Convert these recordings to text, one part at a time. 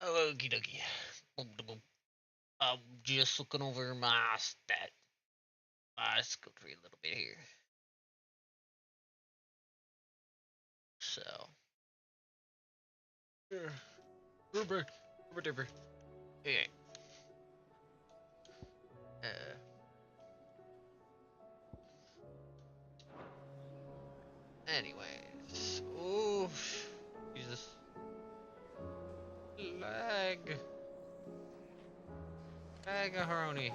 Okie dokie. I'm just looking over my skill tree a little bit here. So, Rubber, rubber. Okay. Uh, anyways, oh, Jesus, lag, lagaharoni.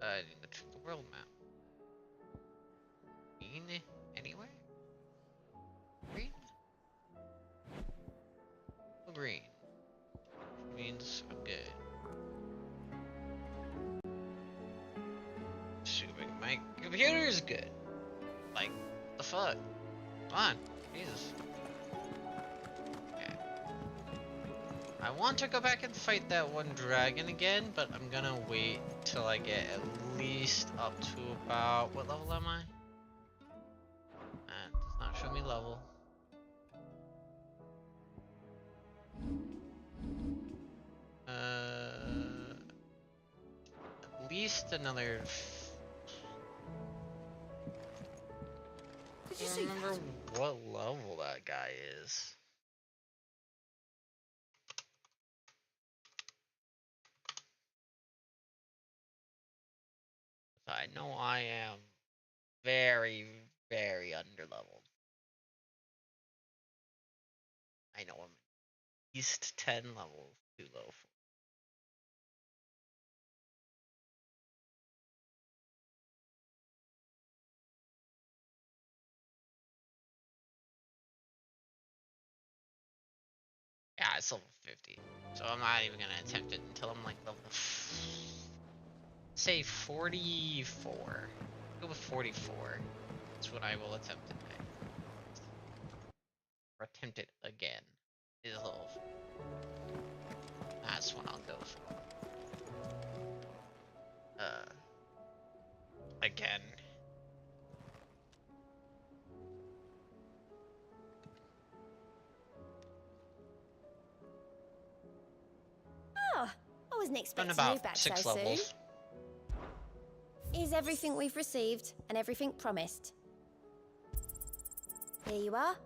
I need to check the world map. Green anywhere? Green? Oh, green. Which means I'm good. Assuming my computer is good. Like, the fuck? Come on, Jesus. Okay. I want to go back and fight that one dragon again, but I'm gonna wait till I get at least up to about, what level am I? That does not show me level. At least another. Did you I see don't remember that? what level that guy is. I know I am very, very underleveled. I know I'm at least 10 levels too low for. Yeah, it's level 50. So I'm not even gonna attempt it until I'm like level, say 44. Go with 44. That's what I will attempt it next. Or attempt it again. Is level 4. That's what I'll go for. Again. Ah, I wasn't Done expecting about you back so 6 soon. levels. Here's everything we've received and everything promised. Here you are.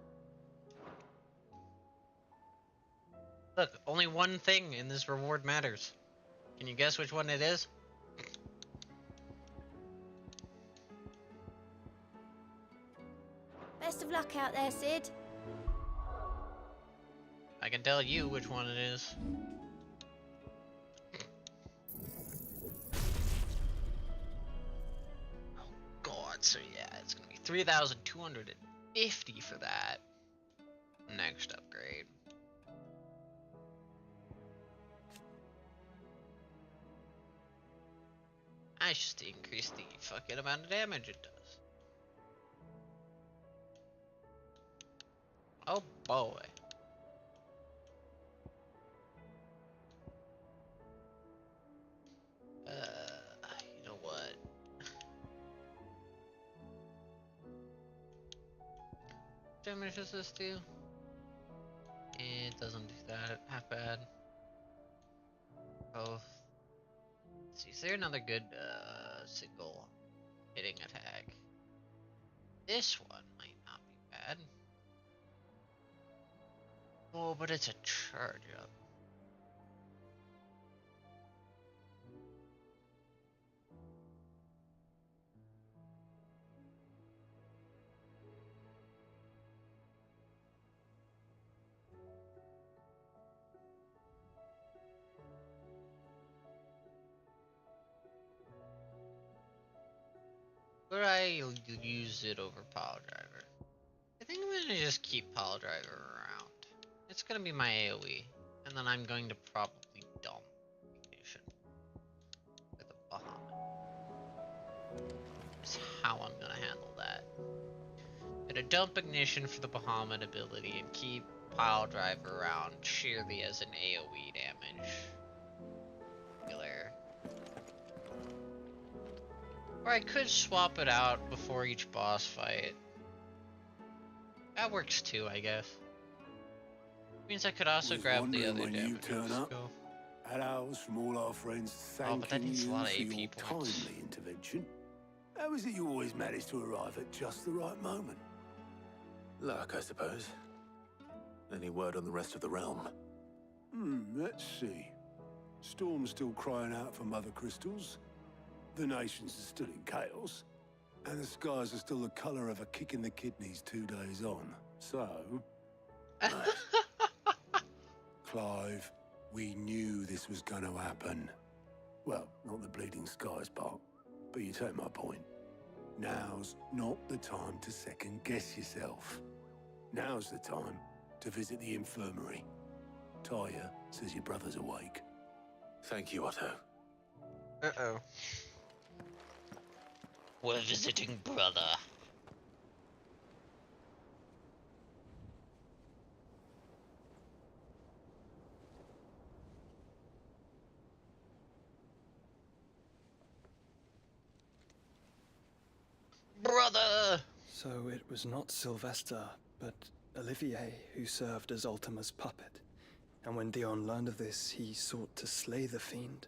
Look, only one thing in this reward matters. Can you guess which one it is? Best of luck out there, Sid. I can tell you which one it is. Oh god, so yeah, it's gonna be 3,250 for that next upgrade. I just increase the fucking amount of damage it does. Oh boy. You know what? Damage does this do? It doesn't do that half bad. Both. Let's see, is there another good single hitting attack? This one might not be bad. Oh, but it's a charge up. Would I use it over Pile Driver? I think I'm gonna just keep Pile Driver around. It's gonna be my AoE, and then I'm going to probably dump Ignition with a Bahamut. Is how I'm gonna handle that. Gonna dump Ignition for the Bahamut ability and keep Pile Driver around sheerly as an AoE damage. Or I could swap it out before each boss fight. That works too, I guess. Means I could also Was grab the wondering other when you damage. turn up. Go. Hellos from all our friends Oh, but that thanking needs a you lot of for your AP points. timely intervention. How is it you always manage to arrive at just the right moment? Luck, I suppose. Any word on the rest of the realm? Let's see. Storm's still crying out for Mother Crystals. The nations are still in chaos. And the skies are still the colour of a kick in the kidneys 2 days on. So, Clive, we knew this was going to happen. Well, not the bleeding skies part, but you take my point. Now's not the time to second-guess yourself. Now's the time to visit the infirmary. Talia says your brother's awake. Thank you, Otto. Uh-oh. We're visiting brother. Brother! So it was not Sylvester, but Olivier who served as Ultima's puppet. And when Dion learned of this, he sought to slay the fiend.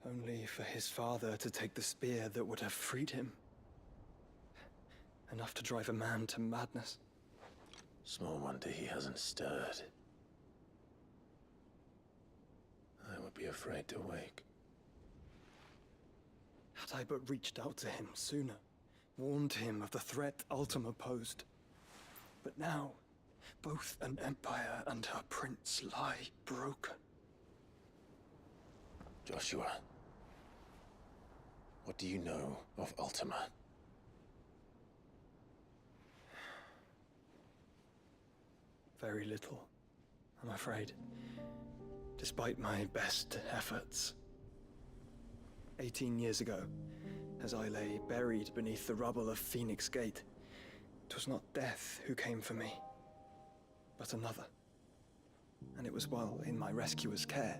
Only for his father to take the spear that would have freed him. Enough to drive a man to madness. Small wonder he hasn't stirred. I would be afraid to wake. Had I but reached out to him sooner, warned him of the threat Ultima posed. But now, both an empire and her prince lie broken. Joshua, what do you know of Ultima? Very little, I'm afraid. Despite my best efforts. 18 years ago, as I lay buried beneath the rubble of Phoenix Gate, it was not death who came for me, but another. And it was while in my rescuer's care,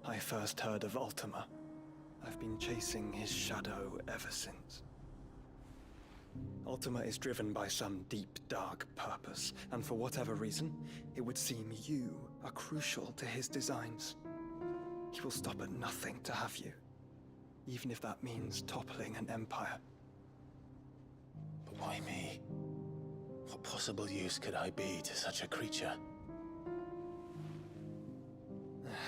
I first heard of Ultima. I've been chasing his shadow ever since. Ultima is driven by some deep, dark purpose, and for whatever reason, it would seem you are crucial to his designs. He will stop at nothing to have you, even if that means toppling an empire. But why me? What possible use could I be to such a creature?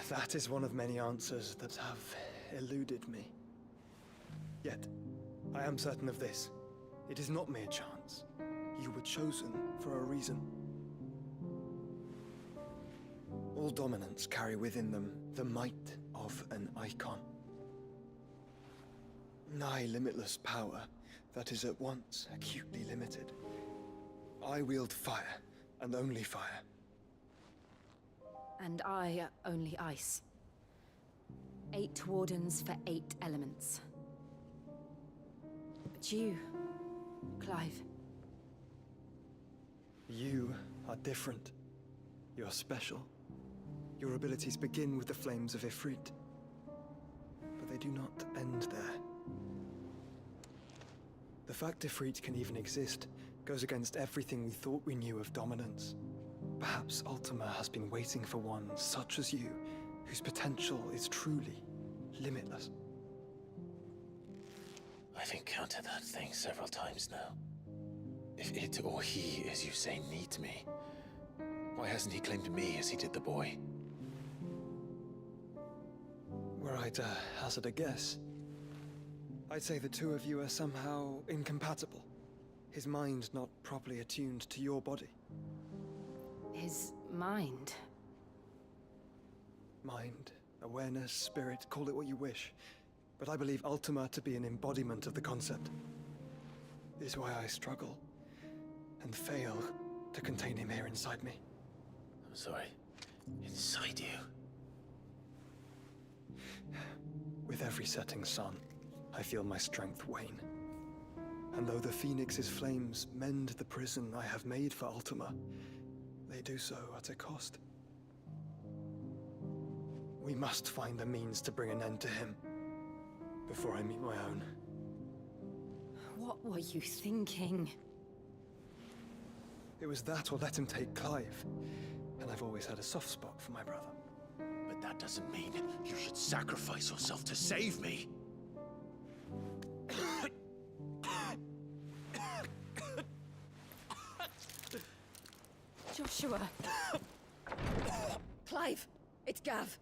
That is one of many answers that have eluded me. Yet, I am certain of this. It is not mere chance. You were chosen for a reason. All dominants carry within them the might of an icon. Nigh limitless power that is at once acutely limited. I wield fire, and only fire. And I only ice. 8 wardens for 8 elements. But you, Clive. You are different. You're special. Your abilities begin with the flames of Ifrit. But they do not end there. The fact Ifrit can even exist goes against everything we thought we knew of dominance. Perhaps Ultima has been waiting for one such as you, whose potential is truly limitless. I've encountered that thing several times now. If it or he, as you say, needs me, why hasn't he claimed me as he did the boy? Were I to hazard a guess, I'd say the two of you are somehow incompatible. His mind not properly attuned to your body. His mind. Mind, awareness, spirit, call it what you wish. But I believe Ultima to be an embodiment of the concept. This is why I struggle and fail to contain him here inside me. I'm sorry. Inside you? With every setting sun, I feel my strength wane. And though the Phoenix's flames mend the prison I have made for Ultima, they do so at a cost. We must find a means to bring an end to him before I meet my own. What were you thinking? It was that or let him take Clive. And I've always had a soft spot for my brother. But that doesn't mean you should sacrifice yourself to save me. Joshua! Clive, it's Gav.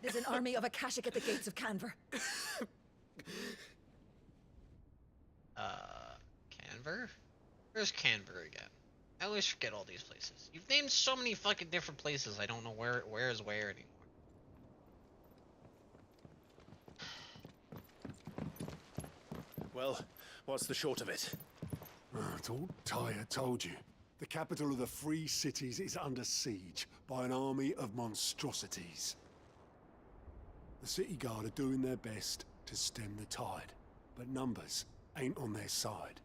There's an army of Akashic at the gates of Canver. Canver? Where's Canver again? I always forget all these places. You've named so many fucking different places, I don't know where is where anymore. Well, what's the short of it? I thought Tyre told you. The capital of the Free Cities is under siege by an army of monstrosities. The City Guard are doing their best to stem the tide, but numbers ain't on their side.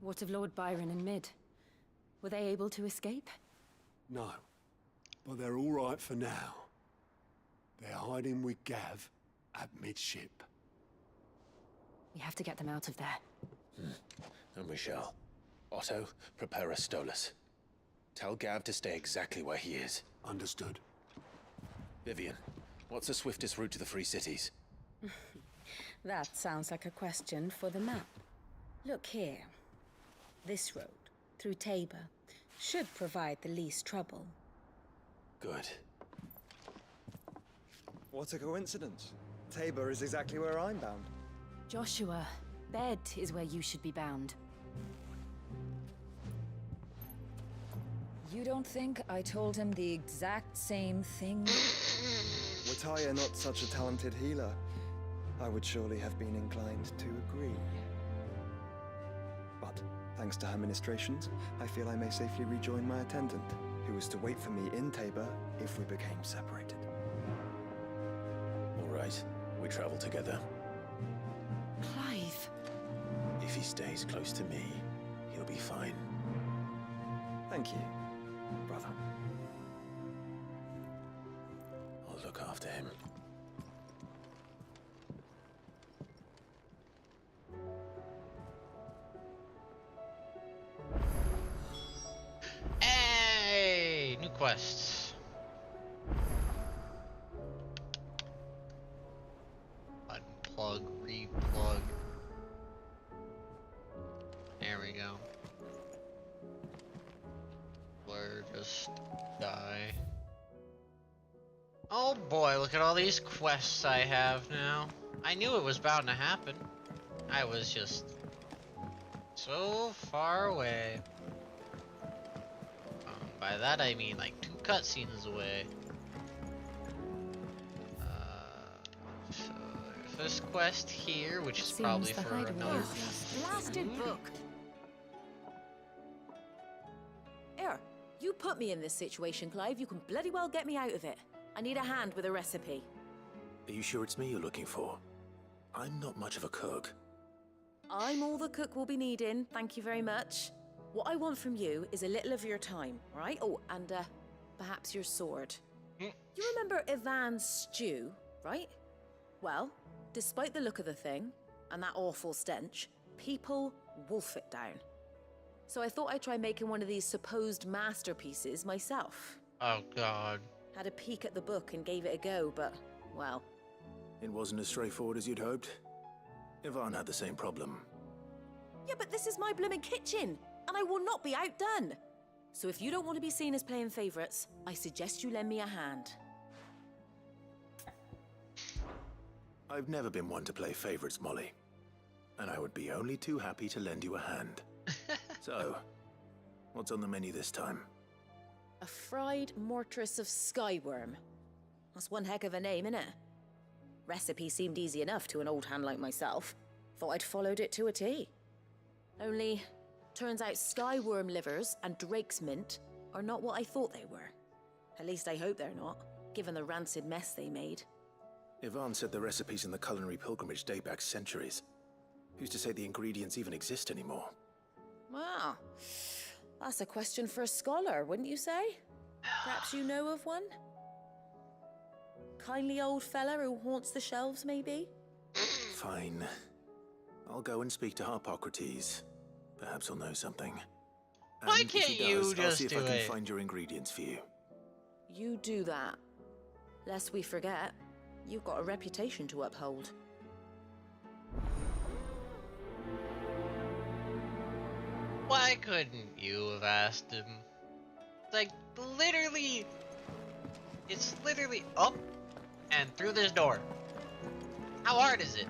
What of Lord Byron and Mid? Were they able to escape? No, but they're all right for now. They're hiding with Gav at midship. We have to get them out of there. And we shall. Otto, prepare a Stolas. Tell Gav to stay exactly where he is. Understood. Vivian, what's the swiftest route to the Free Cities? That sounds like a question for the map. Look here. This road, through Tabor, should provide the least trouble. Good. What a coincidence. Tabor is exactly where I'm bound. Joshua, Bed is where you should be bound. You don't think I told him the exact same thing? Were Tyre not such a talented healer, I would surely have been inclined to agree. But, thanks to her ministrations, I feel I may safely rejoin my attendant, who was to wait for me in Tabor if we became separated. All right, we travel together. Clive! If he stays close to me, he'll be fine. Thank you, brother. I'll look after him. Hey! New quests. Unplug, replug. There we go. Blur, just die. Oh boy, look at all these quests I have now. I knew it was bound to happen. I was just so far away. By that I mean like 2 cutscenes away. So there's this quest here, which is probably Seems the for hideaway another. is Blasted book! Here, you put me in this situation, Clive. You can bloody well get me out of it. I need a hand with a recipe. Are you sure it's me you're looking for? I'm not much of a cook. I'm all the cook will be needing, thank you very much. What I want from you is a little of your time, right? Oh, and perhaps your sword. You remember Ivan's stew, right? Well, despite the look of the thing, and that awful stench, people wolf it down. So I thought I'd try making one of these supposed masterpieces myself. Oh god. Had a peek at the book and gave it a go, but, well... It wasn't as straightforward as you'd hoped. Ivan had the same problem. Yeah, but this is my blooming kitchen, and I will not be outdone. So if you don't want to be seen as playing favourites, I suggest you lend me a hand. I've never been one to play favorites, Molly. And I would be only too happy to lend you a hand. So, what's on the menu this time? A fried mortress of skyworm. That's one heck of a name, innit? Recipe seemed easy enough to an old hand like myself. Thought I'd followed it to a T. Only, turns out skyworm livers and drake's mint are not what I thought they were. At least I hope they're not, given the rancid mess they made. Ivan said the recipes in the culinary pilgrimage date back centuries. Who's to say the ingredients even exist anymore? Wow. That's a question for a scholar, wouldn't you say? Perhaps you know of one? Kindly old fella who haunts the shelves, maybe? Fine. I'll go and speak to Harpocrates. Perhaps I'll know something. Why And if can't he you does, I'll just see if do I can it? find your ingredients for you. You do that. Lest we forget, you've got a reputation to uphold. Why couldn't you have asked him? Like, literally, it's literally up and through this door. How hard is it?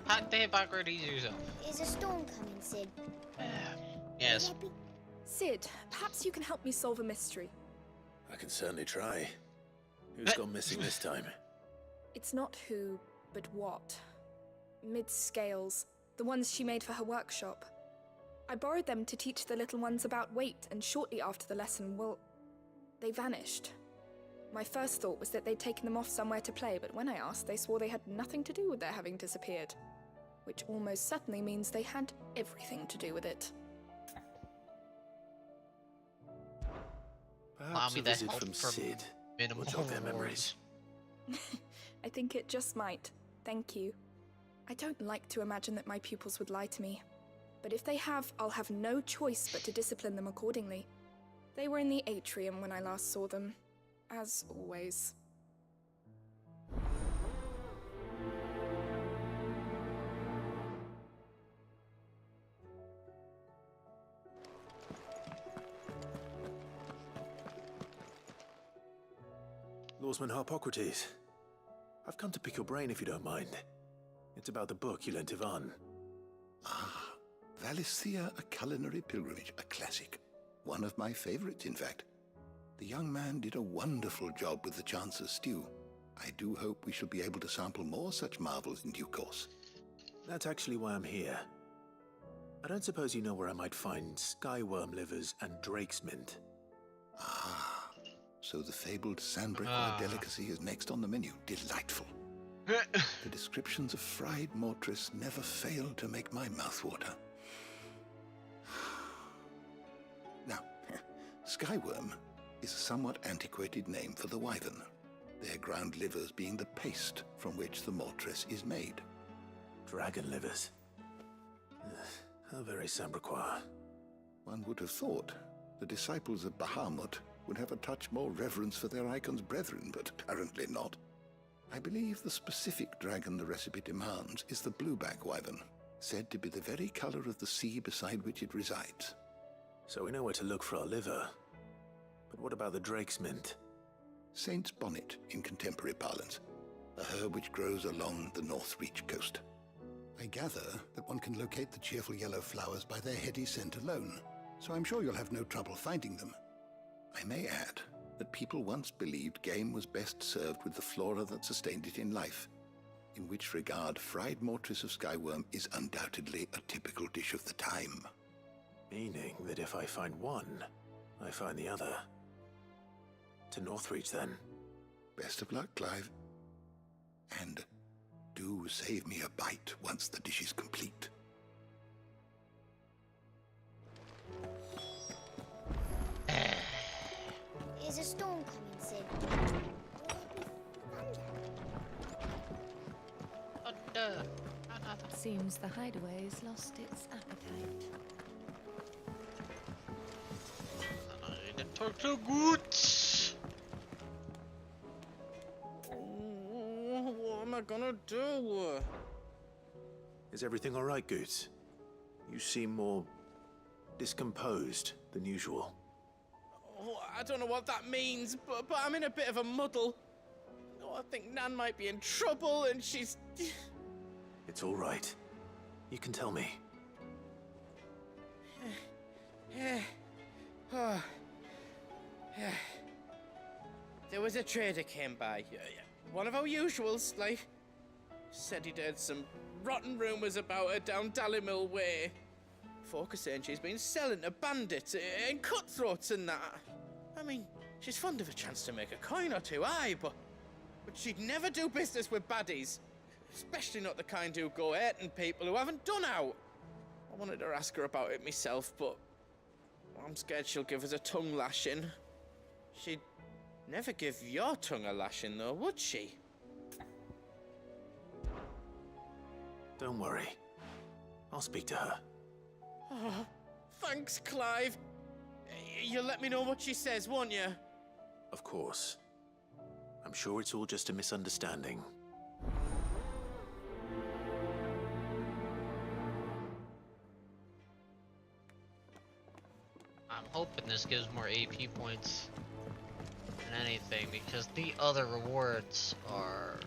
How the Hippocrates yourself? Is a storm coming, Sid? Yes. Will there be- Sid, perhaps you can help me solve a mystery. I can certainly try. Who's gone missing this time? It's not who, but what. Mid-scales, the ones she made for her workshop. I borrowed them to teach the little ones about weight, and shortly after the lesson, well, they vanished. My first thought was that they'd taken them off somewhere to play, but when I asked, they swore they had nothing to do with their having disappeared. Which almost certainly means they had everything to do with it. Perhaps me a the visit help from from Sid Minimal will jog their rewards. memories. I think it just might. Thank you. I don't like to imagine that my pupils would lie to me. But if they have, I'll have no choice but to discipline them accordingly. They were in the atrium when I last saw them. As always. Lawsman Harpocrates. I've come to pick your brain if you don't mind. It's about the book you lent Ivan. Ah, Valisthea, A Culinary Pilgrimage, a classic. One of my favorites, in fact. The young man did a wonderful job with the Chance's stew. I do hope we shall be able to sample more such marvels in due course. That's actually why I'm here. I don't suppose you know where I might find skyworm livers and drake's mint. Ah, so the fabled Sandbreaker delicacy is next on the menu. Delightful. The descriptions of fried mortress never fail to make my mouth water. Now, skyworm is a somewhat antiquated name for the wyvern, their ground livers being the paste from which the mortress is made. Dragon livers. How very Sambrequois. One would have thought the disciples of Bahamut would have a touch more reverence for their icon's brethren, but apparently not. I believe the specific dragon the recipe demands is the blueback wyvern, said to be the very color of the sea beside which it resides. So we know where to look for our liver. But what about the drake's mint? Saint's bonnet in contemporary parlance, a herb which grows along the North Reach coast. I gather that one can locate the cheerful yellow flowers by their heady scent alone, so I'm sure you'll have no trouble finding them. I may add that people once believed game was best served with the flora that sustained it in life, in which regard fried mortress of skyworm is undoubtedly a typical dish of the time. Meaning that if I find one, I find the other. To Northreach, then. Best of luck, Clive. And do save me a bite once the dish is complete. Is a storm coming, Sid? Seems the hideaway's lost its appetite. Torture good. What am I gonna do? Is everything all right, Goots? You seem more discomposed than usual. Oh, I don't know what that means, but I'm in a bit of a muddle. Oh, I think Nan might be in trouble, and she's... It's all right. You can tell me. There was a trader came by. One of our usuals, like. Said he'd heard some rotten rumours about her down Dallymill Way. Folk are saying she's been selling to bandits and cutthroats and that. I mean, she's fond of a chance to make a coin or two, aye, but she'd never do business with baddies. Especially not the kind who go hurting people who haven't done out. I wanted to ask her about it myself, but I'm scared she'll give us a tongue lashing. She'd never give your tongue a lashing, though, would she? Don't worry. I'll speak to her. Oh, thanks, Clive. You'll let me know what she says, won't you? Of course. I'm sure it's all just a misunderstanding. I'm hoping this gives more AP points than anything, because the other rewards are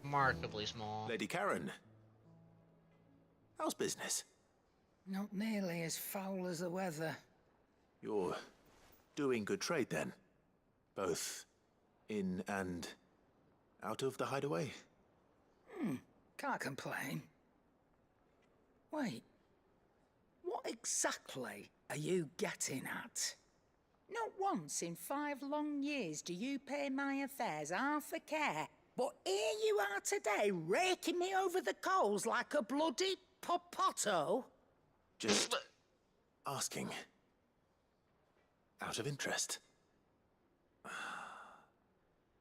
remarkably small. Lady Karen, how's business? Not nearly as foul as the weather. You're doing good trade then? Both in and out of the hideaway? Can't complain. Wait, what exactly are you getting at? Not once in 5 long years do you pay my affairs half a care, but here you are today, raking me over the coals like a bloody popoto? Just asking. Out of interest.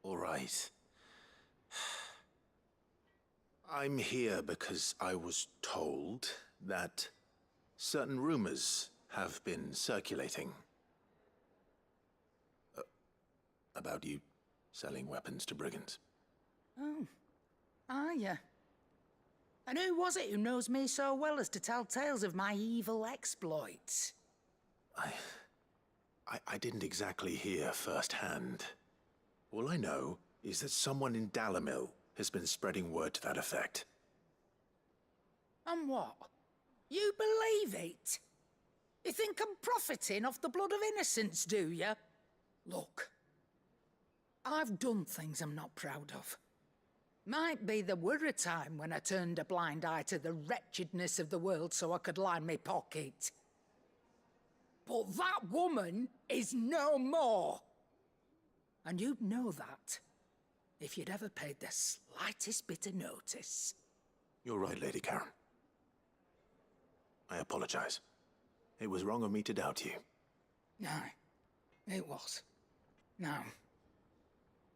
All right. I'm here because I was told that certain rumors have been circulating. About you selling weapons to brigands. Oh, are you? And who was it who knows me so well as to tell tales of my evil exploits? I didn't exactly hear firsthand. All I know is that someone in Dalimil has been spreading word to that effect. And what? You believe it? You think I'm profiting off the blood of innocents, do you? Look, I've done things I'm not proud of. Might be there were a time when I turned a blind eye to the wretchedness of the world so I could line my pocket. But that woman is no more. And you'd know that if you'd ever paid the slightest bit of notice. You're right, Lady Karen. I apologize. It was wrong of me to doubt you. No, it was. Now,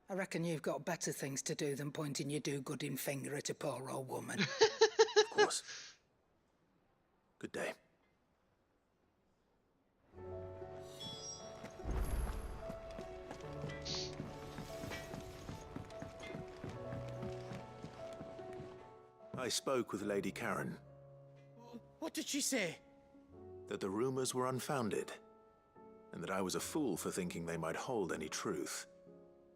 I reckon you've got better things to do than pointing your do-gooding finger at a poor old woman. Of course. Good day. I spoke with Lady Karen. What did she say? That the rumors were unfounded, and that I was a fool for thinking they might hold any truth,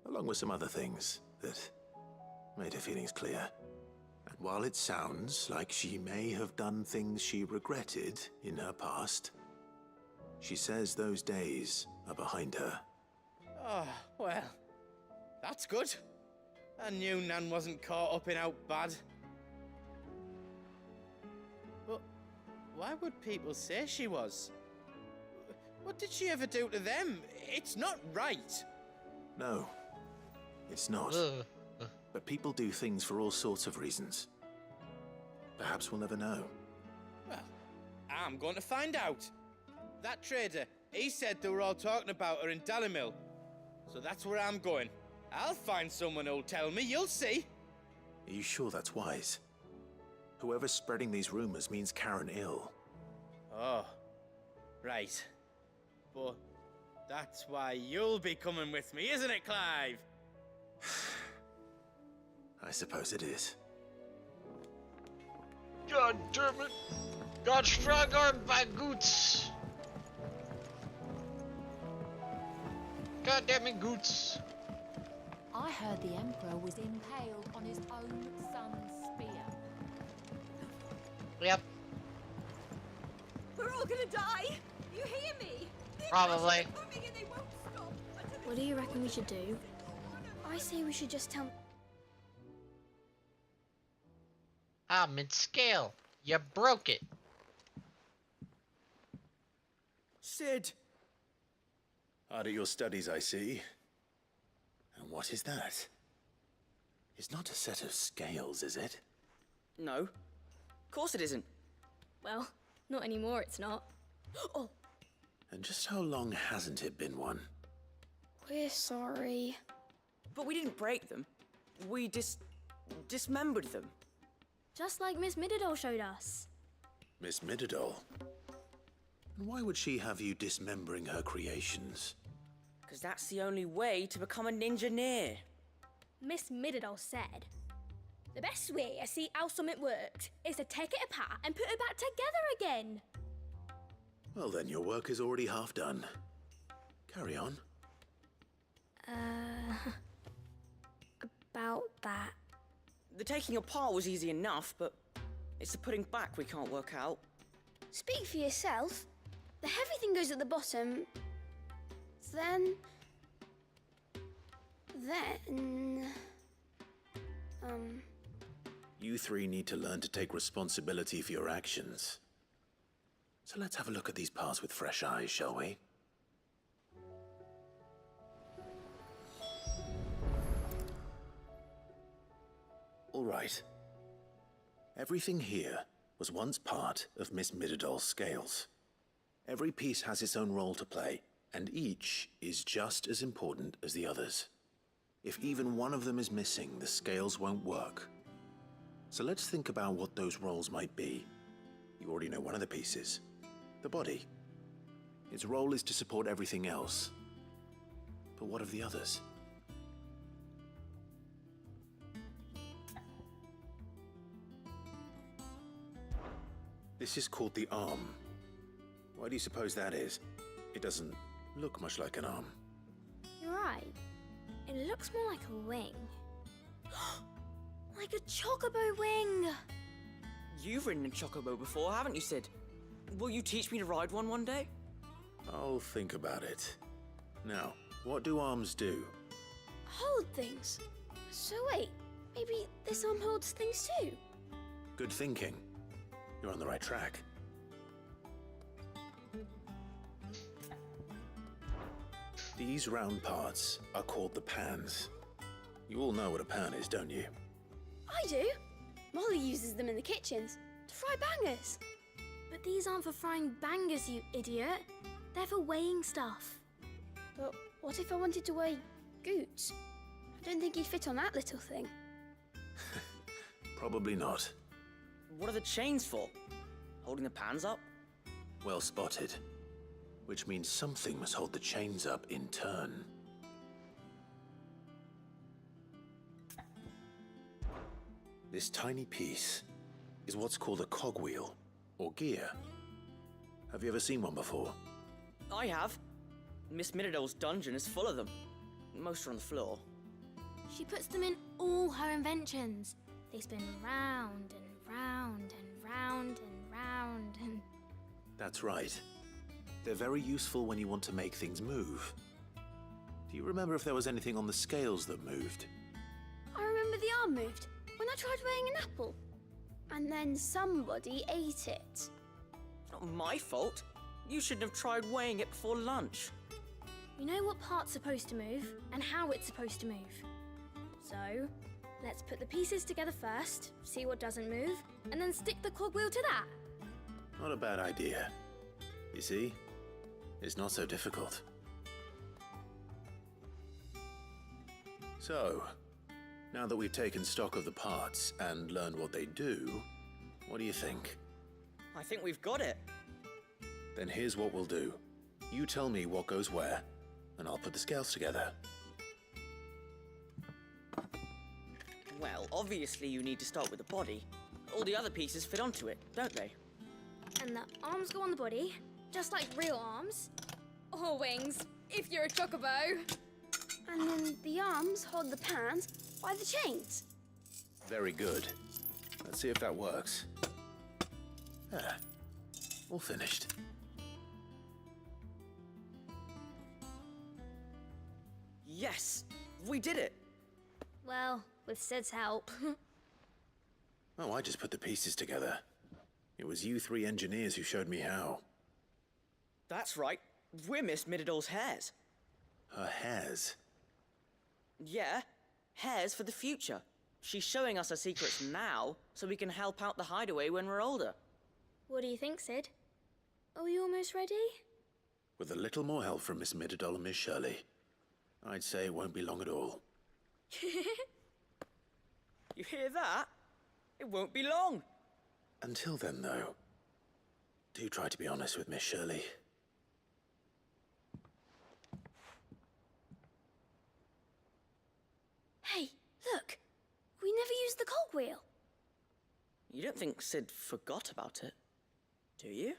along with some other things that made her feelings clear. And while it sounds like she may have done things she regretted in her past, she says those days are behind her. Oh, well, that's good. I knew Nan wasn't caught up in out bad. But why would people say she was? What did she ever do to them? It's not right. No, it's not. But people do things for all sorts of reasons. Perhaps we'll never know. Well, I'm going to find out. That trader, he said they were all talking about her in Dalimil. So that's where I'm going. I'll find someone who'll tell me, you'll see. Are you sure that's wise? Whoever's spreading these rumors means Karen ill. Oh, right. But that's why you'll be coming with me, isn't it, Clive? I suppose it is. God damn it! Got strong armed by Goots! God damn it, Goots! I heard the Emperor was impaled on his own son's spear. Yep, We're all gonna die! You hear me? probably. What do you reckon we should do? I say we should just tell... Ah, mid-scale. You broke it. Sid! Hard at your studies, I see. And what is that? It's not a set of scales, is it? No. Of course it isn't. Well, not anymore, it's not. Oh! And just how long hasn't it been one? We're sorry. But we didn't break them. We dismembered them. Just like Miss Middledore showed us. Miss Midadol? And why would she have you dismembering her creations? Because that's the only way to become a ninja-neer. Miss Midadol said, the best way to see how something works is to take it apart and put it back together again. Well then, your work is already half done. Carry on. About that. The taking apart was easy enough, but it's the putting back we can't work out. Speak for yourself. The heavy thing goes at the bottom. Then... You three need to learn to take responsibility for your actions. So let's have a look at these parts with fresh eyes, shall we? All right. Everything here was once part of Miss Midadol's scales. Every piece has its own role to play, and each is just as important as the others. If even one of them is missing, the scales won't work. So let's think about what those roles might be. You already know one of the pieces, the body. Its role is to support everything else. But what of the others? This is called the arm. Why do you suppose that is? It doesn't look much like an arm. You're right. It looks more like a wing. Like a chocobo wing! You've ridden a chocobo before, haven't you, Sid? Will you teach me to ride one day? I'll think about it. Now, what do arms do? Hold things. So wait, maybe this arm holds things too? Good thinking. You're on the right track. These round parts are called the pans. You all know what a pan is, don't you? I do. Molly uses them in the kitchens to fry bangers. But these aren't for frying bangers, you idiot. They're for weighing stuff. But what if I wanted to weigh Goots? I don't think he'd fit on that little thing. Probably not. What are the chains for? Holding the pans up? Well spotted. Which means something must hold the chains up in turn. This tiny piece is what's called a cogwheel, or gear. Have you ever seen one before? I have. Miss Midadol's dungeon is full of them. Most are on the floor. She puts them in all her inventions. They spin round and round and round and round and... That's right. They're very useful when you want to make things move. Do you remember if there was anything on the scales that moved? I remember the arm moved when I tried weighing an apple. And then somebody ate it. It's not my fault. You shouldn't have tried weighing it before lunch. We know what part's supposed to move and how it's supposed to move. So, let's put the pieces together first, see what doesn't move, and then stick the cogwheel to that. Not a bad idea. You see? It's not so difficult. So, now that we've taken stock of the parts and learned what they do, what do you think? I think we've got it. Then here's what we'll do. You tell me what goes where, and I'll put the scales together. Well, obviously you need to start with the body. All the other pieces fit onto it, don't they? And the arms go on the body, just like real arms. Or wings, if you're a chocobo. And then the arms hold the pans by the chains. Very good. Let's see if that works. There. All finished. Yes! We did it! Well, with Sid's help. Oh, I just put the pieces together. It was you three engineers who showed me how. That's right. We're Miss Midadol's hares. Her hairs? Yeah, hares for the future. She's showing us her secrets now, so we can help out the hideaway when we're older. What do you think, Sid? Are we almost ready? With a little more help from Miss Midadol and Miss Shirley, I'd say it won't be long at all. You hear that? It won't be long. Until then, though, Do try to be honest with Miss Shirley. Hey, look! We never used the cogwheel. You don't think Sid forgot about it, do you?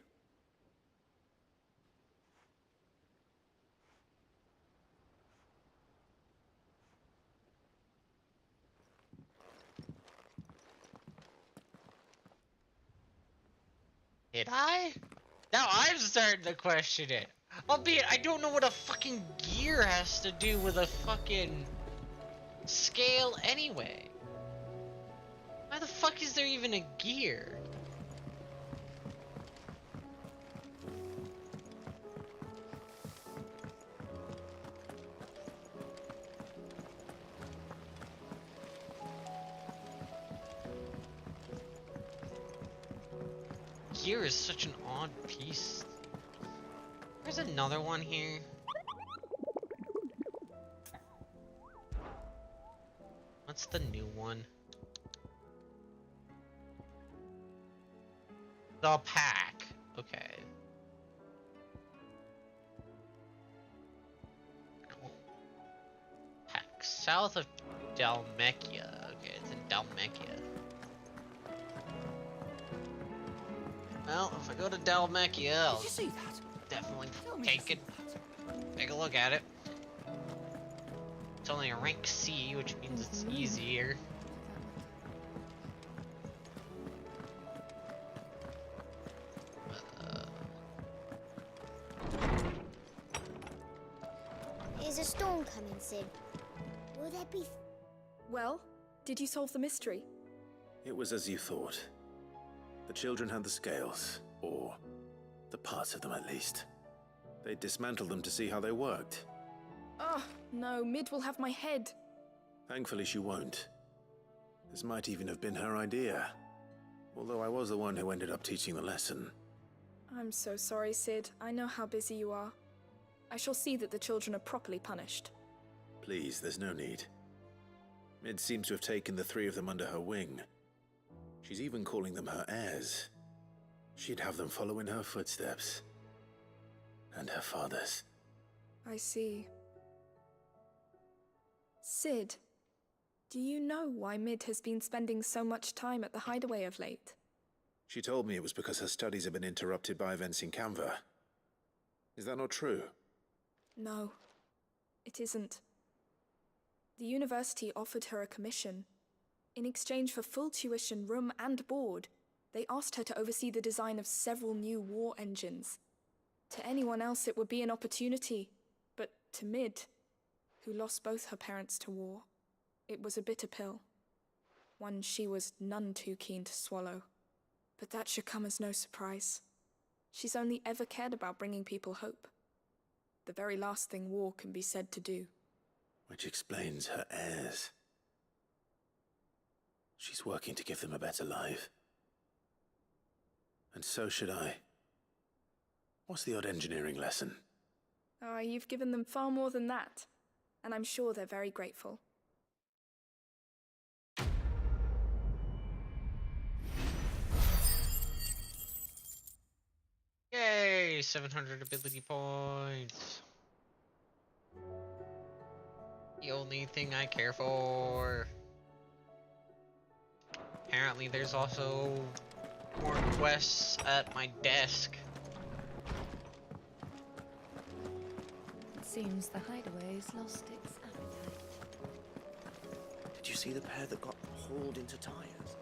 Did I? Now I'm starting to question it. Albeit, I don't know what a fucking gear has to do with a fucking scale anyway. Why the fuck is there even a gear? Gear is such an odd piece. There's another one here. What's the new one? The pack. Okay. Cool. Pack south of Dalmekia. Okay, it's in Dalmekia. Well, if I go to Dalmekia, I'll Did you see that? definitely Tell me take you it. see that. Take a look at it. It's only a rank C, which means it's easier. Is a storm coming, Sid? Will there be... Well, did you solve the mystery? It was as you thought. The children had the scales, or the parts of them at least. They dismantled them to see how they worked. Oh, no, Mid will have my head. Thankfully she won't. This might even have been her idea. Although I was the one who ended up teaching the lesson. I'm so sorry, Sid. I know how busy you are. I shall see that the children are properly punished. Please, there's no need. Mid seems to have taken the three of them under her wing. She's even calling them her heirs. She'd have them follow in her footsteps. And her father's. I see. Sid, do you know why Mid has been spending so much time at the hideaway of late? She told me it was because her studies have been interrupted by events in Canva. Is that not true? No, it isn't. The university offered her a commission. In exchange for full tuition, room and board, they asked her to oversee the design of several new war engines. To anyone else it would be an opportunity, but to Mid, who lost both her parents to war, it was a bitter pill. One she was none too keen to swallow. But that should come as no surprise. She's only ever cared about bringing people hope. The very last thing war can be said to do. Which explains her heirs. She's working to give them a better life. And so should I. What's the odd engineering lesson? Ah, you've given them far more than that. And I'm sure they're very grateful. Yay! 700 ability points. The only thing I care for. Apparently there's also more quests at my desk. It seems the hideaway's lost its appetite. Did you see the pair that got hauled into tires?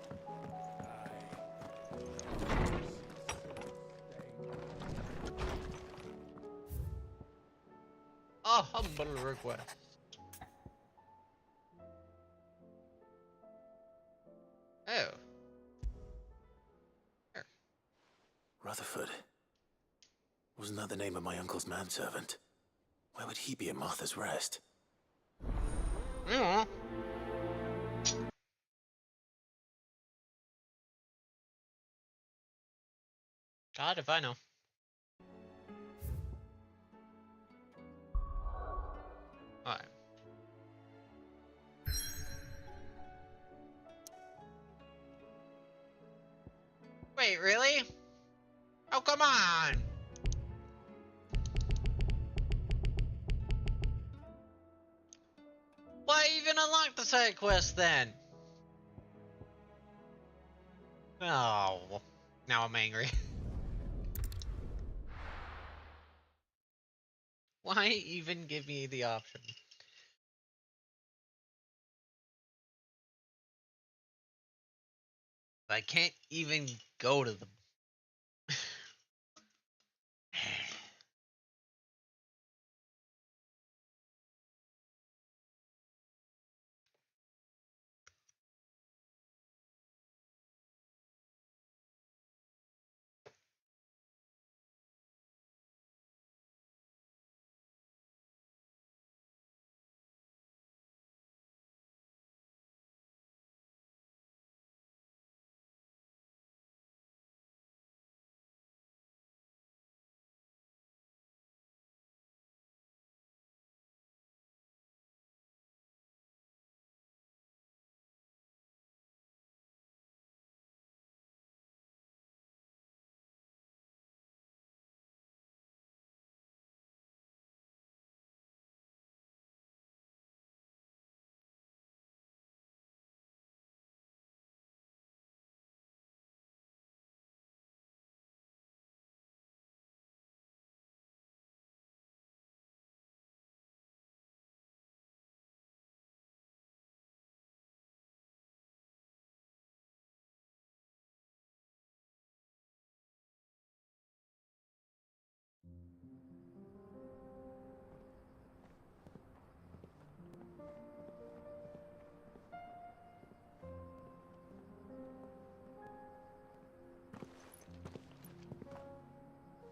A humble request. Oh. Here. Rutherford. Wasn't that the name of my uncle's manservant? Where would he be at Martha's Rest? Yeah. God, if I know. Alright. Wait, really? Oh, come on! Why even unlock the side quest then? Oh, now I'm angry. Why even give me the option? I can't even go to them.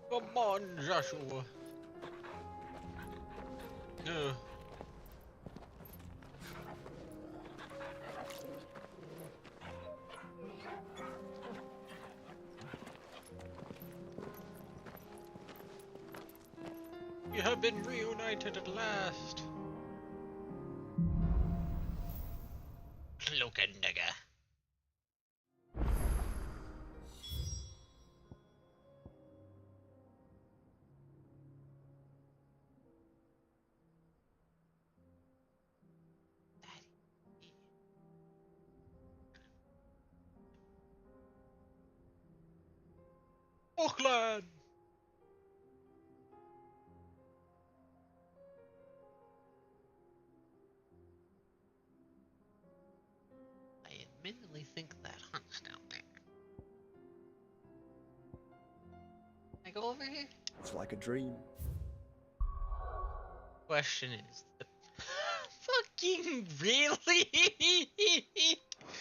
Come on, Joshua. No. You have been reunited at last. Look at nigga. Auckland! I admittedly think that hunt's down there. Can I go over here? It's like a dream. Question is, fucking really?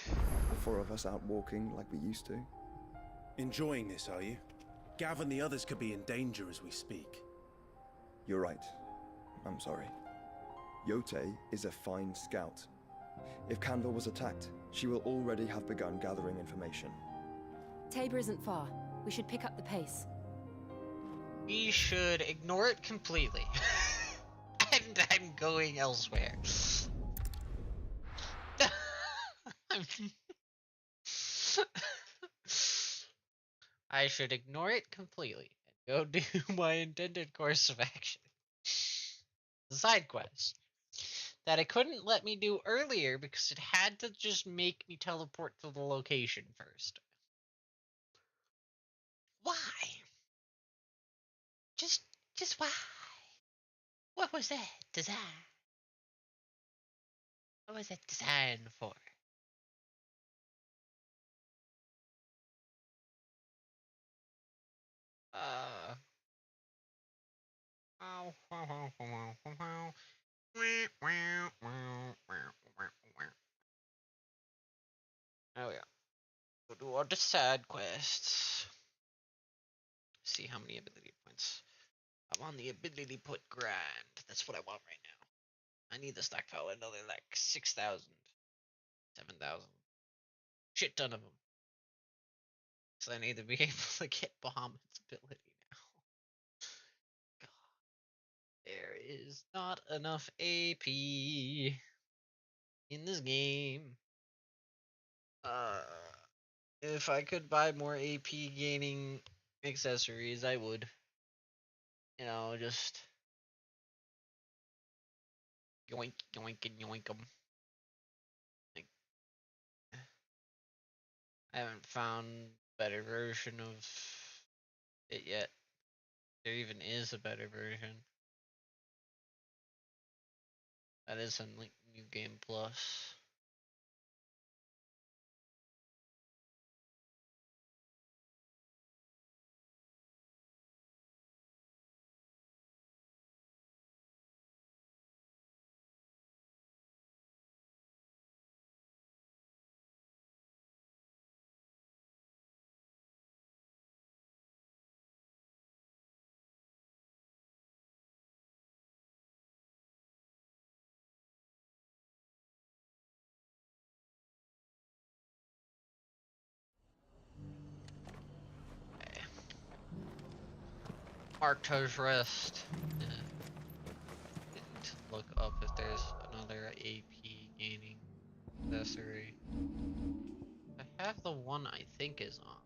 The four of us out walking like we used to. Enjoying this, are you? Gav and the others could be in danger as we speak. You're right. I'm sorry. Yote is a fine scout. If Canville was attacked, she will already have begun gathering information. Tabor isn't far. We should pick up the pace. We should ignore it completely. And I'm going elsewhere. I should ignore it completely and go do my intended course of action. The side quest that it couldn't let me do earlier because it had to just make me teleport to the location first. Why? Just why? What was that design? What was that designed for? Oh yeah. We'll do all the side quests. See how many ability points. I'm on the ability point grind. That's what I want right now. I need to stockpile another like 6,000, 7,000. Shit ton of them. So I need to be able to get Bahamut's ability now. God. There is not enough AP in this game. If I could buy more AP gaining accessories, I would. You know, just yoink, yoink, and yoink them. Like, I haven't found a better version of it yet. There even is a better version. That is on like New Game Plus. Arcto's Rest. Didn't look up if there's another AP gaining accessory. I have the one I think is on.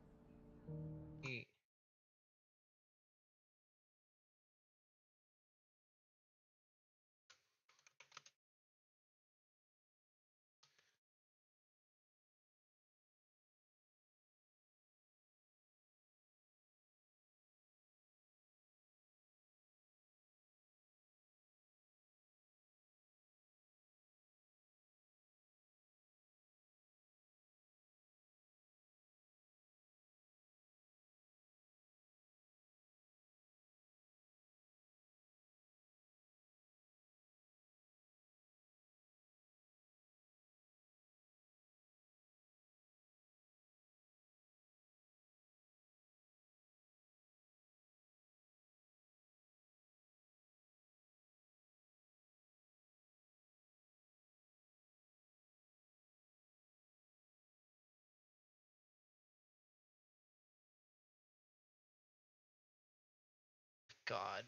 God.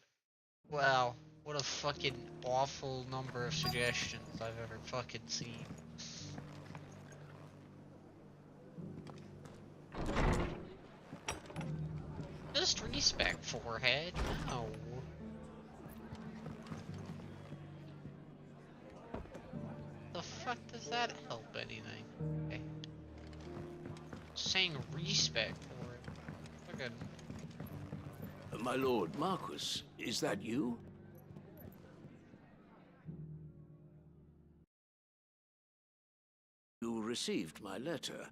Wow. What a fucking awful number of suggestions I've ever fucking seen. Just respect forehead. No. The fuck does that help anything? Okay. Saying respect for it. Fucking. My lord Marquis, is that you? You received my letter.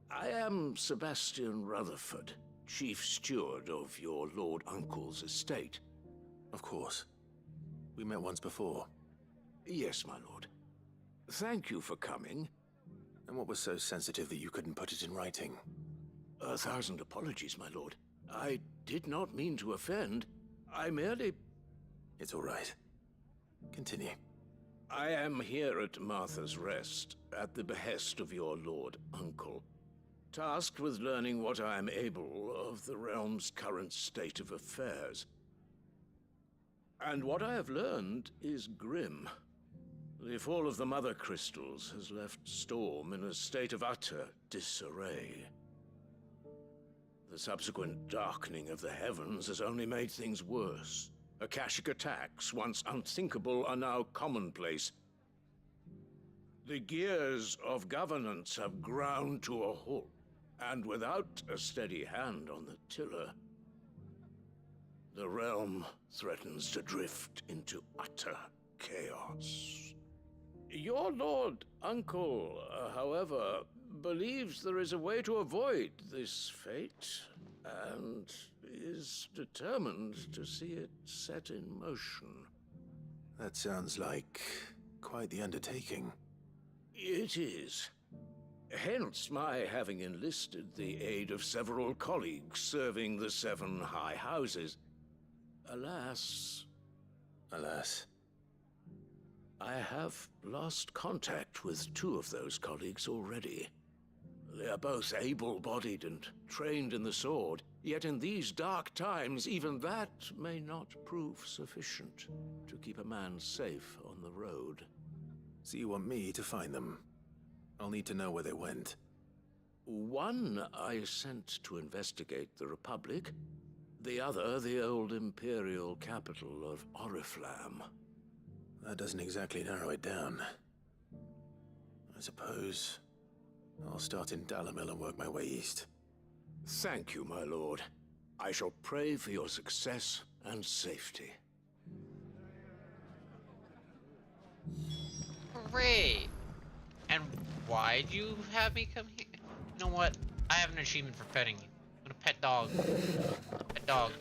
I am Sebastian Rutherford, Chief Steward of your Lord Uncle's estate. Of course. We met once before. Yes, my lord. Thank you for coming. And what was so sensitive that you couldn't put it in writing? 1,000 apologies, my lord. I did not mean to offend. I merely... It's all right. Continue. I am here at Martha's Rest, at the behest of your Lord Uncle, tasked with learning what I am able of the realm's current state of affairs. And what I have learned is grim. The fall of the Mother Crystals has left Storm in a state of utter disarray. The subsequent darkening of the heavens has only made things worse. Akashic attacks, once unthinkable, are now commonplace. The gears of governance have ground to a halt, and without a steady hand on the tiller, the realm threatens to drift into utter chaos. Your Lord Uncle, however, believes there is a way to avoid this fate, and is determined to see it set in motion. That sounds like quite the undertaking. It is. Hence my having enlisted the aid of several colleagues serving the 7 high houses. Alas... Alas. I have lost contact with 2 of those colleagues already. They are both able-bodied and trained in the sword, yet in these dark times, even that may not prove sufficient to keep a man safe on the road. So you want me to find them? I'll need to know where they went. One I sent to investigate the Republic, the other the old Imperial capital of Oriflamme. That doesn't exactly narrow it down. I suppose I'll start in Dalimil and work my way east. Thank you, my lord. I shall pray for your success and safety. Hooray! And why'd you have me come here? You know what? I have an achievement for petting you. I'm gonna pet dog. Pet dog.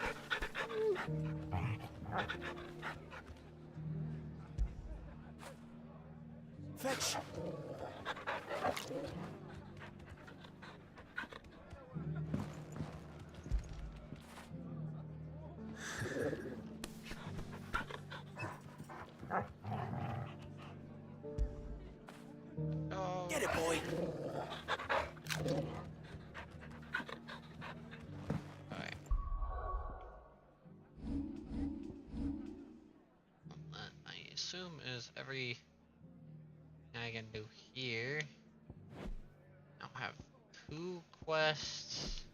Fetch! Oh. Get it, boy! Alright. That, I assume, is every I can do here. Now I have 2 quests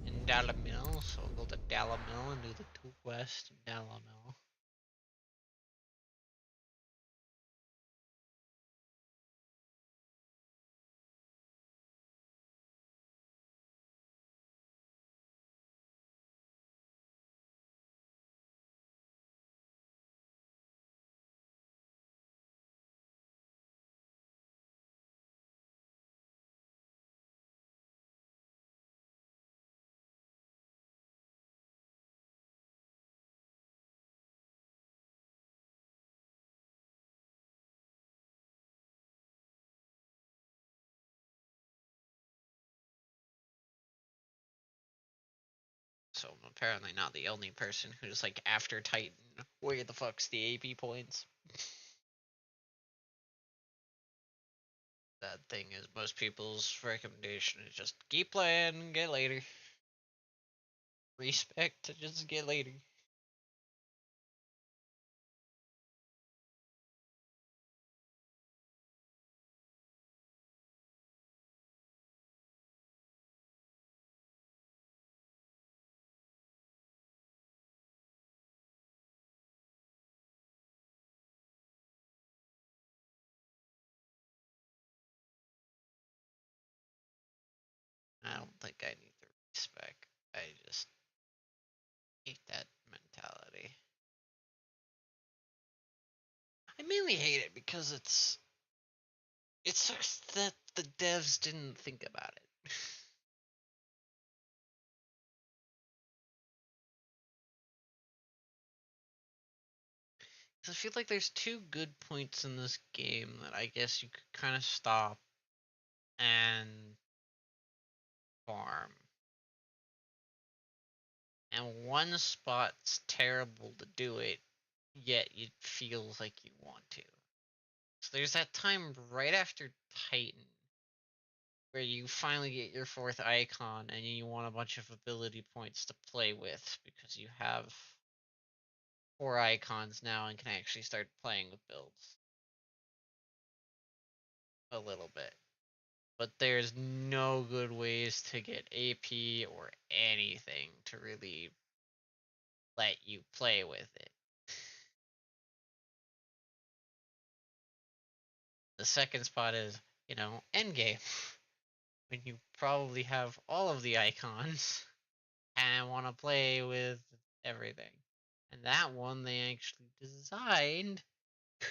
in Dalimil, so I'll go to Dalimil and do the 2 quests in Dalimil. So I'm apparently not the only person who's like after Titan. Where the fuck's the AP points? That thing is most people's recommendation is just keep playing and get later. Respect to just get later. I don't think I need the respect. I just hate that mentality. I mainly hate it because it sucks that the devs didn't think about it. I feel like there's 2 good points in this game that I guess you could kind of stop and farm. And one spot's terrible to do it, yet it feels like you want to. So there's that time right after Titan where you finally get your 4th icon and you want a bunch of ability points to play with because you have 4 icons now and can actually start playing with builds. A little bit. But there's no good ways to get AP or anything to really let you play with it. The second spot is, endgame. When you probably have all of the icons and want to play with everything. And that one they actually designed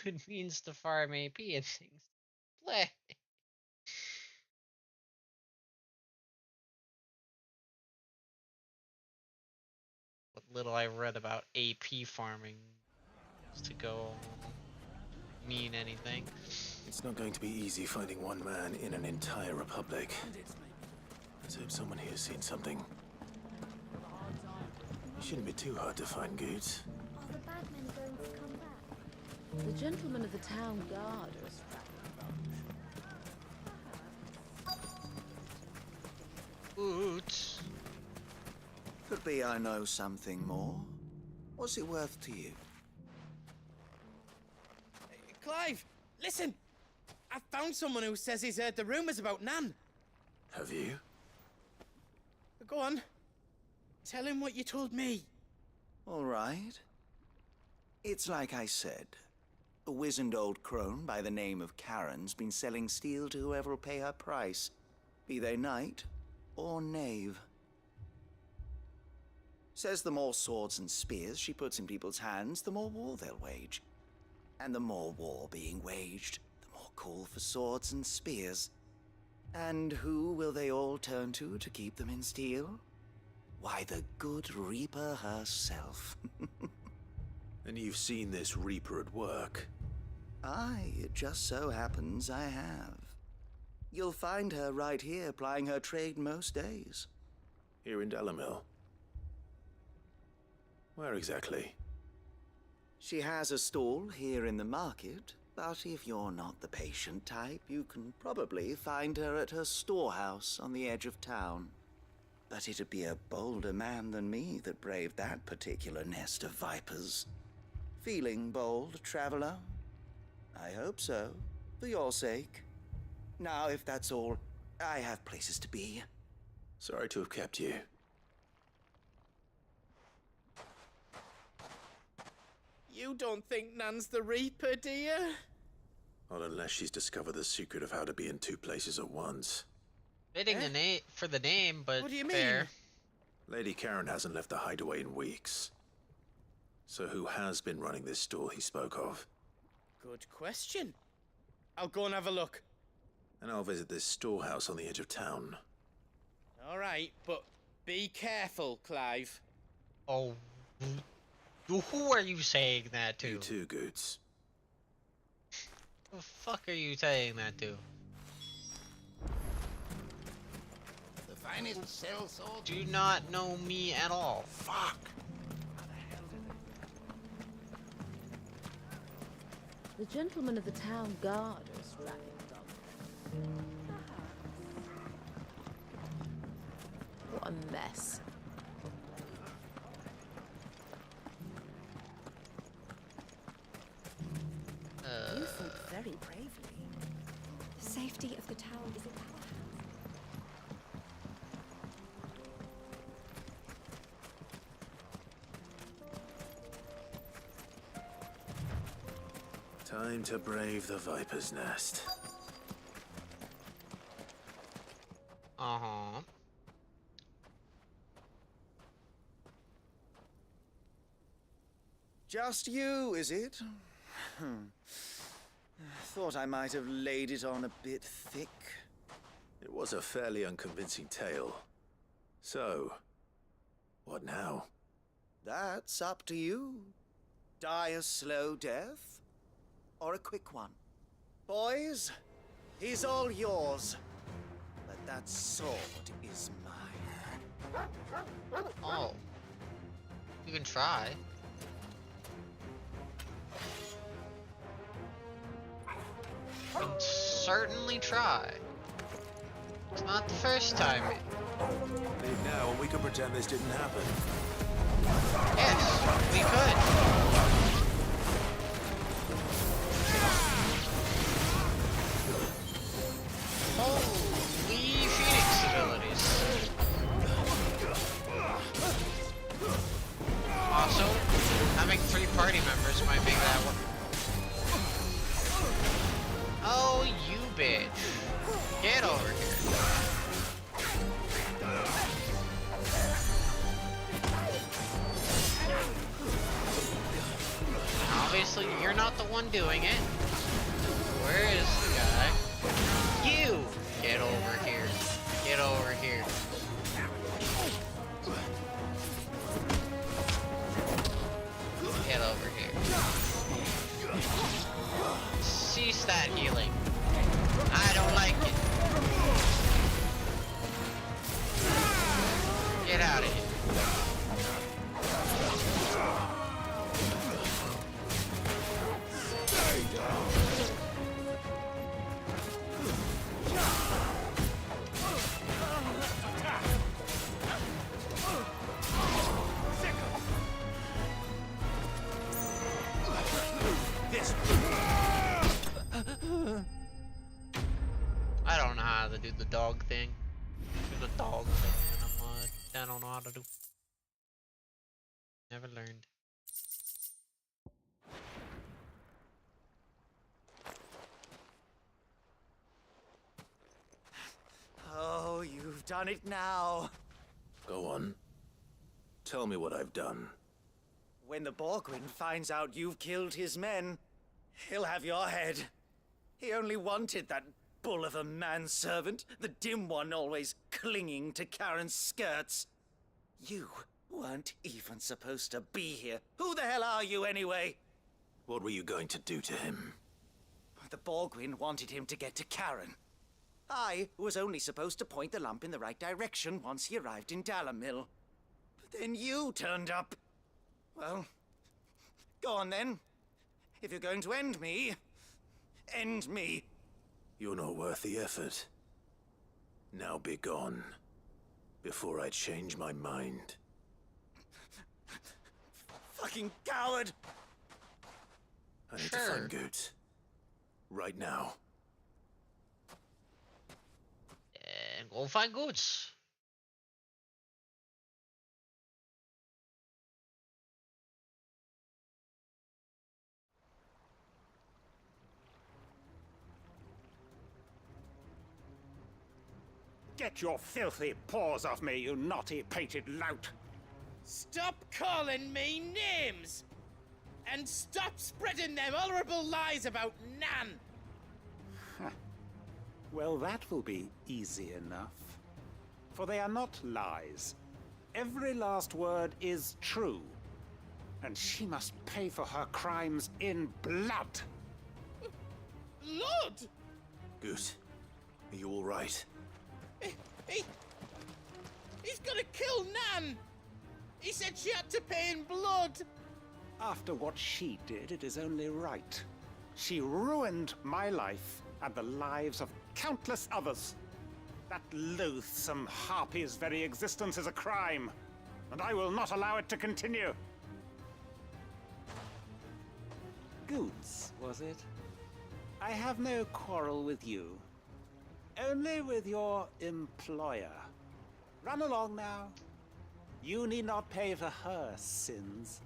good means to farm AP and things to play. What little I read about AP farming to go mean anything. It's not going to be easy finding one man in an entire republic. Let's hope someone here's seen something. It shouldn't be too hard to find goods. Are the bad men going to come back? The gentlemen of the town guard are Boots. Could be I know something more. What's it worth to you? Clive, listen! I found someone who says he's heard the rumours about Nan. Have you? Go on. Tell him what you told me. All right. It's like I said. A wizened old crone by the name of Karen's been selling steel to whoever will pay her price, be they knight or knave. Says the more swords and spears she puts in people's hands, the more war they'll wage. And the more war being waged, the more call for swords and spears. And who will they all turn to keep them in steel? Why, the good Reaper herself. And you've seen this Reaper at work? Aye, it just so happens I have. You'll find her right here plying her trade most days. Here in Dalimil? Where exactly? She has a stall here in the market, but if you're not the patient type, you can probably find her at her storehouse on the edge of town. But it'd be a bolder man than me that braved that particular nest of vipers. Feeling bold, traveler? I hope so, for your sake. Now, if that's all, I have places to be. Sorry to have kept you. You don't think Nan's the Reaper, do you? Not unless she's discovered the secret of how to be in two places at once. Fitting the name for the name, but what do you fair. mean? Lady Karen hasn't left the hideaway in weeks. So who has been running this stall he spoke of? Good question. I'll go and have a look. And I'll visit this storehouse on the edge of town. All right, but be careful, Clive. Oh, who are you saying that to? You too, Goots. Who the fuck are you saying that to? The finest cell sword. Do not know me at all. Fuck. The gentlemen of the town guard are strapping them. What a mess. You fought very bravely. The safety of the town is in our hands. Time to brave the Viper's Nest. Uh-huh. Just you, is it? Thought I might have laid it on a bit thick. It was a fairly unconvincing tale. So, what now? That's up to you. Die a slow death, or a quick one. Boys, he's all yours. But that sword is mine. Oh. You can try. You can certainly try. It's not the first time. Leave now and we can pretend this didn't happen. Yes, we could. Holy Phoenix abilities. Also, having 3 party members might make that work. Oh, you bitch. Get over here. Obviously, you're not the one doing it. Where is the guy? You! Get over here. Get over here. Get over here. Cease that healing. I don't like it. Get out of here. I don't know how to do the dog thing. dog thing, and I don't know how to do. Never learned. Oh, you've done it now. Go on. Tell me what I've done. When the Borgwyn finds out you've killed his men, he'll have your head. He only wanted that bull of a manservant, the dim one always clinging to Karen's skirts. You weren't even supposed to be here. Who the hell are you anyway? What were you going to do to him? The Borgwyn wanted him to get to Karen. I was only supposed to point the lamp in the right direction once he arrived in Dalamil. But then you turned up. Well, go on then. If you're going to end me, end me. You're not worth the effort. Now be gone, before I change my mind. Fucking coward! I need to find Goetz. Right now. And go find Goetz. Get your filthy paws off me, you naughty-pated lout! Stop calling me names! And stop spreading them horrible lies about Nan! Well, that will be easy enough. For they are not lies. Every last word is true. And she must pay for her crimes in blood. Blood? Goetz, are you all right? He's gonna kill Nan! He said she had to pay in blood! After what she did, it is only right. She ruined my life and the lives of countless others. That loathsome harpy's very existence is a crime, and I will not allow it to continue. Goetz, was it? I have no quarrel with you. Only with your employer. Run along now. You need not pay for her sins.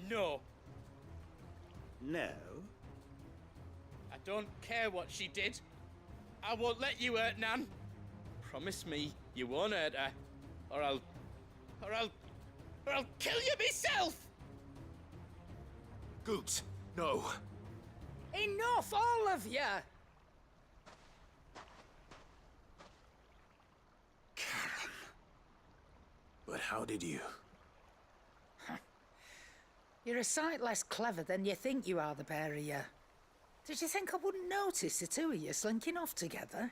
No. No? I don't care what she did. I won't let you hurt Nan. Promise me you won't hurt her, or I'll kill you myself! Goetz, no. Enough, all of you! Karen. But how did you? You're a sight less clever than you think you are, the pair of you. Did you think I wouldn't notice the two of you slinking off together?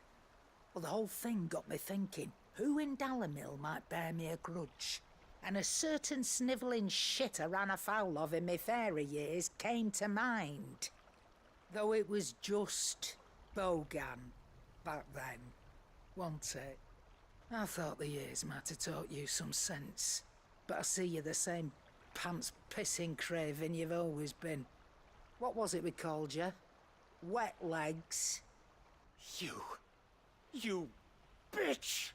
Well, the whole thing got me thinking, who in Dalamil might bear me a grudge? And a certain snivelling shit I ran afoul of in my fairy years came to mind. Though it was just Bogan back then, wasn't it? I thought the years might have taught you some sense, but I see you're the same pants-pissing craven you've always been. What was it we called you? Wet legs? You bitch!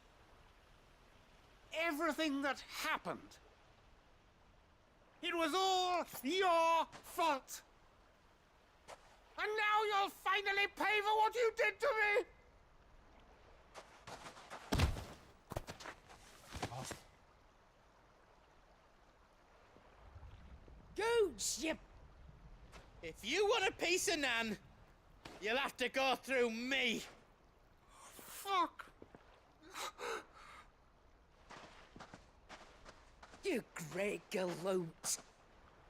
Everything that happened, it was all your fault! And now you'll finally pay for what you did to me! Goetz, you... If you want a piece of Nan, you'll have to go through me. Fuck! You great galoot.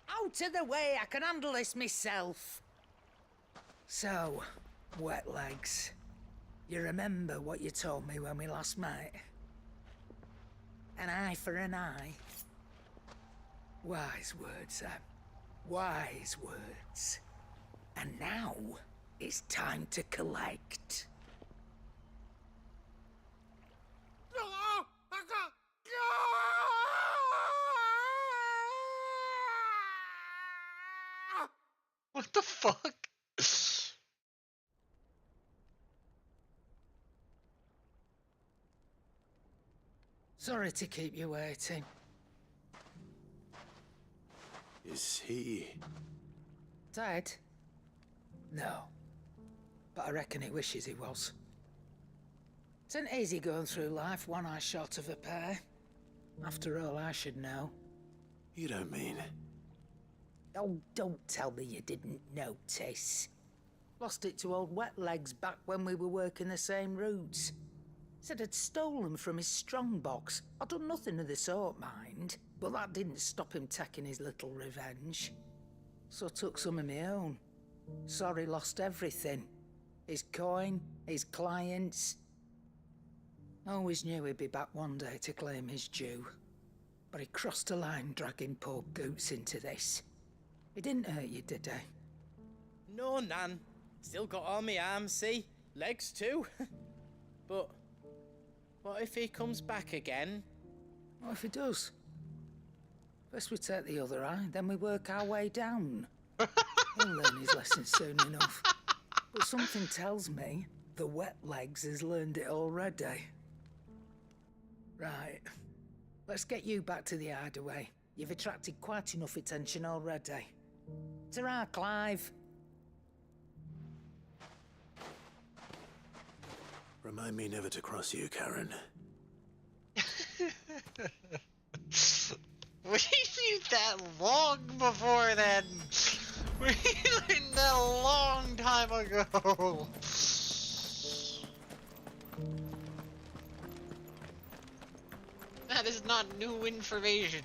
Out of the way, I can handle this myself. So, wet legs, you remember what you told me when we last met? An eye for an eye. Wise words, Sam. Wise words. And now, it's time to collect. What the fuck? Sorry to keep you waiting. Is he... Dead? No. But I reckon he wishes he was. It ain't easy going through life one eye short of a pair. After all, I should know. You don't mean... Oh, don't tell me you didn't notice. Lost it to old Wet Legs back when we were working the same routes. Said I'd stolen from his strongbox. I'd done nothing of the sort, mind. But that didn't stop him taking his little revenge. So I took some of my own. Sorry, lost everything. His coin, his clients. Always knew he'd be back one day to claim his due. But he crossed a line dragging poor Goots into this. He didn't hurt you, did he? No, Nan. Still got all my arms, see? Legs too. But what if he comes back again? What if he does? First we take the other eye, then we work our way down. He'll learn his lesson soon enough. But something tells me the Wet Legs has learned it already. Right. Let's get you back to the hideaway. You've attracted quite enough attention already. Ta-ra, Clive. Remind me never to cross you, Karen. We knew that long before then. We learned that a long time ago. That is not new information.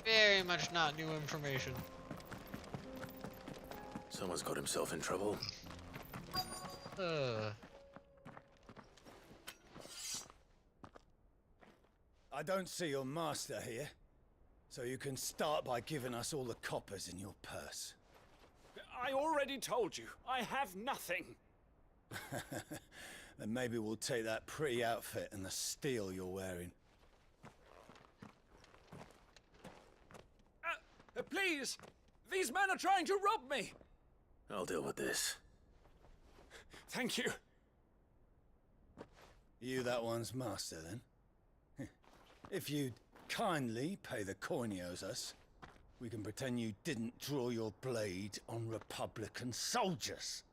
Very much not new information. Someone's got himself in trouble. I don't see your master here, so you can start by giving us all the coppers in your purse. I already told you, I have nothing. Then maybe we'll take that pretty outfit and the steel you're wearing. Please! These men are trying to rob me! I'll deal with this. Thank you. You that one's master, then? If you'd kindly pay the coin he owes us, we can pretend you didn't draw your blade on Republican soldiers.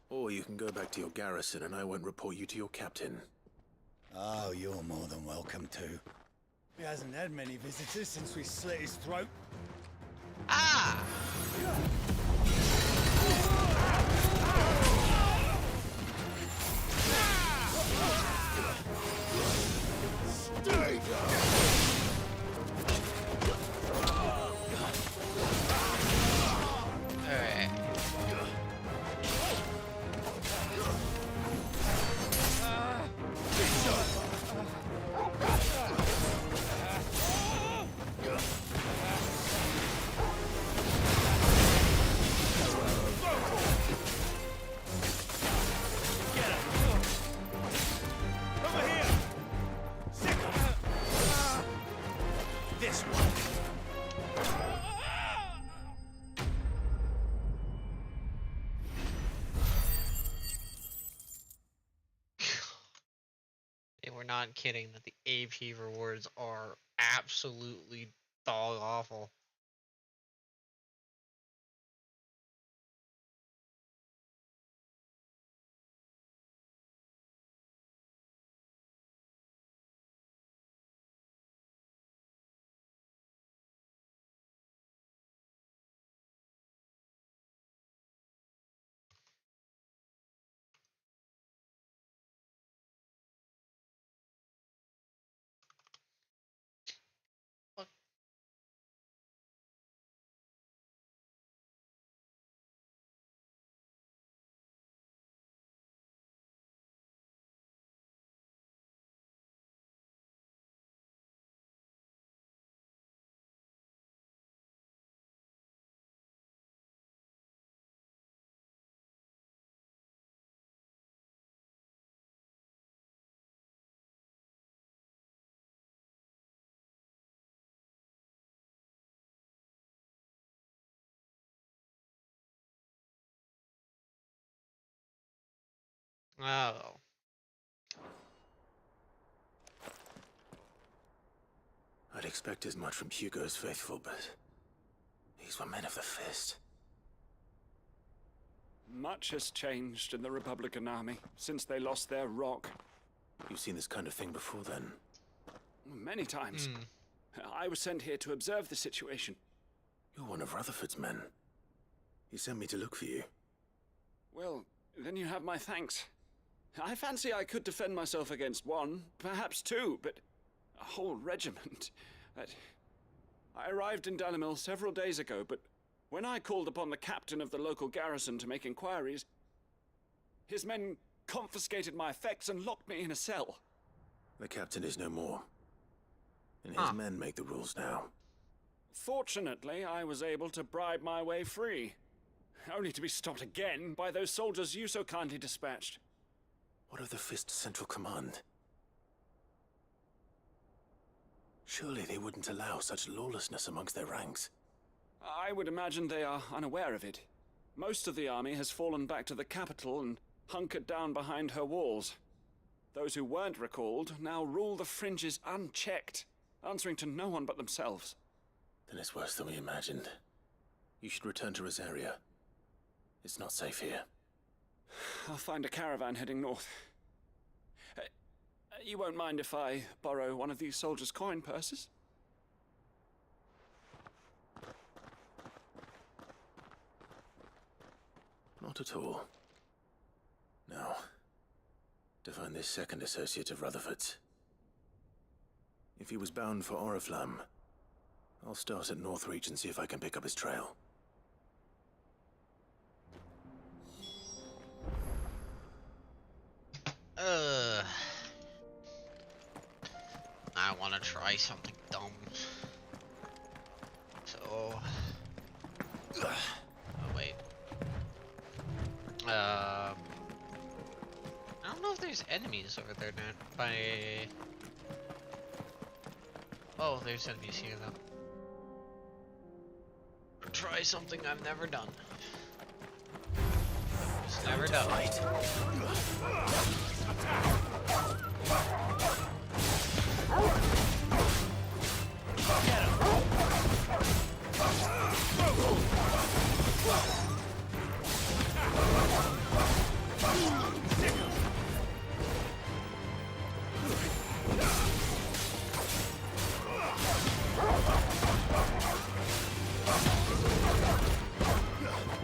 Or you can go back to your garrison and I won't report you to your captain. Oh, you're more than welcome to. He hasn't had many visitors since we slit his throat. Ah! Stay down! We're not kidding that the AP rewards are absolutely dog awful. Oh. I'd expect as much from Hugo's faithful, but these were men of the fist. Much has changed in the Republican Army since they lost their rock. You've seen this kind of thing before, then? Many times. I was sent here to observe the situation. You're one of Rutherford's men. He sent me to look for you. Well, then you have my thanks. I fancy I could defend myself against one, perhaps two, but a whole regiment. I arrived in Dalimil several days ago, but when I called upon the captain of the local garrison to make inquiries, his men confiscated my effects and locked me in a cell. The captain is no more, and his men make the rules now. Fortunately, I was able to bribe my way free, only to be stopped again by those soldiers you so kindly dispatched. What of the Fist's Central Command? Surely they wouldn't allow such lawlessness amongst their ranks. I would imagine they are unaware of it. Most of the army has fallen back to the capital and hunkered down behind her walls. Those who weren't recalled now rule the fringes unchecked, answering to no one but themselves. Then it's worse than we imagined. You should return to Rosaria. It's not safe here. I'll find a caravan heading north. You won't mind if I borrow one of these soldiers' coin purses? Not at all. Now, to find this second associate of Rutherford's. If he was bound for Oriflamme, I'll start at Northreach and see if I can pick up his trail. I want to try something dumb. So... Oh, wait. I don't know if there's enemies over there now. By... Oh, there's enemies here, though. Try something I've never done. Just never done.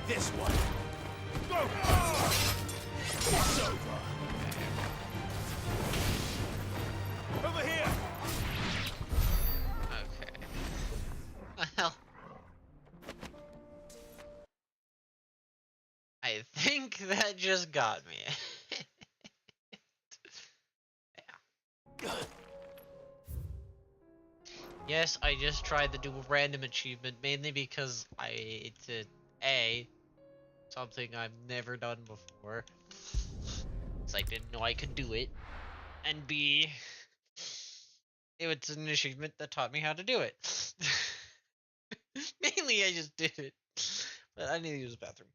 This one. Go! It's over. Over here. Okay. Well, I think that just got me. Yeah. Yes, I just tried the dual random achievement mainly because it's a something I've never done before. So I didn't know I could do it, and B, it's an achievement that taught me how to do it. Mainly, I just did it, but I need to use the bathroom.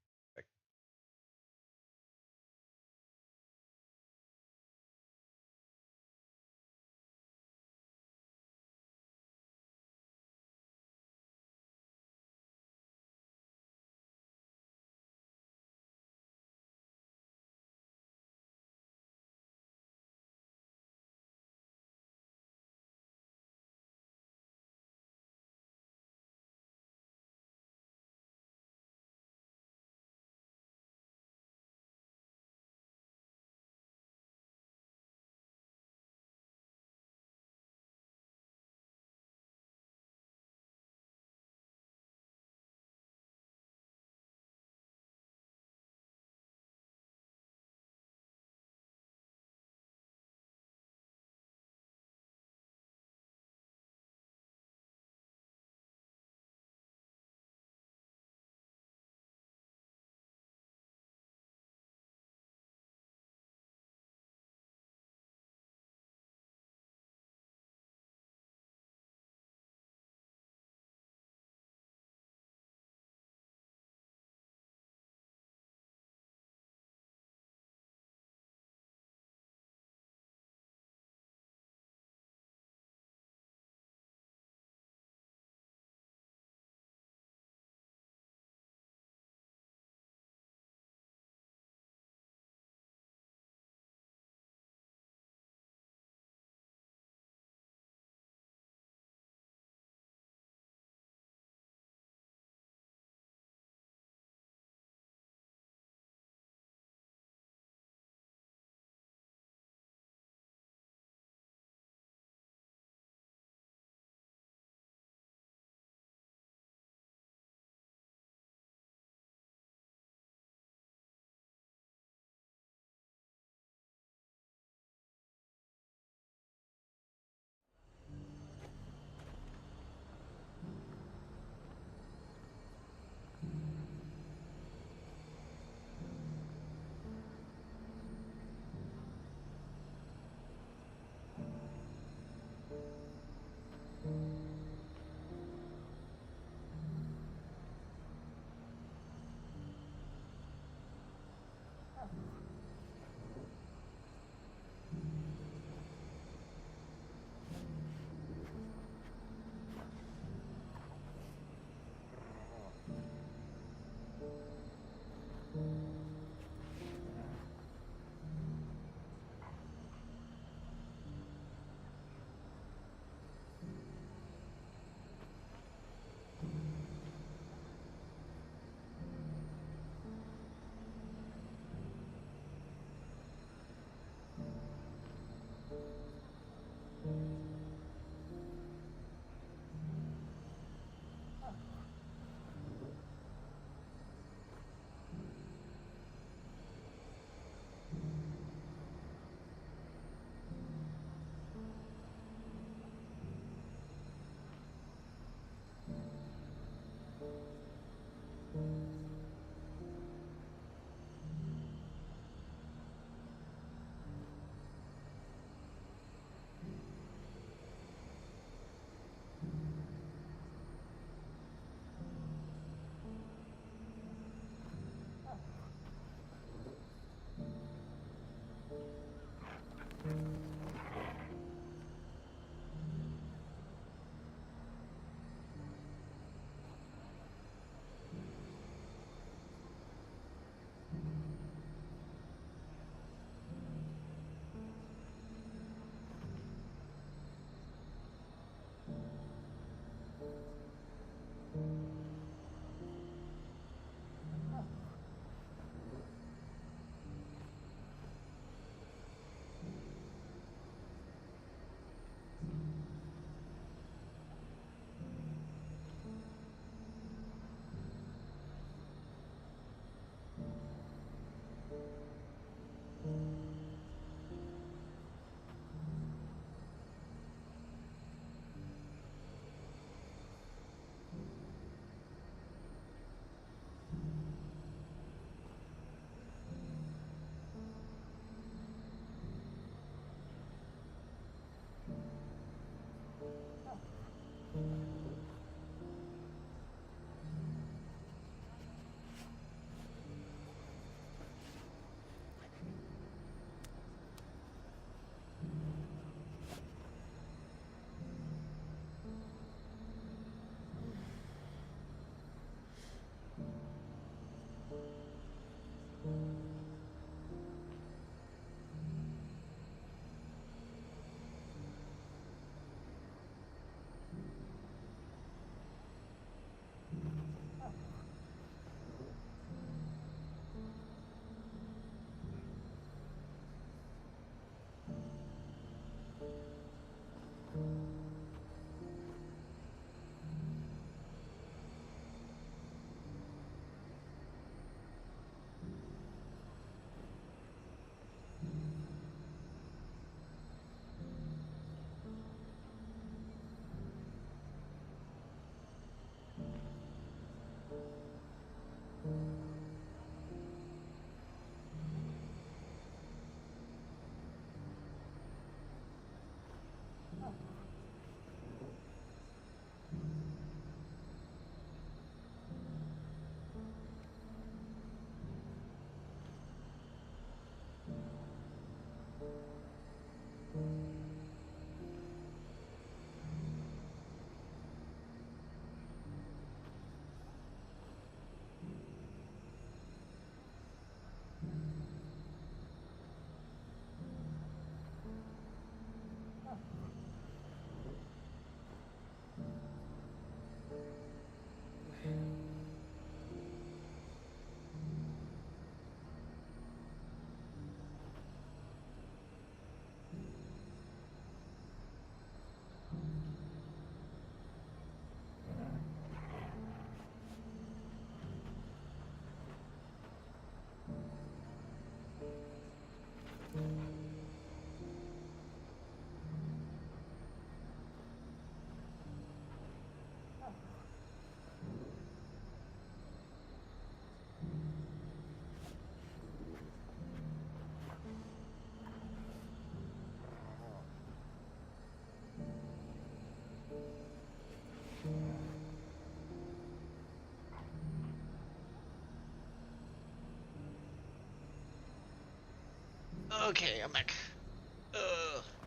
Okay, I'm back.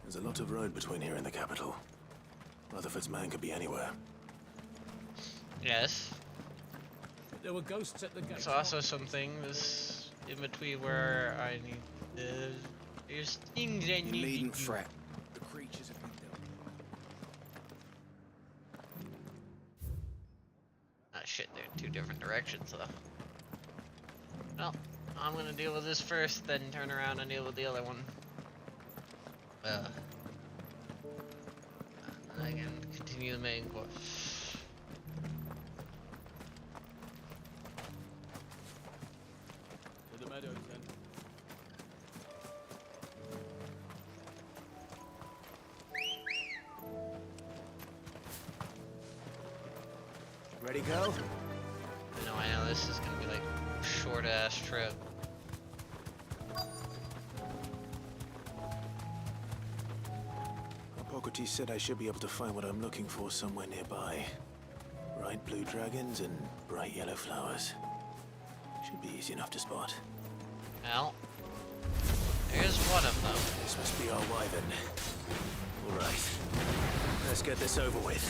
There's a lot of road between here and the capital. Rutherford's man could be anywhere. Yes. There were ghosts at the gate. There's also some things in between where I need to... There's things I need You needn't to do. fret. The creatures have been dealt. Ah, shit, they're in two different directions, though. Well, I'm gonna deal with this first, then turn around and deal with the other one. I can continue the main quest. To the meadows, then. Ready, go? I know this is gonna be like a short ass trip. Hippocrates said I should be able to find what I'm looking for somewhere nearby. Bright blue dragons and bright yellow flowers. Should be easy enough to spot. Well, there's one of them. This must be our wyvern. Alright. Let's get this over with.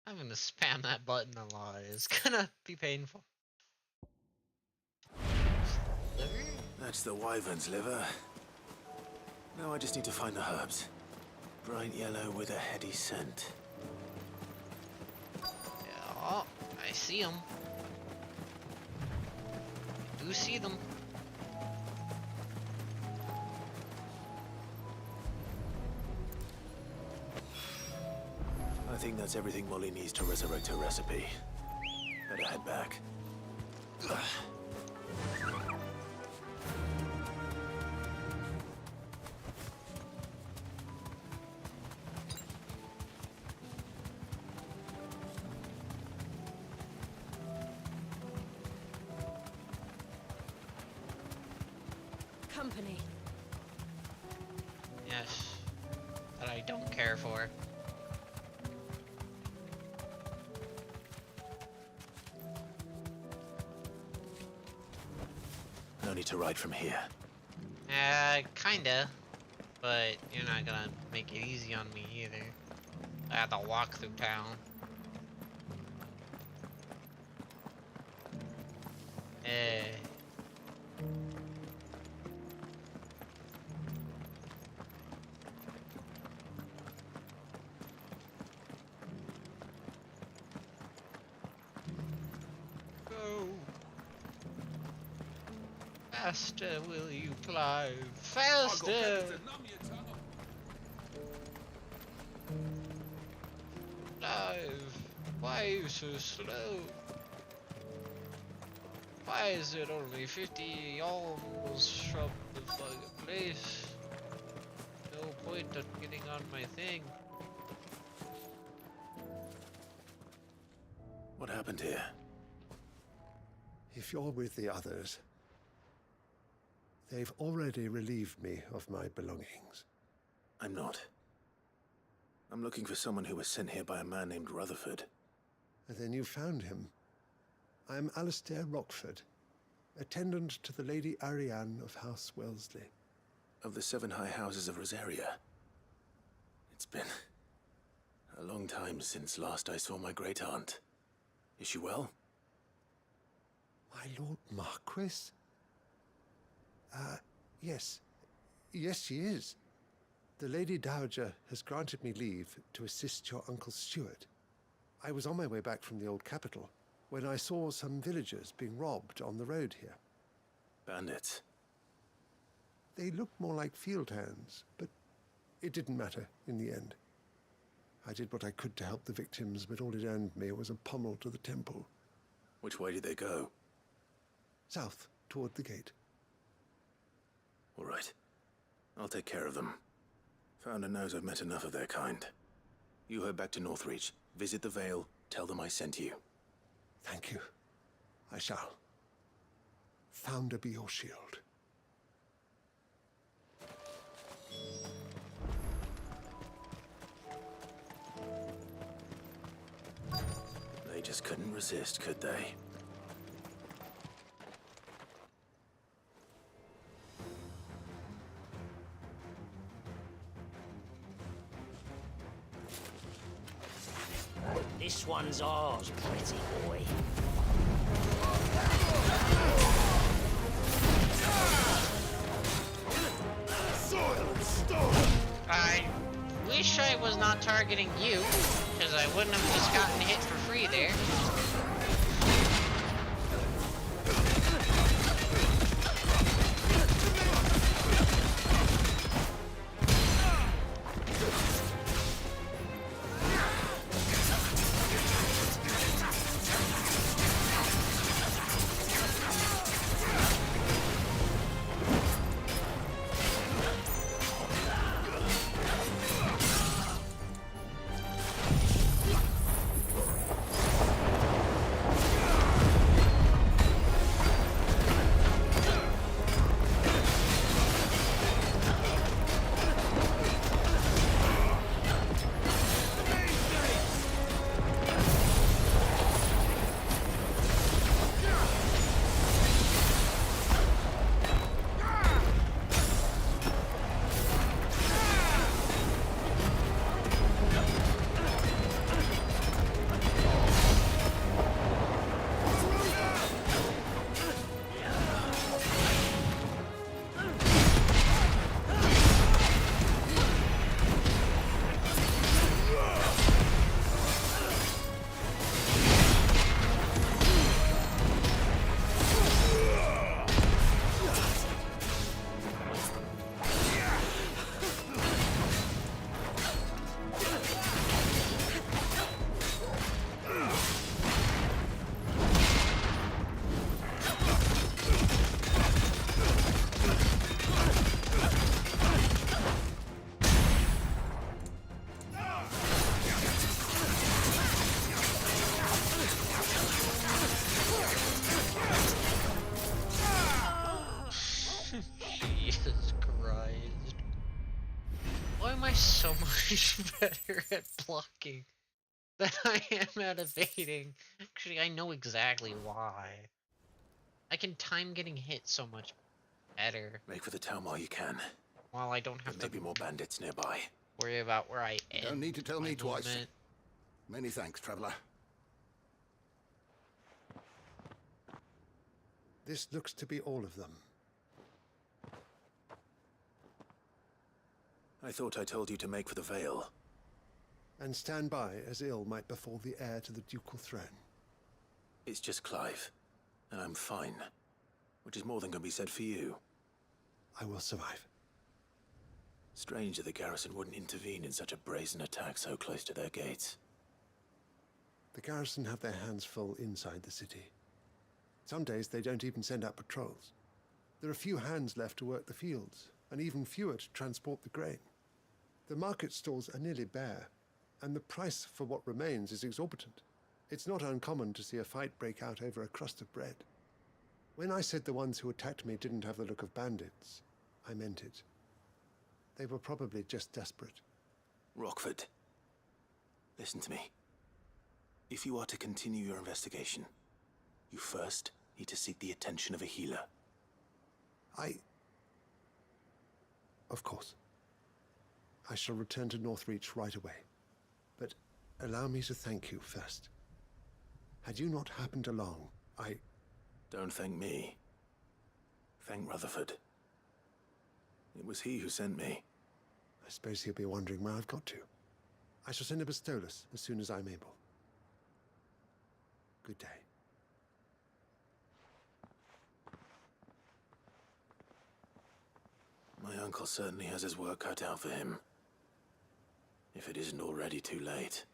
I'm gonna spam that button a lot. It's gonna be painful. Liver? That's the wyvern's liver. Now I just need to find the herbs. Bright yellow with a heady scent. Yeah, I see them. I do see them. I think that's everything Molly needs to resurrect her recipe. Better head back. Company. Yes. That I don't care for. No need to ride from here. Kinda. But you're not gonna make it easy on me either. I have to walk through town. Go. Faster will you fly? Faster! Live. Why are you so slow? Why is it only 50 alms from the fucking place? No point of getting on my thing. What happened here? If you're with the others, they've already relieved me of my belongings. I'm not. I'm looking for someone who was sent here by a man named Rutherford. And then you found him. I'm Alistair Rockford, attendant to the Lady Ariane of House Wellesley. Of the 7 high houses of Rosaria. It's been a long time since last I saw my great-aunt. Is she well? My Lord Marquis? Yes. Yes, she is. The Lady Dowager has granted me leave to assist your Uncle Stuart. I was on my way back from the old capital when I saw some villagers being robbed on the road here. Bandits? They looked more like field hands, but it didn't matter in the end. I did what I could to help the victims, but all it earned me was a pommel to the temple. Which way did they go? South, toward the gate. All right. I'll take care of them. Founder knows I've met enough of their kind. You head back to Northreach, visit the Vale, tell them I sent you. Thank you. I shall. Founder be your shield. They just couldn't resist, could they? This one's ours, pretty boy. I wish I was not targeting you, because I wouldn't have just gotten hit for free there. Jesus Christ. Why am I so much better at blocking than I am at evading? Actually, I know exactly why. I can time getting hit so much better. Make for the town while you can. While I don't have there may be more bandits nearby. Worry about where I am. Don't need to tell me twice. Many thanks, traveler. This looks to be all of them. I thought I told you to make for the Vale. And stand by as ill might befall the heir to the ducal throne. It's just Clive, and I'm fine. Which is more than can be said for you. I will survive. Strange that the garrison wouldn't intervene in such a brazen attack so close to their gates. The garrison have their hands full inside the city. Some days they don't even send out patrols. There are few hands left to work the fields, and even fewer to transport the grain. The market stalls are nearly bare, and the price for what remains is exorbitant. It's not uncommon to see a fight break out over a crust of bread. When I said the ones who attacked me didn't have the look of bandits, I meant it. They were probably just desperate. Rockford, listen to me. If you are to continue your investigation, you first need to seek the attention of a healer. Of course. I shall return to Northreach right away. But allow me to thank you first. Had you not happened along, Don't thank me. Thank Rutherford. It was he who sent me. I suppose he'll be wondering where I've got to. I shall send him a Stolas as soon as I'm able. Good day. My uncle certainly has his work cut out for him. If it isn't already too late.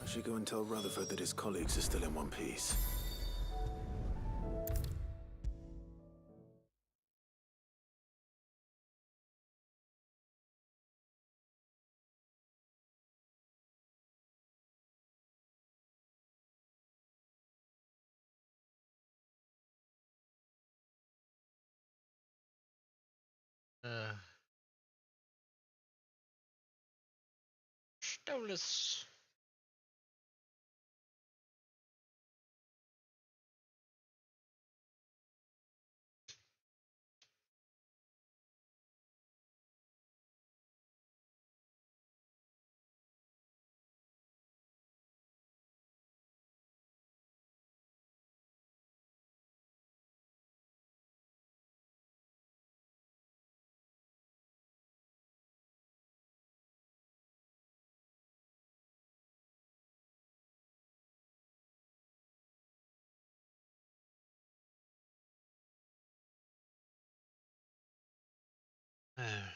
I should go and tell Rutherford that his colleagues are still in one piece. Stolas. Uh.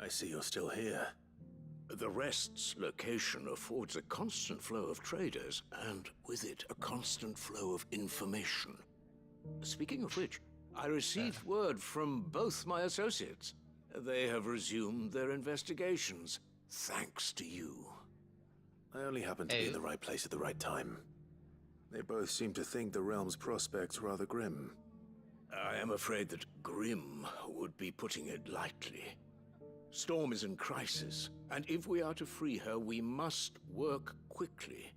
I see you're still here. The Rest's location affords a constant flow of traders, and with it, a constant flow of information. Speaking of which, I received word from both my associates. They have resumed their investigations, thanks to you. I only happened to be in the right place at the right time. They both seem to think the realm's prospects rather grim. I am afraid that grim would be putting it lightly. Storm is in crisis, and if we are to free her, we must work quickly.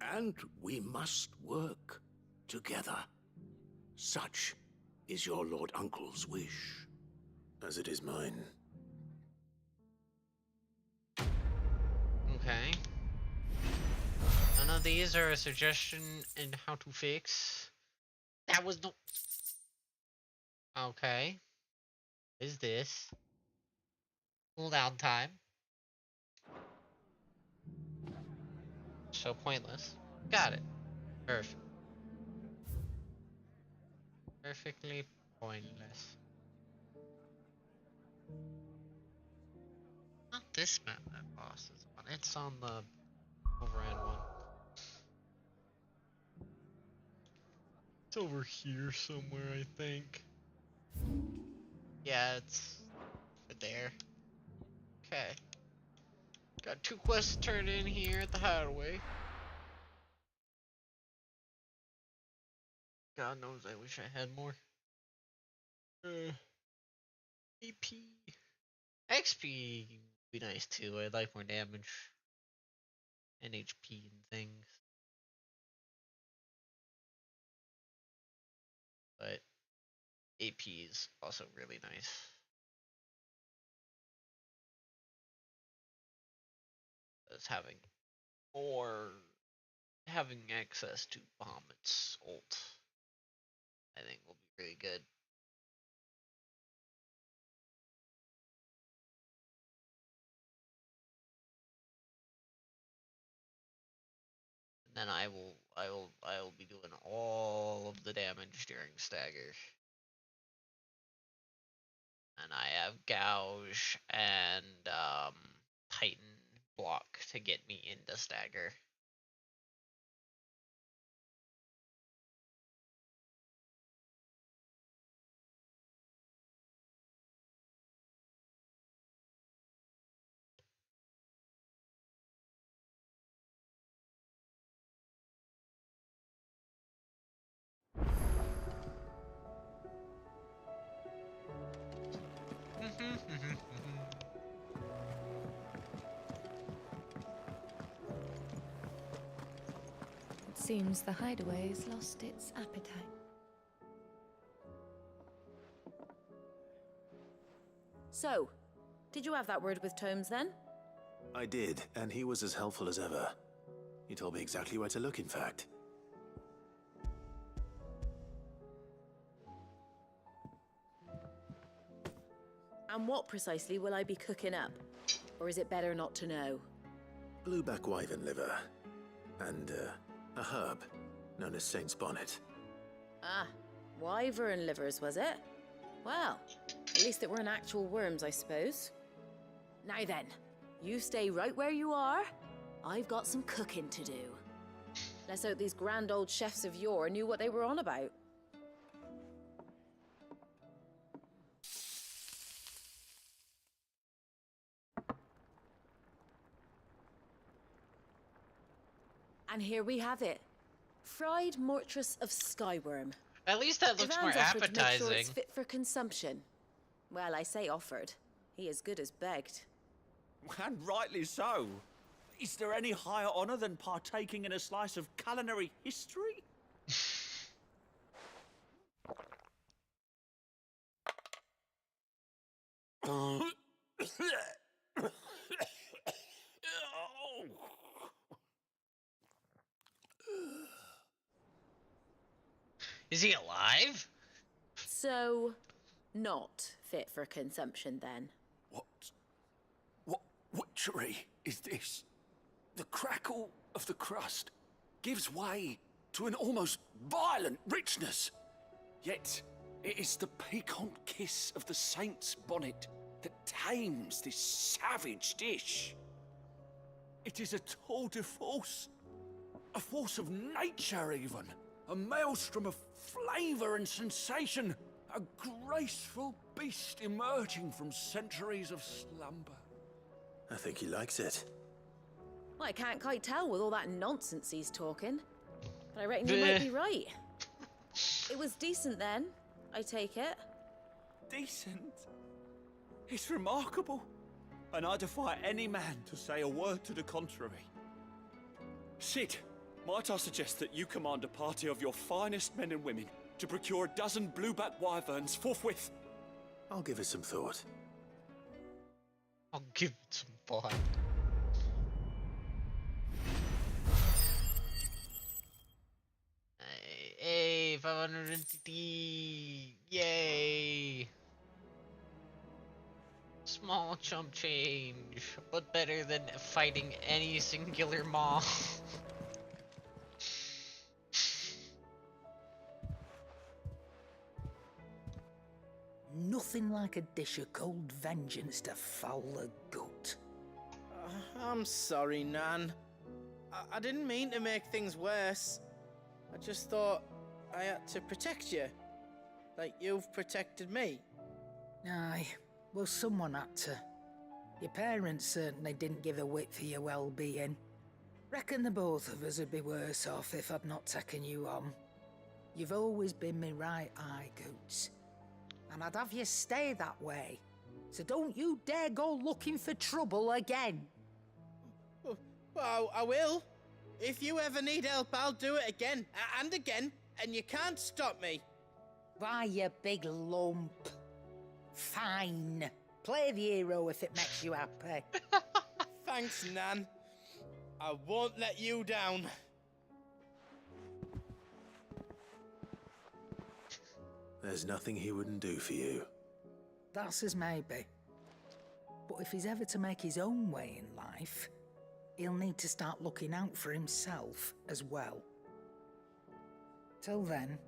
And we must work together. Such is your Lord Uncle's wish. As it is mine. Okay. None of these are a suggestion in how to fix. That was no... Okay. Is this? Cooldown time. So pointless. Got it. Perfect. Perfectly pointless. Not this map that boss is on. It's on the overhead one. It's over here somewhere, I think. Yeah, it's there. Okay. Got 2 quests to turn in here at the hideaway. God knows I wish I had more. AP. XP would be nice too. I'd like more damage. And HP and things. But AP is also really nice. As having access to Bahamut's ult, I think will be really good. And then I will be doing all of the damage during stagger. And I have Gouge and Titan block to get me into stagger. It seems the hideaway has lost its appetite. So, did you have that word with Tomes then? I did, and he was as helpful as ever. He told me exactly where to look, in fact. And what precisely will I be cooking up? Or is it better not to know? Blueback wyvern liver. And, a herb known as Saint's Bonnet. Ah, wyvern livers, was it? Well, at least it weren't actual worms, I suppose. Now then, you stay right where you are. I've got some cooking to do. Let's hope these grand old chefs of yore knew what they were on about. And here we have it. Fried mortress of skyworm. At least that looks more Ivan's offered to make sure appetizing. it's fit for consumption. Well, I say offered. He as good as begged. And rightly so. Is there any higher honor than partaking in a slice of culinary history? Is he alive? So, not fit for consumption then. What witchery is this? The crackle of the crust gives way to an almost violent richness. Yet, it is the piquant kiss of the Saint's Bonnet that tames this savage dish. It is a tour de force, a force of nature even, a maelstrom of flavor and sensation, a graceful beast emerging from centuries of slumber. I think he likes it. Well, I can't quite tell with all that nonsense he's talking. But I reckon you might be right. It was decent then, I take it. Decent? It's remarkable. and I defy any man to say a word to the contrary. Sid, might I suggest that you command a party of your finest men and women to procure a dozen blueback wyverns forthwith? I'll give it some thought. I'll give it some thought. Hey, 550! Yay! Small chump change, but better than fighting any singular maw. Nothing like a dish of cold vengeance to foul the gut. I'm sorry, Nan. I didn't mean to make things worse. I just thought I had to protect you. Like you've protected me. Aye, well, someone had to. Your parents certainly didn't give a whit for your well-being. Reckon the both of us would be worse off if I'd not taken you on. You've always been me right eye, Goots. And I'd have you stay that way. So don't you dare go looking for trouble again. Well, I will. If you ever need help, I'll do it again and again, and you can't stop me. Why, you big lump. Fine. Play the hero if it makes you happy. Thanks, Nan. I won't let you down. There's nothing he wouldn't do for you. That's as maybe. But if he's ever to make his own way in life, he'll need to start looking out for himself as well. Till then,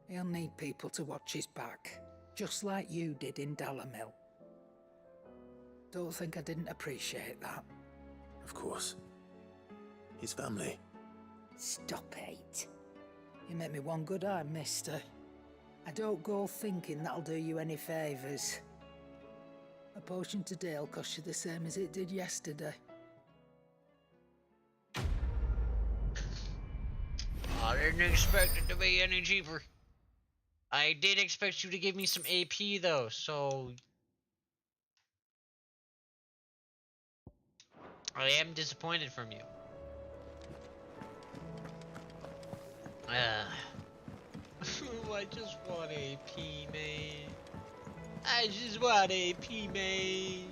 he'll need people to watch his back, just like you did in Dalamil. Don't think I didn't appreciate that. Of course. His family. Stop it. You make me one good eye, mister. I don't go thinking that'll do you any favours. A potion today'll cost you the same as it did yesterday. I didn't expect it to be any cheaper. I did expect you to give me some AP though, so I am disappointed from you. I just want AP, man. I just want AP, man.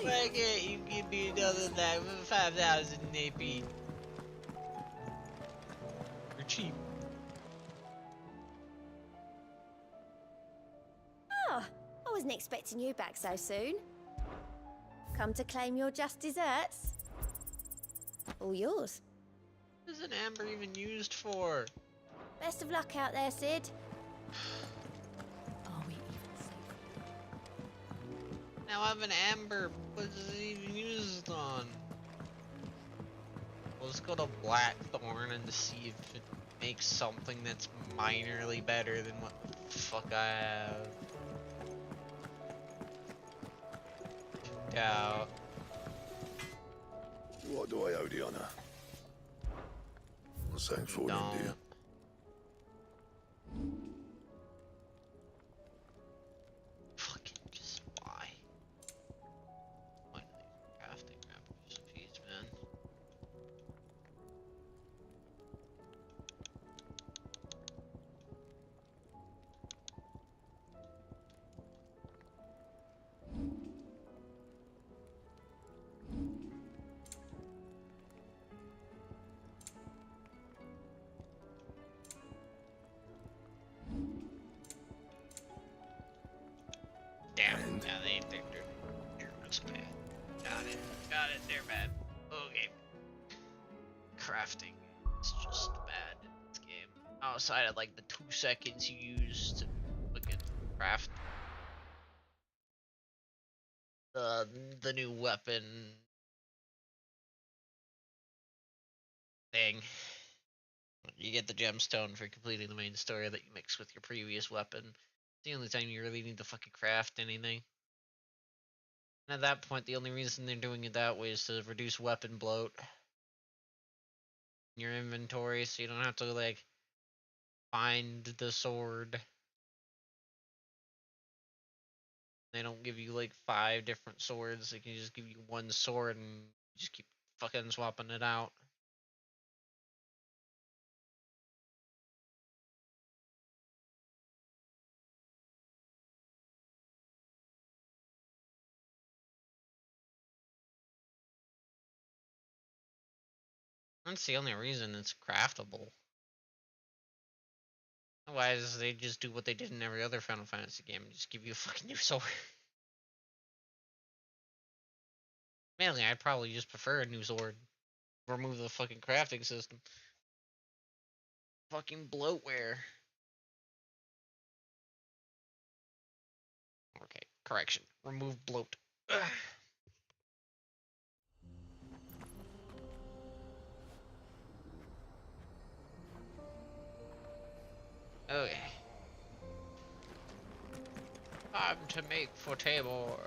Why can't you give me another like 5,000 AP? You're cheap. Ah, I wasn't expecting you back so soon. Come to claim your just desserts? All yours. What is an amber even used for? Best of luck out there, Sid. Are we even safe? Now I have an amber. What is it even used on? Well, let's go to Blackthorn and to see if it makes something that's minorly better than what the fuck I have. Out. What do I owe the honor? What's that for, India? Fucking just why? Why do they crafting recipes, man? Damn, yeah, they're just bad. Got it, they're bad. Okay. Crafting is just bad in this game. Outside of like the 2 seconds you use to fucking craft the new weapon thing. You get the gemstone for completing the main story that you mix with your previous weapon. It's the only time you really need to fucking craft anything. And at that point, the only reason they're doing it that way is to reduce weapon bloat in your inventory, so you don't have to like find the sword They don't give you like 5 different swords. They can just give you one sword and just keep fucking swapping it out. That's the only reason it's craftable. Otherwise, they just do what they did in every other Final Fantasy game and just give you a fucking new sword. Mainly, I'd probably just prefer a new sword. Remove the fucking crafting system. Fucking bloatware. Okay, correction. Remove bloat. Ugh. Okay. Time to make for Tabor.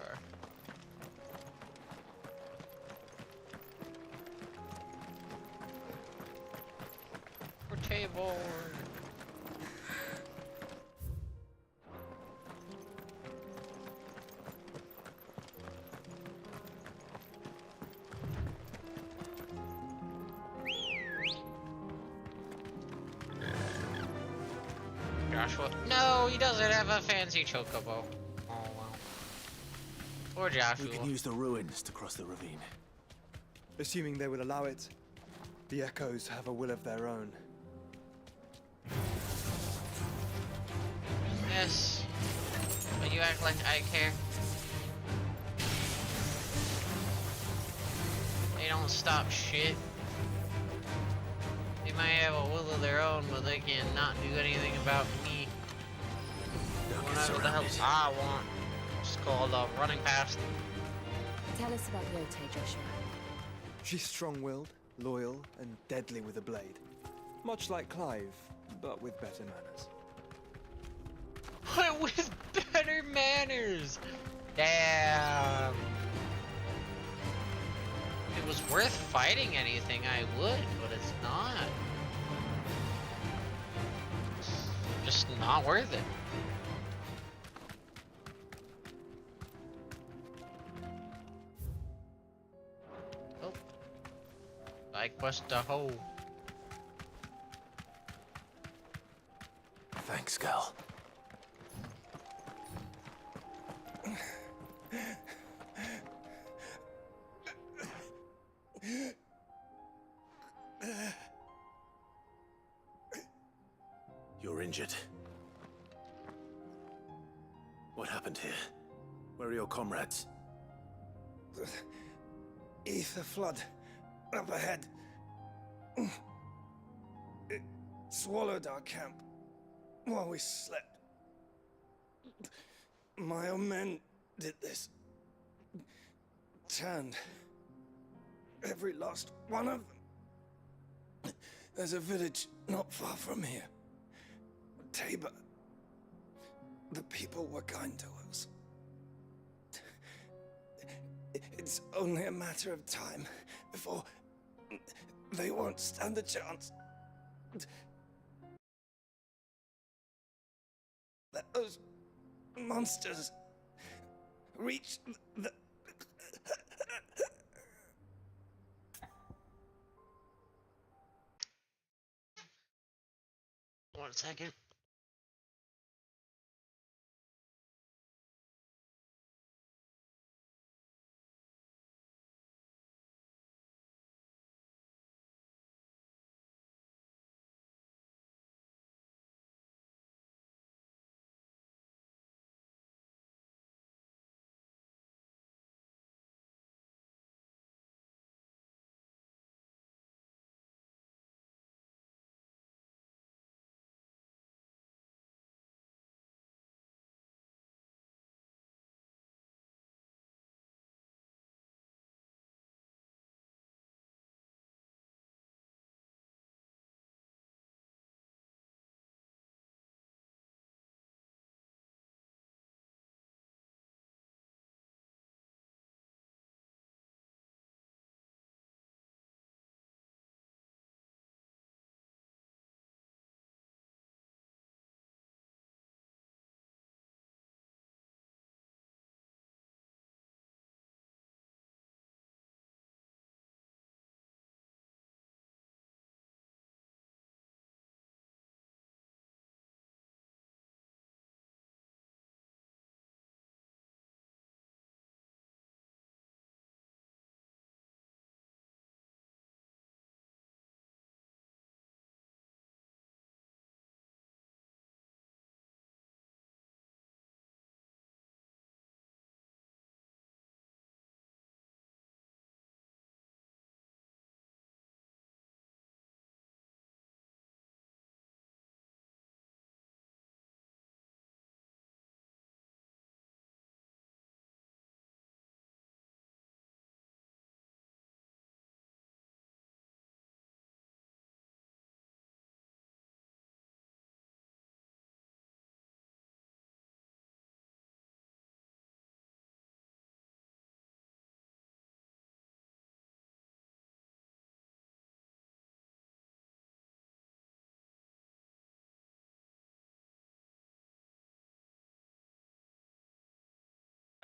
For Tabor. Joshua. No, he doesn't have a fancy chocobo. Oh well. Poor Joshua. We can use the ruins to cross the ravine. Assuming they will allow it, the Echoes have a will of their own. Yes. But you act like I care. They don't stop shit. They might have a will of their own, but they cannot do anything about me. Whatever the hell I want. It's called running past. Tell us about Yote, Joshua. She's strong-willed, loyal, and deadly with a blade. Much like Clive, but with better manners. With better manners! Damn. If it was worth fighting anything, I would, but it's not. It's just not worth it. Oh. Side quest to hoe. Thanks, Gal. You're injured. What happened here? Where are your comrades? The ether flood up ahead. It swallowed our camp while we slept. My own men did this. Turned every last one of them. There's a village not far from here. Tabor. The people were kind to us. It's only a matter of time before they won't stand a chance. Let those monsters reach the... 1 second.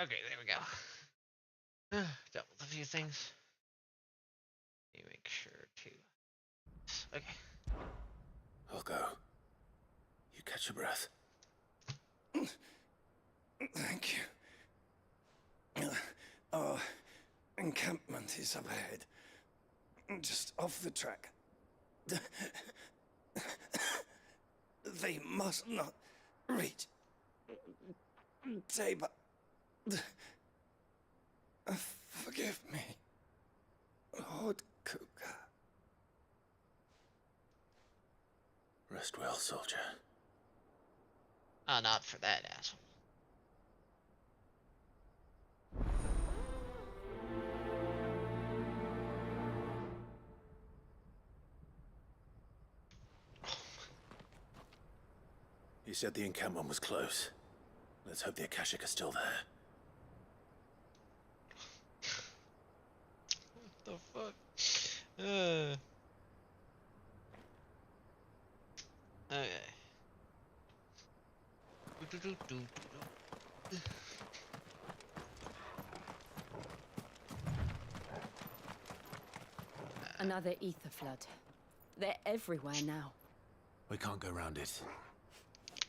Okay, there we go. Dealt with a few things. Let me make sure to. Okay. I'll go. You catch your breath. Thank you. Our encampment is up ahead. Just off the track. They must not reach. Tabor. Forgive me, Lord Kuka. Rest well, soldier. Oh, not for that asshole. You said the encampment was close. Let's hope the Akashic are still there. What the fuck? Okay. Another ether flood. They're everywhere now. We can't go round it.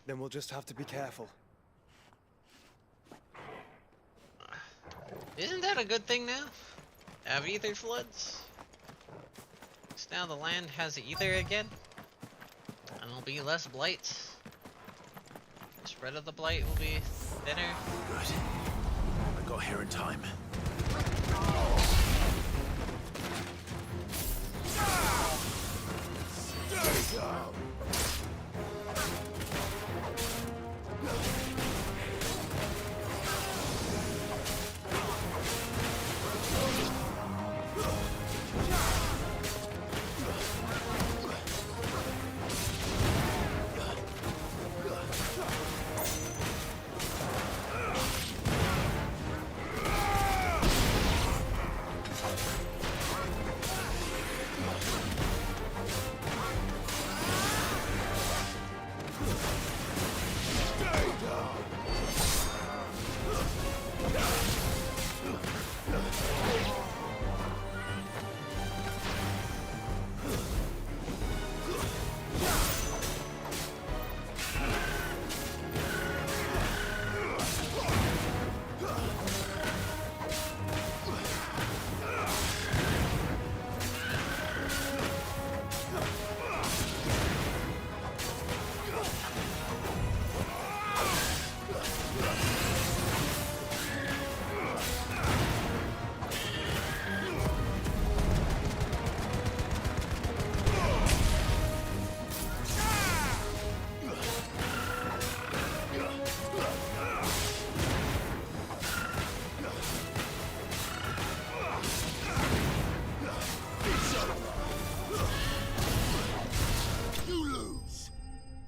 Then we'll just have to be careful. Isn't that a good thing now? Have ether floods? 'Cause now the land has ether again. And there'll be less blights. The spread of the blight will be thinner. Good. I got here in time. Stay down!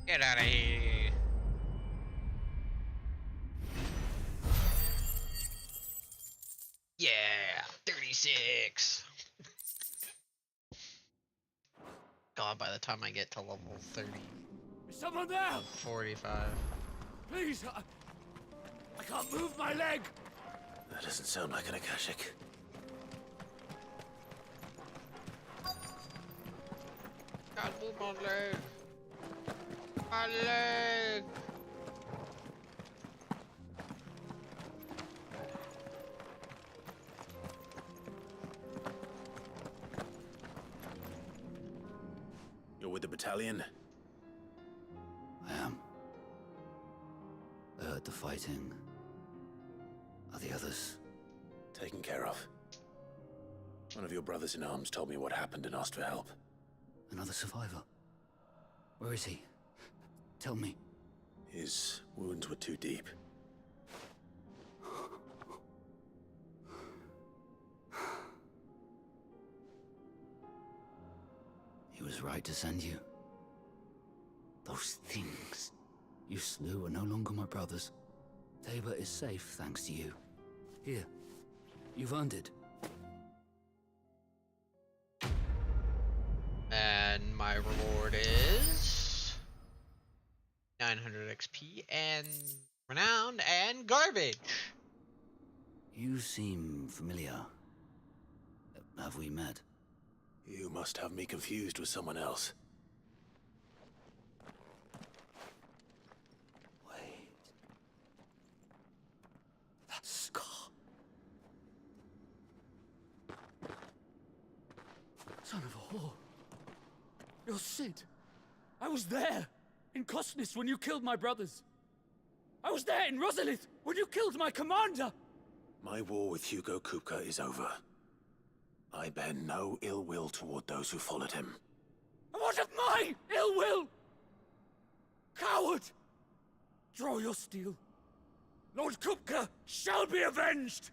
Get out of here. Yeah, 36. God, by the time I get to level 30. Is someone there? 45. Please, I can't move my leg. That doesn't sound like an Akashic. Can't move my leg. My leg. You're with the battalion? I am. I heard the fighting. Are the others? Taken care of. One of your brothers in arms told me what happened and asked for help. Another survivor? Where is he? Tell me. His wounds were too deep. He was right to send you. Those things you slew are no longer my brothers. Tabor is safe thanks to you. Here, you've earned it. And my reward is 900 XP and renown and garbage. You seem familiar. Have we met? You must have me confused with someone else. Wait. That scar. Son of a whore. You're Cid. I was there in Cosnis when you killed my brothers. I was there in Rosalith when you killed my commander. My war with Hugo Kupka is over. I bear no ill will toward those who followed him. And what of my ill will? Coward! Draw your steel. Lord Kupka shall be avenged!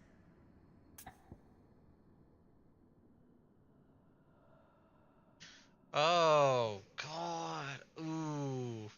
Oh, God. Ooh.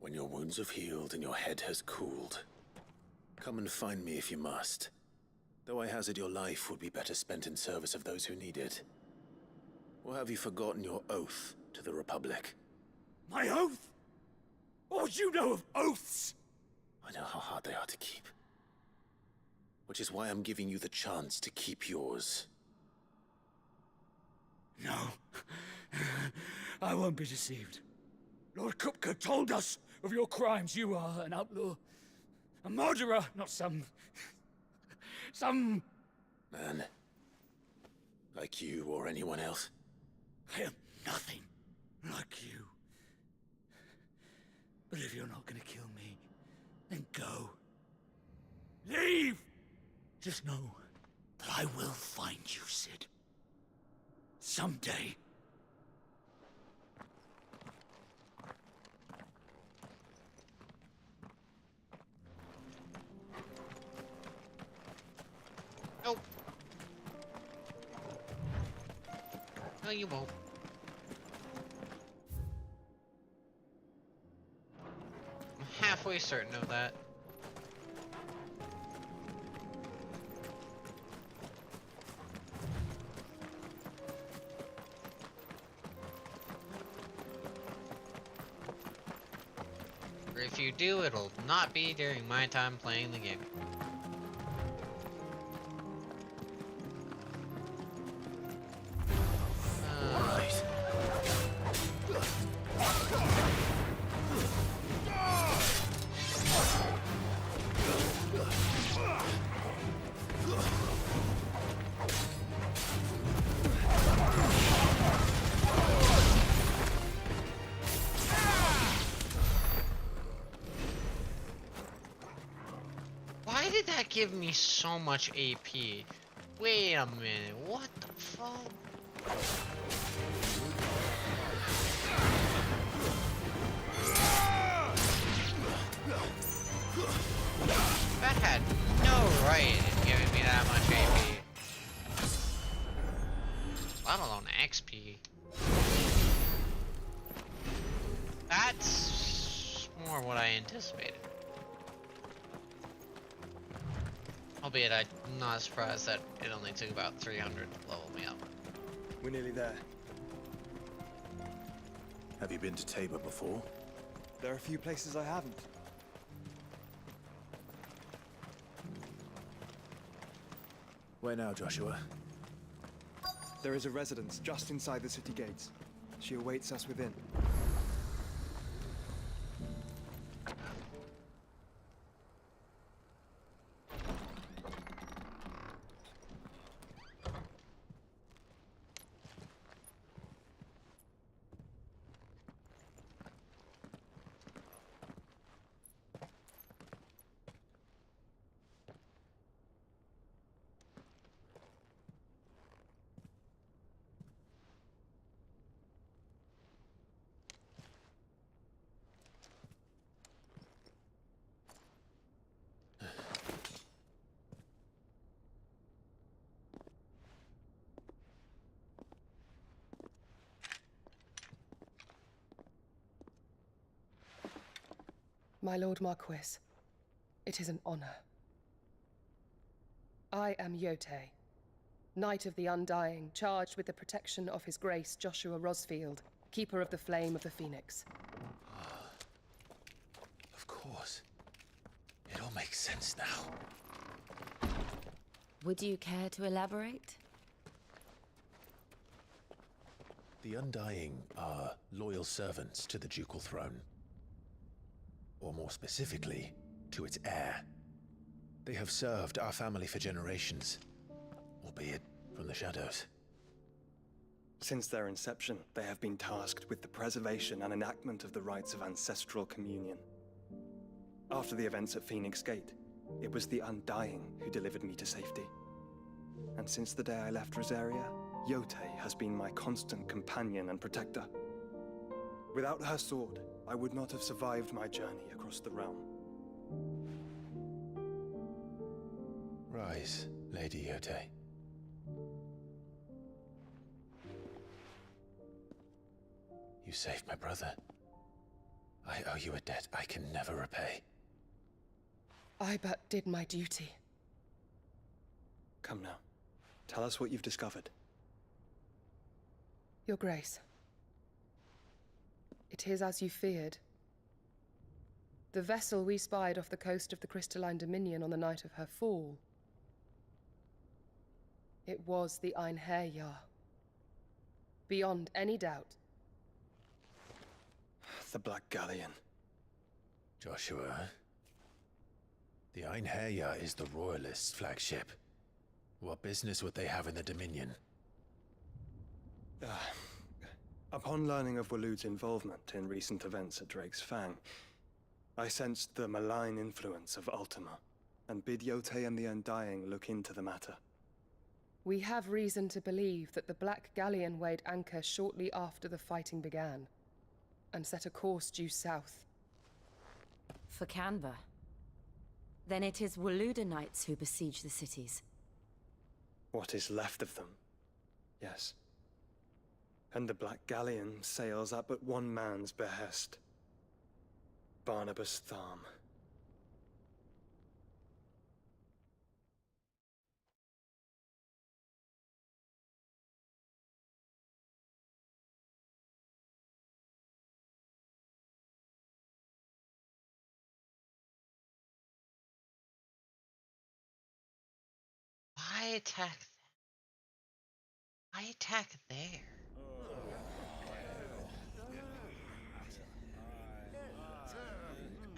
When your wounds have healed and your head has cooled, come and find me if you must. Though I hazard your life would be better spent in service of those who need it. Or have you forgotten your oath to the Republic? My oath? What would you know of oaths? I know how hard they are to keep. Which is why I'm giving you the chance to keep yours. No. I won't be deceived. Lord Kupka told us of your crimes. You are an outlaw. A murderer, not some Man. Like you or anyone else. I am nothing like you. But if you're not gonna kill me, then go. Leave! Just know that I will find you, Cid. Someday. Nope. No, you won't. I'm halfway certain of that. Or if you do, it'll not be during my time playing the game. Why did that give me so much AP? Wait a minute, what the fuck? That had no right in giving me that much AP. Let alone XP. That's more what I anticipated. Albeit I'm not surprised that it only took about 300 to level me up. We're nearly there. Have you been to Tabor before? There are a few places I haven't. Where now, Joshua? There is a residence just inside the city gates. She awaits us within. My Lord Marquis, it is an honor. I am Yotei, Knight of the Undying, charged with the protection of His Grace Joshua Rosfield, Keeper of the Flame of the Phoenix. Of course. It all makes sense now. Would you care to elaborate? The Undying are loyal servants to the ducal throne. Or more specifically, to its heir. They have served our family for generations, albeit from the shadows. Since their inception, they have been tasked with the preservation and enactment of the rites of ancestral communion. After the events at Phoenix Gate, it was the Undying who delivered me to safety. And since the day I left Rosaria, Yotei has been my constant companion and protector. Without her sword, I would not have survived my journey across the realm. Rise, Lady Yotei. You saved my brother. I owe you a debt I can never repay. I but did my duty. Come now. Tell us what you've discovered. Your Grace. It is as you feared. The vessel we spied off the coast of the Crystalline Dominion on the night of her fall. It was the Einherjar. Beyond any doubt. The Black Galleon. Joshua, the Einherjar is the Royalists' flagship. What business would they have in the Dominion? Upon learning of Waloed's involvement in recent events at Drake's Fang, I sensed the malign influence of Ultima, and bid Yotei and the Undying look into the matter. We have reason to believe that the Black Galleon weighed anchor shortly after the fighting began, and set a course due south. For Canva. Then it is Waloeda Knights who besiege the cities. What is left of them, yes. And the Black Galleon sails at but one man's behest. Barnabas Tharm. Why attack them? Why attack there?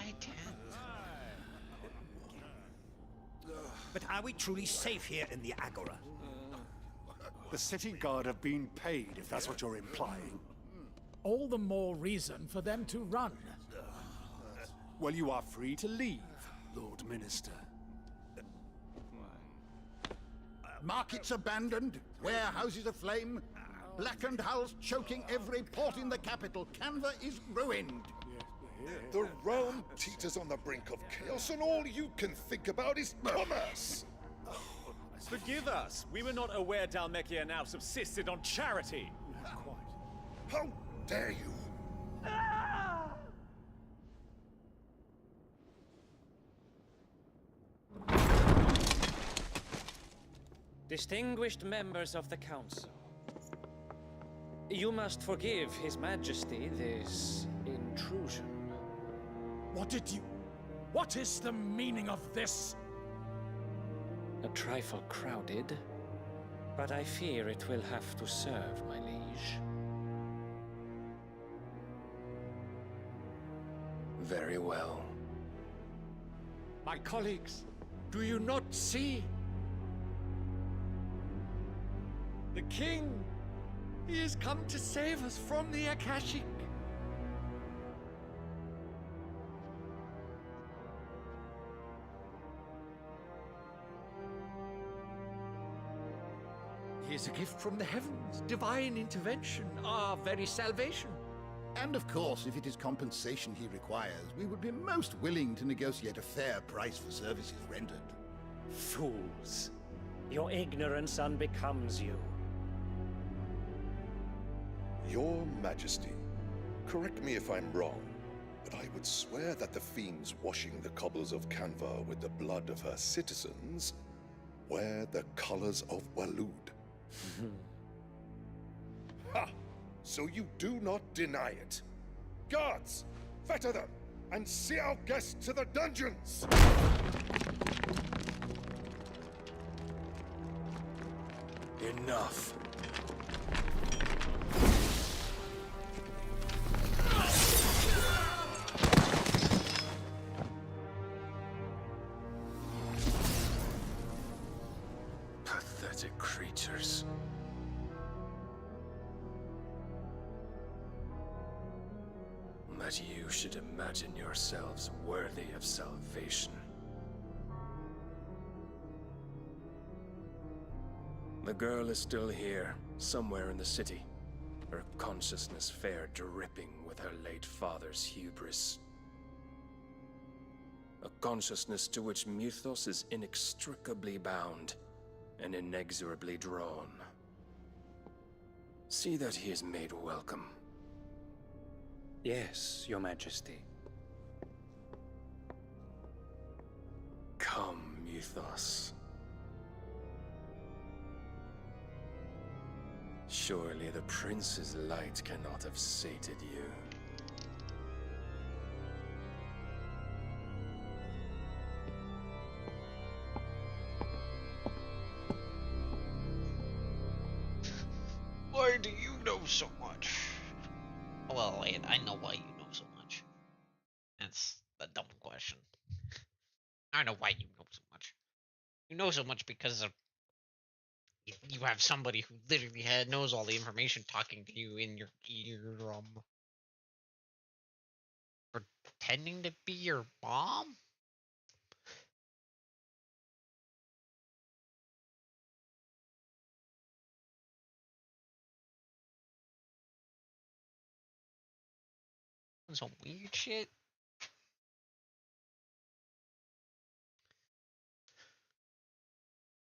I can't. But are we truly safe here in the Agora? The city guard have been paid, if that's what you're implying. All the more reason for them to run. Well, you are free to leave, Lord Minister. Markets abandoned, warehouses aflame, blackened hulls choking every port in the capital. Canva is ruined. The realm teeters on the brink of chaos, and all you can think about is commerce. Forgive us. We were not aware Dhalmekia now subsisted on charity. How dare you? Distinguished members of the Council, you must forgive His Majesty this intrusion. What is the meaning of this? A trifle crowded, but I fear it will have to serve, my liege. Very well. My colleagues, do you not see? The King! He has come to save us from the Akashic! He is a gift from the heavens, divine intervention, our very salvation. And of course, if it is compensation he requires, we would be most willing to negotiate a fair price for services rendered. Fools! Your ignorance unbecomes you. Your Majesty, correct me if I'm wrong, but I would swear that the fiends washing the cobbles of Canva with the blood of her citizens wear the colors of Waloed. Ha! So you do not deny it. Guards, fetter them, and see our guests to the dungeons! Enough. Pathetic creatures. That you should imagine yourselves worthy of salvation. The girl is still here, somewhere in the city, her consciousness fair dripping with her late father's hubris. A consciousness to which Mythos is inextricably bound and inexorably drawn. See that he is made welcome. Yes, Your Majesty. Come, Mythos. Surely the prince's light cannot have sated you. Why do you know so much? Well, wait, I know why you know so much. That's a dumb question. I know why you know so much. You know so much because of you have somebody who literally knows all the information talking to you in your eardrum. Pretending to be your mom? Some weird shit.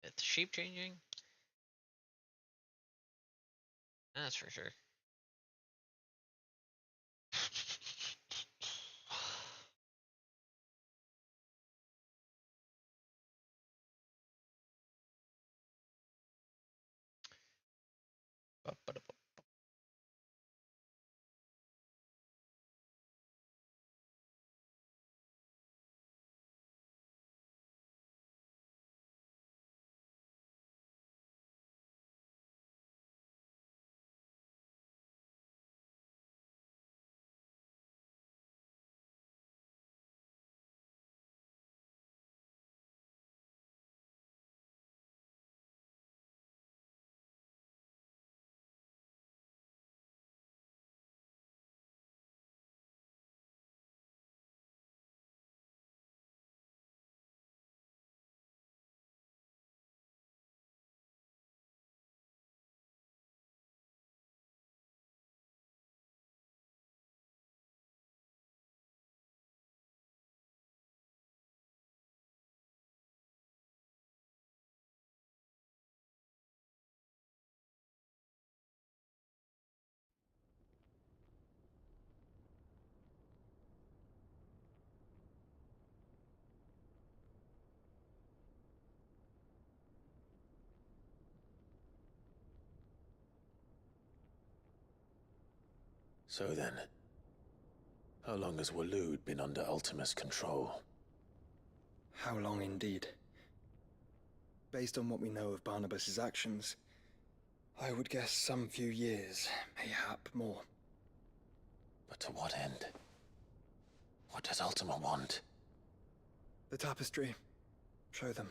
It's shape changing. That's for sure. So then, how long has Waloed been under Ultima's control? How long indeed? Based on what we know of Barnabas's actions, I would guess some few years, mayhap more. But to what end? What does Ultima want? The tapestry. Show them.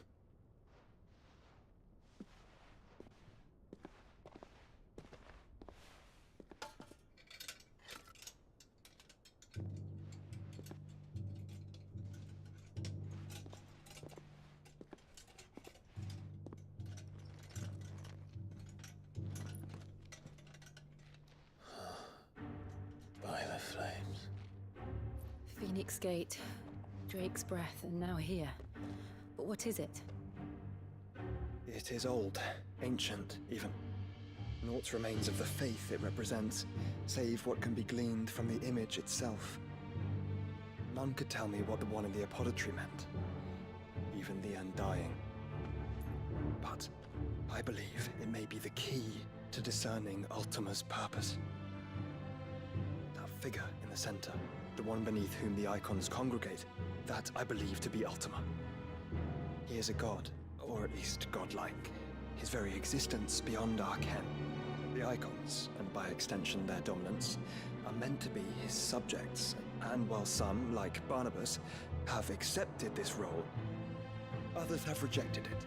By the flames. Phoenix Gate, Drake's Breath, and now here. But what is it? It is old, ancient, even. Naught remains of the faith it represents, save what can be gleaned from the image itself. none could tell me what the one in the apothecary meant. Even the Undying. But I believe it may be the key to discerning Ultima's purpose. That figure in the center, the one beneath whom the icons congregate, that I believe to be Ultima. He is a god, or at least godlike. His very existence beyond our ken. The icons, and by extension their dominance, are meant to be his subjects, and while some, like Barnabas, have accepted this role, others have rejected it,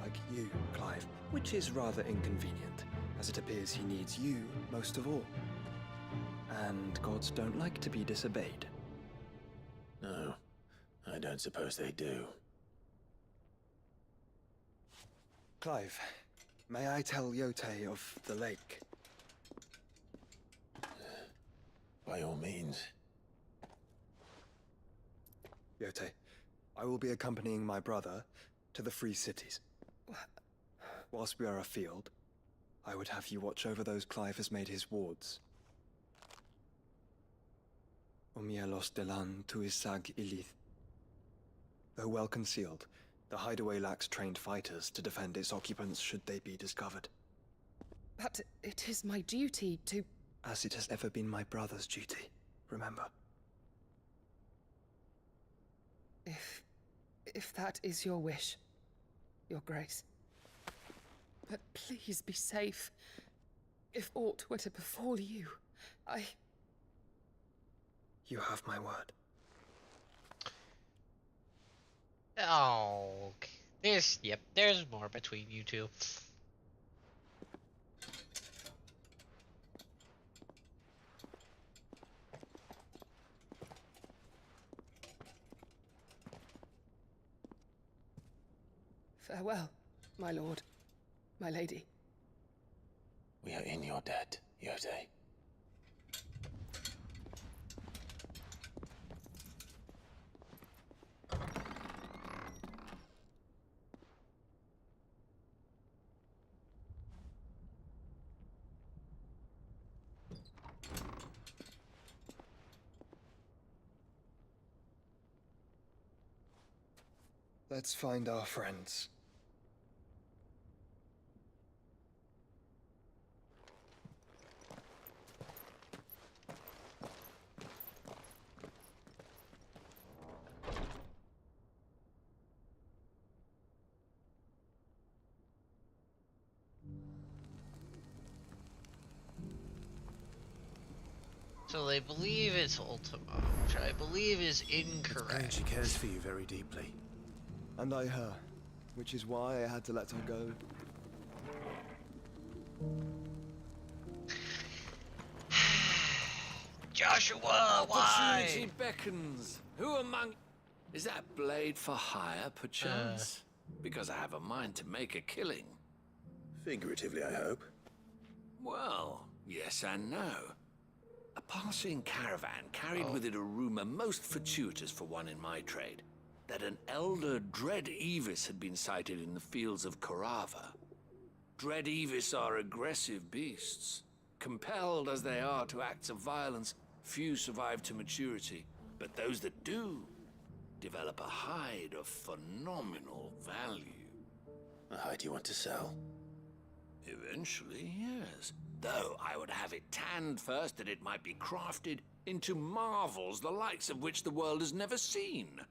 like you, Clive, which is rather inconvenient, as it appears he needs you most of all. And gods don't like to be disobeyed. No, I don't suppose they do. Clive, may I tell Yotei of the lake? By all means. Yotei, I will be accompanying my brother to the Free Cities. Whilst we are afield, I would have you watch over those Clive has made his wards. Omielos delan tuisag ilith. Though well concealed, the hideaway lacks trained fighters to defend its occupants should they be discovered. But it is my duty to... As it has ever been my brother's duty, remember. If that is your wish, Your Grace. But please be safe. If aught were to befall you, You have my word. Oh, yep, there's more between you two. Farewell, my lord, my lady. We are in your debt, Yotei. Let's find our friends. So they believe it's Ultima, which I believe is incorrect. She cares for you very deeply. And I her, which is why I had to let her go. Joshua, Opportunity why? beckons. Who among... Is that blade for hire, perchance? Because I have a mind to make a killing. Figuratively, I hope. Well, yes and no. A passing caravan carried with it a rumor most fortuitous for one in my trade, that an elder Dread Evis had been sighted in the fields of Korava. Dread Evis are aggressive beasts. Compelled as they are to acts of violence, few survive to maturity, but those that do develop a hide of phenomenal value. A hide you want to sell? Eventually, yes. Though I would have it tanned first that it might be crafted into marvels the likes of which the world has never seen.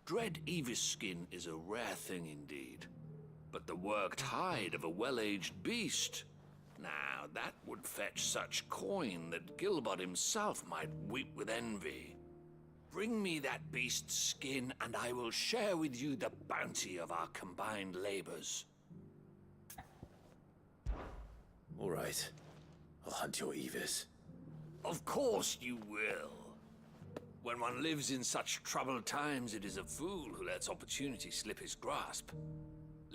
Dread Evis skin is a rare thing indeed. But the worked hide of a well-aged beast, now that would fetch such coin that Gilbert himself might weep with envy. Bring me that beast's skin, and I will share with you the bounty of our combined labors. All right. I'll hunt your Evis. Of course you will. When one lives in such troubled times, it is a fool who lets opportunity slip his grasp.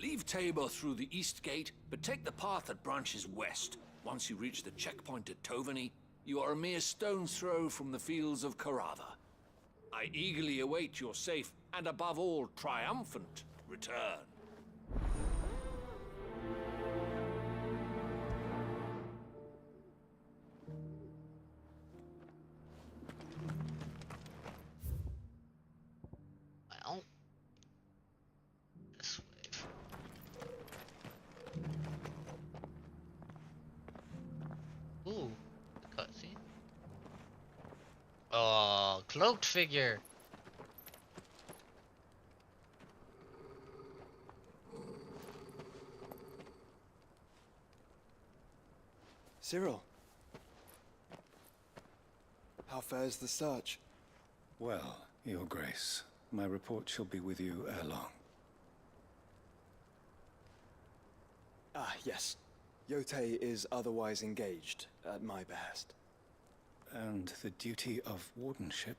Leave Tabor through the east gate, but take the path that branches west. Once you reach the checkpoint at Tovani, you are a mere stone's throw from the fields of Korava. I eagerly await your safe, and above all, triumphant return. Oh, cloaked figure. Cyril. How fares the search? Well, Your Grace, my report shall be with you ere long. Ah, yes. Yotei is otherwise engaged, at my behest. And the duty of wardenship?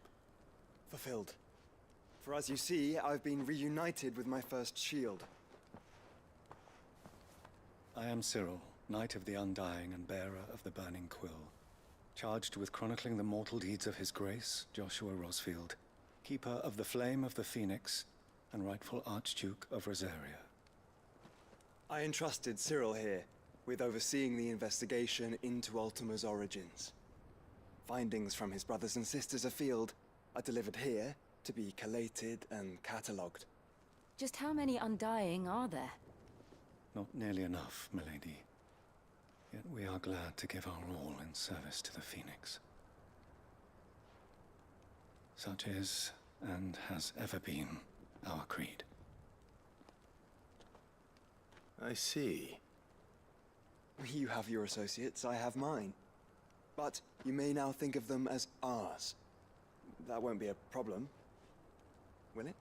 Fulfilled. For as you see, I've been reunited with my first shield. I am Cyril, Knight of the Undying and bearer of the Burning Quill, charged with chronicling the mortal deeds of His Grace, Joshua Rosfield, Keeper of the Flame of the Phoenix, and rightful Archduke of Rosaria. I entrusted Cyril here with overseeing the investigation into Ultima's origins. Findings from his brothers and sisters afield are delivered here to be collated and catalogued. Just how many Undying are there? Not nearly enough, milady. Yet we are glad to give our all in service to the Phoenix. Such is, and has ever been, our creed. I see. You have your associates, I have mine. But you may now think of them as ours. That won't be a problem, will it?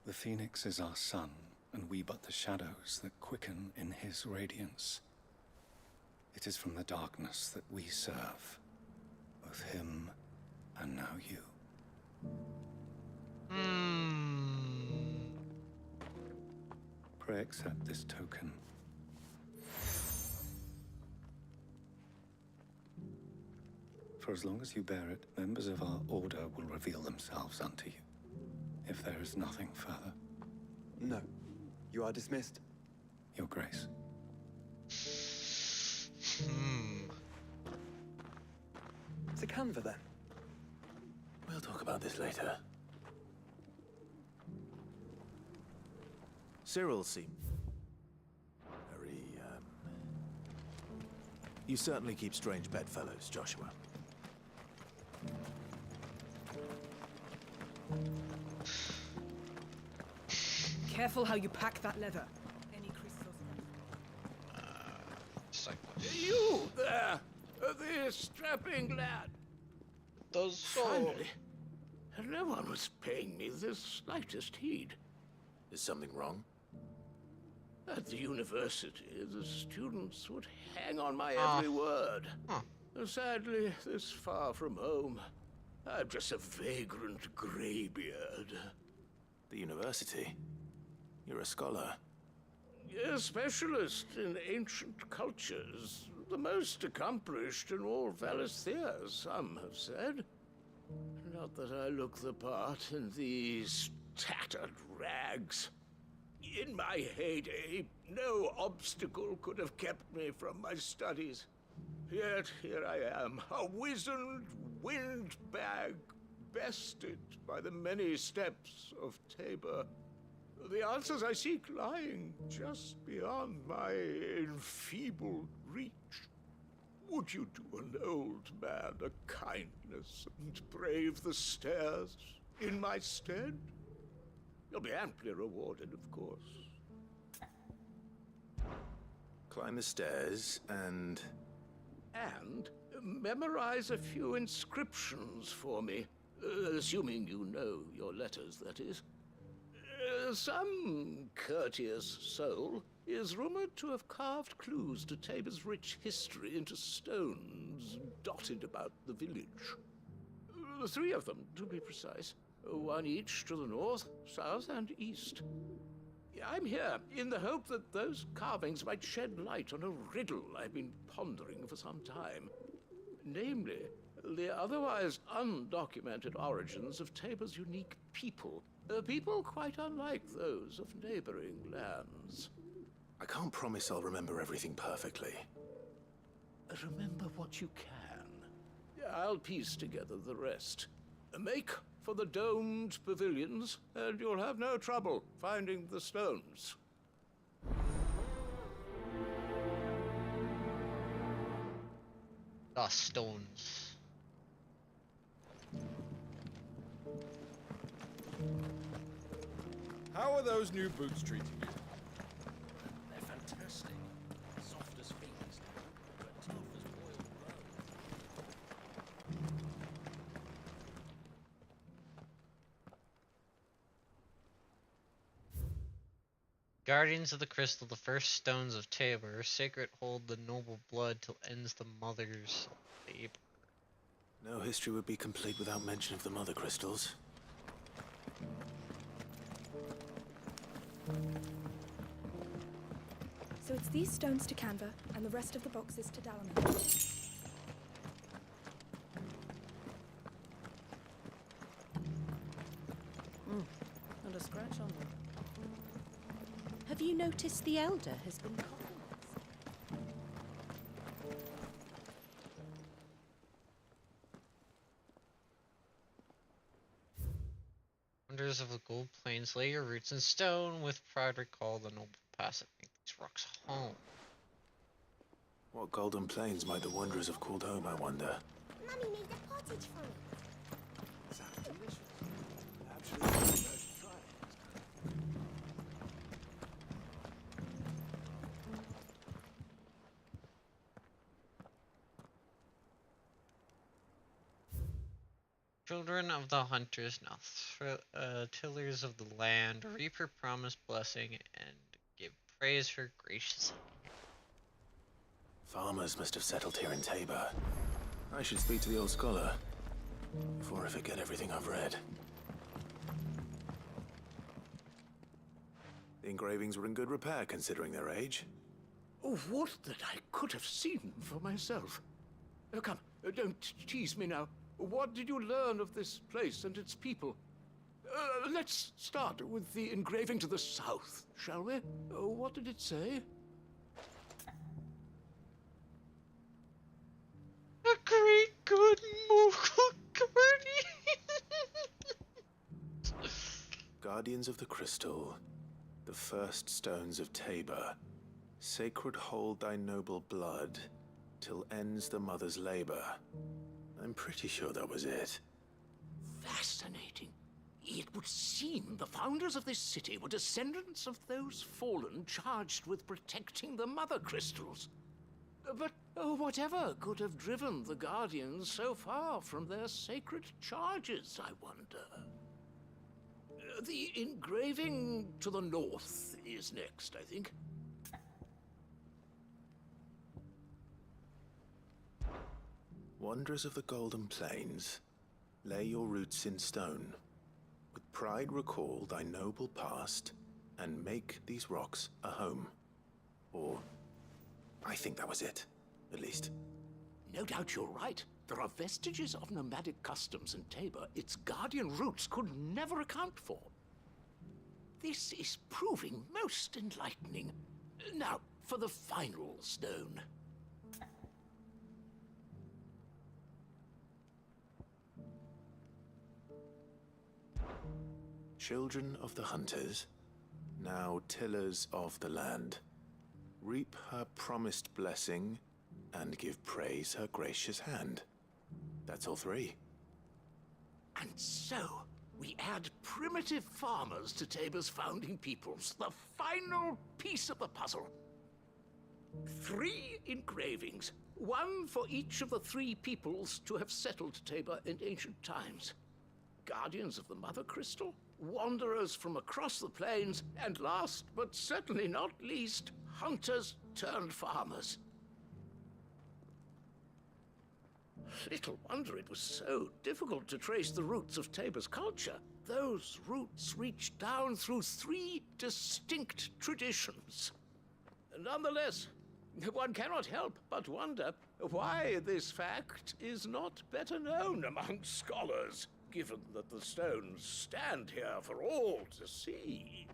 The Phoenix is our sun, and we but the shadows that quicken in his radiance. It is from the darkness that we serve, both him and now you. Pray accept this token. For as long as you bear it, members of our order will reveal themselves unto you, if there is nothing further. No. You are dismissed. Your Grace. To Canva, then. We'll talk about this later. Cyril seems very, You certainly keep strange bedfellows, Joshua. Careful how you pack that leather. Any crystals? You there! The strapping lad! Those Finally! No one was paying me the slightest heed. Is something wrong? At the university, the students would hang on my every word. Sadly, this far from home, I'm just a vagrant graybeard. The university? You're a scholar. A specialist in ancient cultures. The most accomplished in all Valisthea, some have said. Not that I look the part in these tattered rags. In my heyday, no obstacle could have kept me from my studies. Yet here I am, a wizened windbag, bested by the many steps of Tabor. The answers I seek lying just beyond my enfeebled reach. Would you do an old man a kindness and brave the stairs in my stead? You'll be amply rewarded, of course. Climb the stairs and... And memorize a few inscriptions for me. Assuming you know your letters, that is. Some courteous soul is rumored to have carved clues to Tabor's rich history into stones dotted about the village. 3 of them, to be precise. 1 each to the north, south, and east. I'm here in the hope that those carvings might shed light on a riddle I've been pondering for some time. Namely, the otherwise undocumented origins of Tabor's unique people. People quite unlike those of neighboring lands. I can't promise I'll remember everything perfectly. Remember what you can. I'll piece together the rest. Make for the domed pavilions, and you'll have no trouble finding the stones. The stones. How are those new boots treating you? They're fantastic. Soft as fingers, but tough as boiled bone. Guardians of the Crystal, the first stones of Tabor, sacred hold the noble blood till ends the mother's labor. No history would be complete without mention of the Mother Crystals. So it's these stones to Canva, and the rest of the boxes to Dalamir. Not a scratch on them. Have you noticed the Elder has been compromised? Wonders of the Gold Plains, lay your roots in stone, with pride recall the noble past that make these rocks home. What golden plains might the wanderers have called home, I wonder? Mummy made a pottage for me. Sounds delicious. Absolutely, I should try it. Children of the hunters, now tillers of the land, reap her promised blessing and give praise her gracious hand. Farmers must have settled here in Tabor. I should speak to the old scholar before I forget everything I've read. The engravings were in good repair considering their age. Oh, what that I could have seen for myself. Oh, come, don't tease me now. What did you learn of this place and its people? Let's start with the engraving to the south, shall we? What did it say? A great good Mogul guardian. Guardians of the Crystal, the first stones of Tabor, sacred hold thy noble blood, till ends the mother's labor. I'm pretty sure that was it. Fascinating. It would seem the founders of this city were descendants of those fallen charged with protecting the Mother Crystals. But whatever could have driven the Guardians so far from their sacred charges, I wonder? The engraving to the north is next, I think. Wanderers of the Golden Plains, lay your roots in stone. With pride recall thy noble past, and make these rocks a home. Or, I think that was it, at least. No doubt you're right. There are vestiges of nomadic customs in Tabor its guardian roots could never account for. This is proving most enlightening. Now, for the final stone. Children of the hunters, now tillers of the land, reap her promised blessing and give praise her gracious hand. That's all three. And so, we add primitive farmers to Tabor's founding peoples, the final piece of the puzzle. 3 engravings, one for each of the 3 peoples to have settled Tabor in ancient times. Guardians of the Mother Crystal, wanderers from across the plains, and last but certainly not least, hunters turned farmers. Little wonder it was so difficult to trace the roots of Tabor's culture. Those roots reach down through 3 distinct traditions. Nonetheless, one cannot help but wonder why this fact is not better known among scholars, given that the stones stand here for all to see.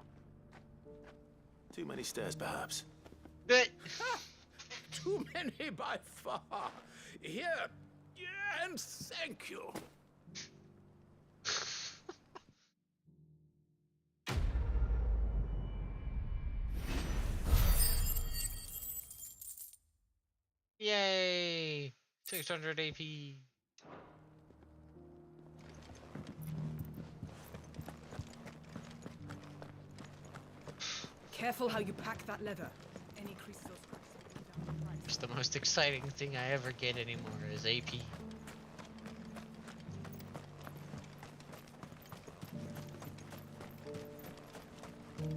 Too many stairs, perhaps. Too many by far. Here, and thank you. Yay! 600 AP. Careful how you pack that leather. Any creases or scratches. It's the most exciting thing I ever get anymore is AP.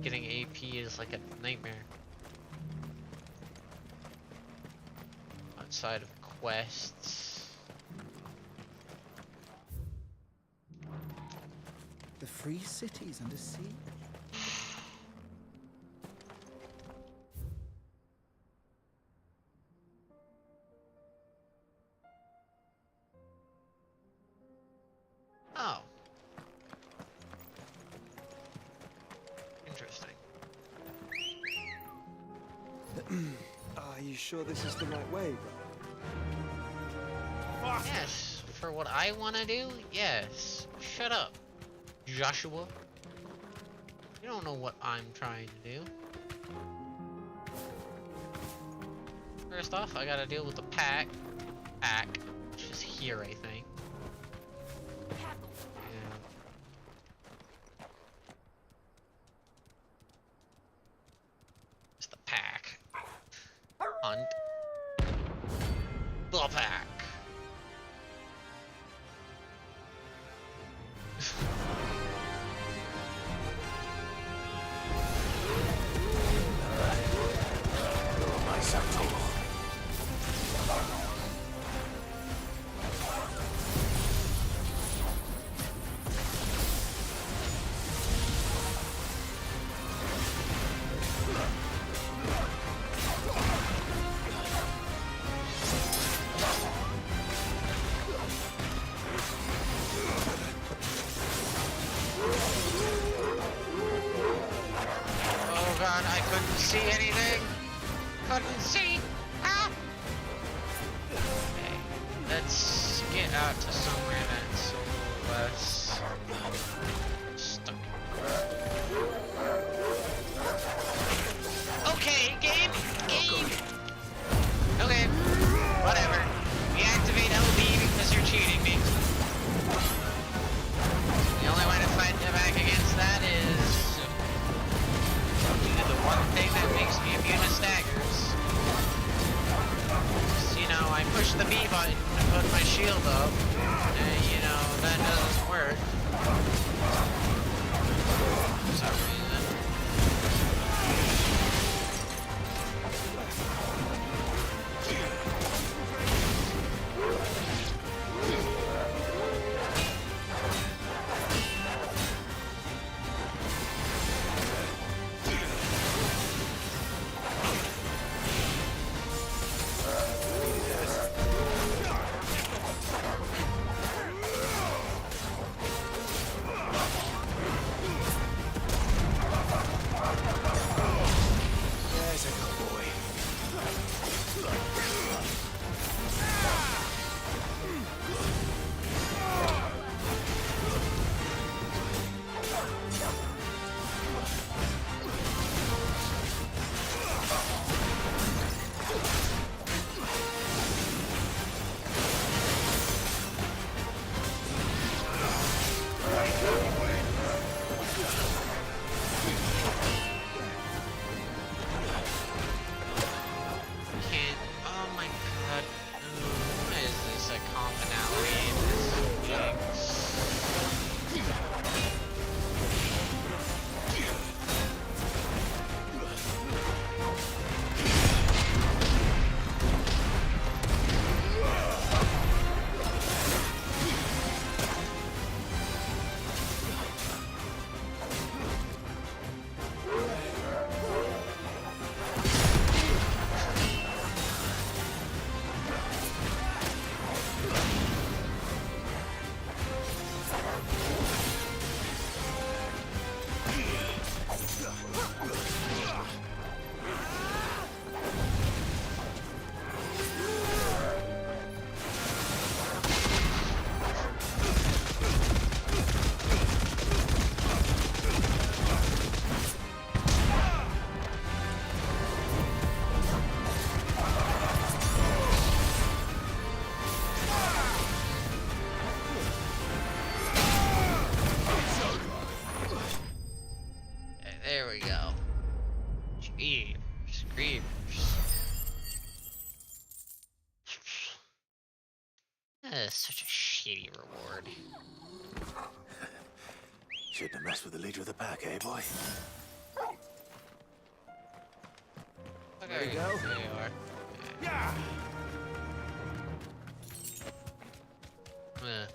Getting AP is like a nightmare. Outside of quests. The free cities under siege. Oh. Interesting. Are you sure this is the right way? Yes, for what I want to do, yes. Shut up, Joshua. You don't know what I'm trying to do. First off, I gotta deal with the pack, which is here, I think. Yeah. It's the pack. Hunt. The pack. Oh god, I couldn't see anything. Couldn't see. Ah! Okay, let's get out to somewhere that's a little less stuck. Okay, game. Okay, whatever. We activate LB because you're cheating me. The only way to fight back against that is do the one thing that makes me immune to staggers. Just, you know, I push the B button to put my shield up, and you know, that doesn't work. For some reason. go. Jeez, creepers. That is such a shitty reward. Shouldn't have messed with the leader of the pack, eh, boy? Okay, There you go. There you are. Yeah. Well.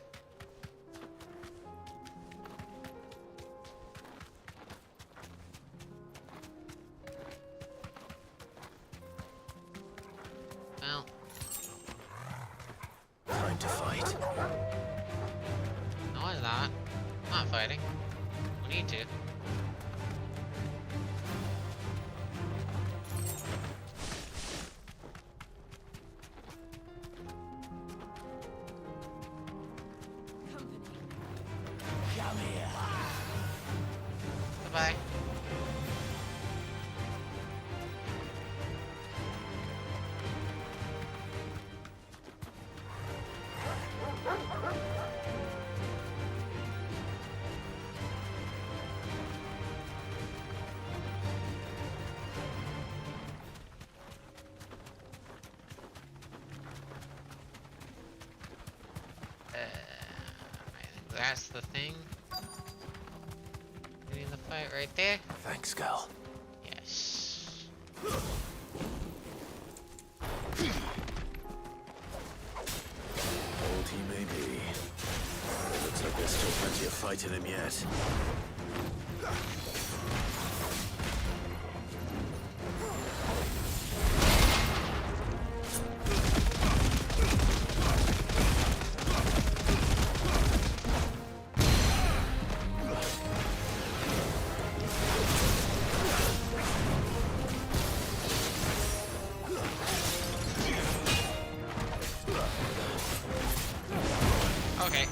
Time to fight. No, I'm not. I'm not fighting. We need to. Come here. Bye-bye. That's the thing. Getting the fight right there. Thanks, Gal. Yes. Old he may be. It looks like there's still plenty of fight in him yet. Okay.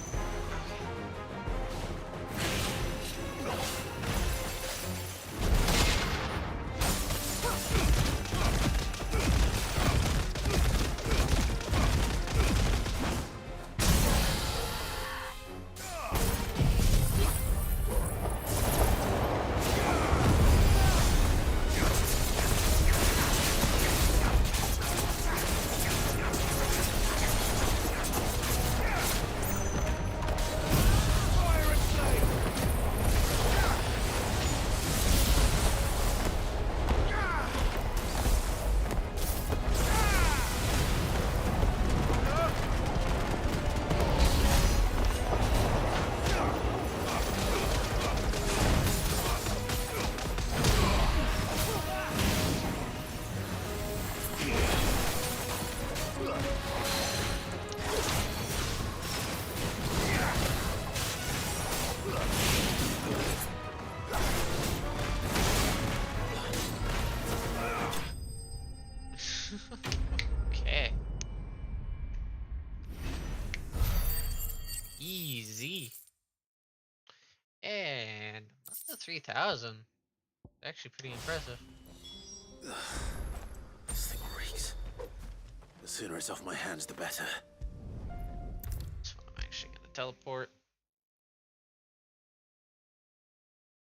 Okay. Easy. And that's the 3,000. Actually pretty impressive. This thing reeks. The sooner it's off my hands, the better. So I'm actually gonna teleport.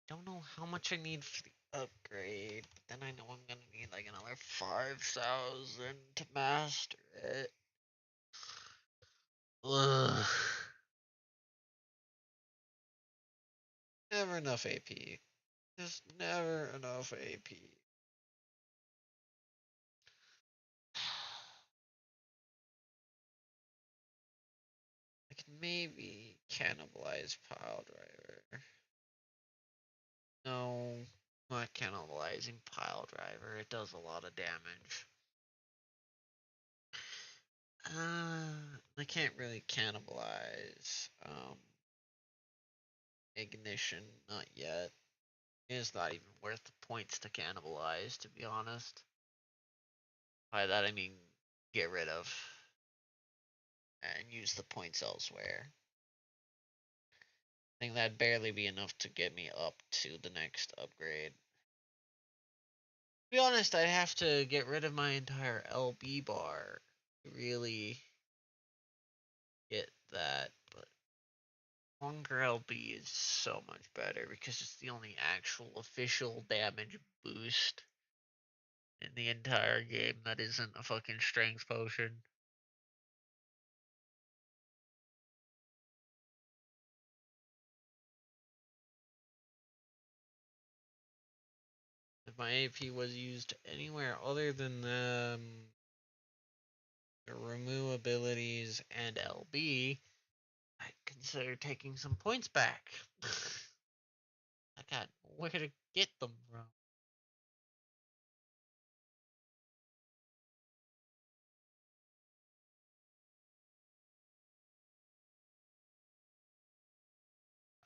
Don't know how much I need for the upgrade, but then I know I'm gonna need like another 5,000 to master it. Ugh. Never enough AP. Just never enough AP. I can maybe cannibalize Pile Driver. No, not cannibalizing Pile Driver. It does a lot of damage. I can't really cannibalize Ignition, not yet. It's not even worth the points to cannibalize, to be honest. By that I mean get rid of and use the points elsewhere. I think that'd barely be enough to get me up to the next upgrade. To be honest, I'd have to get rid of my entire LB bar to really get that, but Hunger LB is so much better because it's the only actual official damage boost in the entire game that isn't a fucking strength potion. If my AP was used anywhere other than the remove abilities and LB, I'd consider taking some points back. I got where to get them from.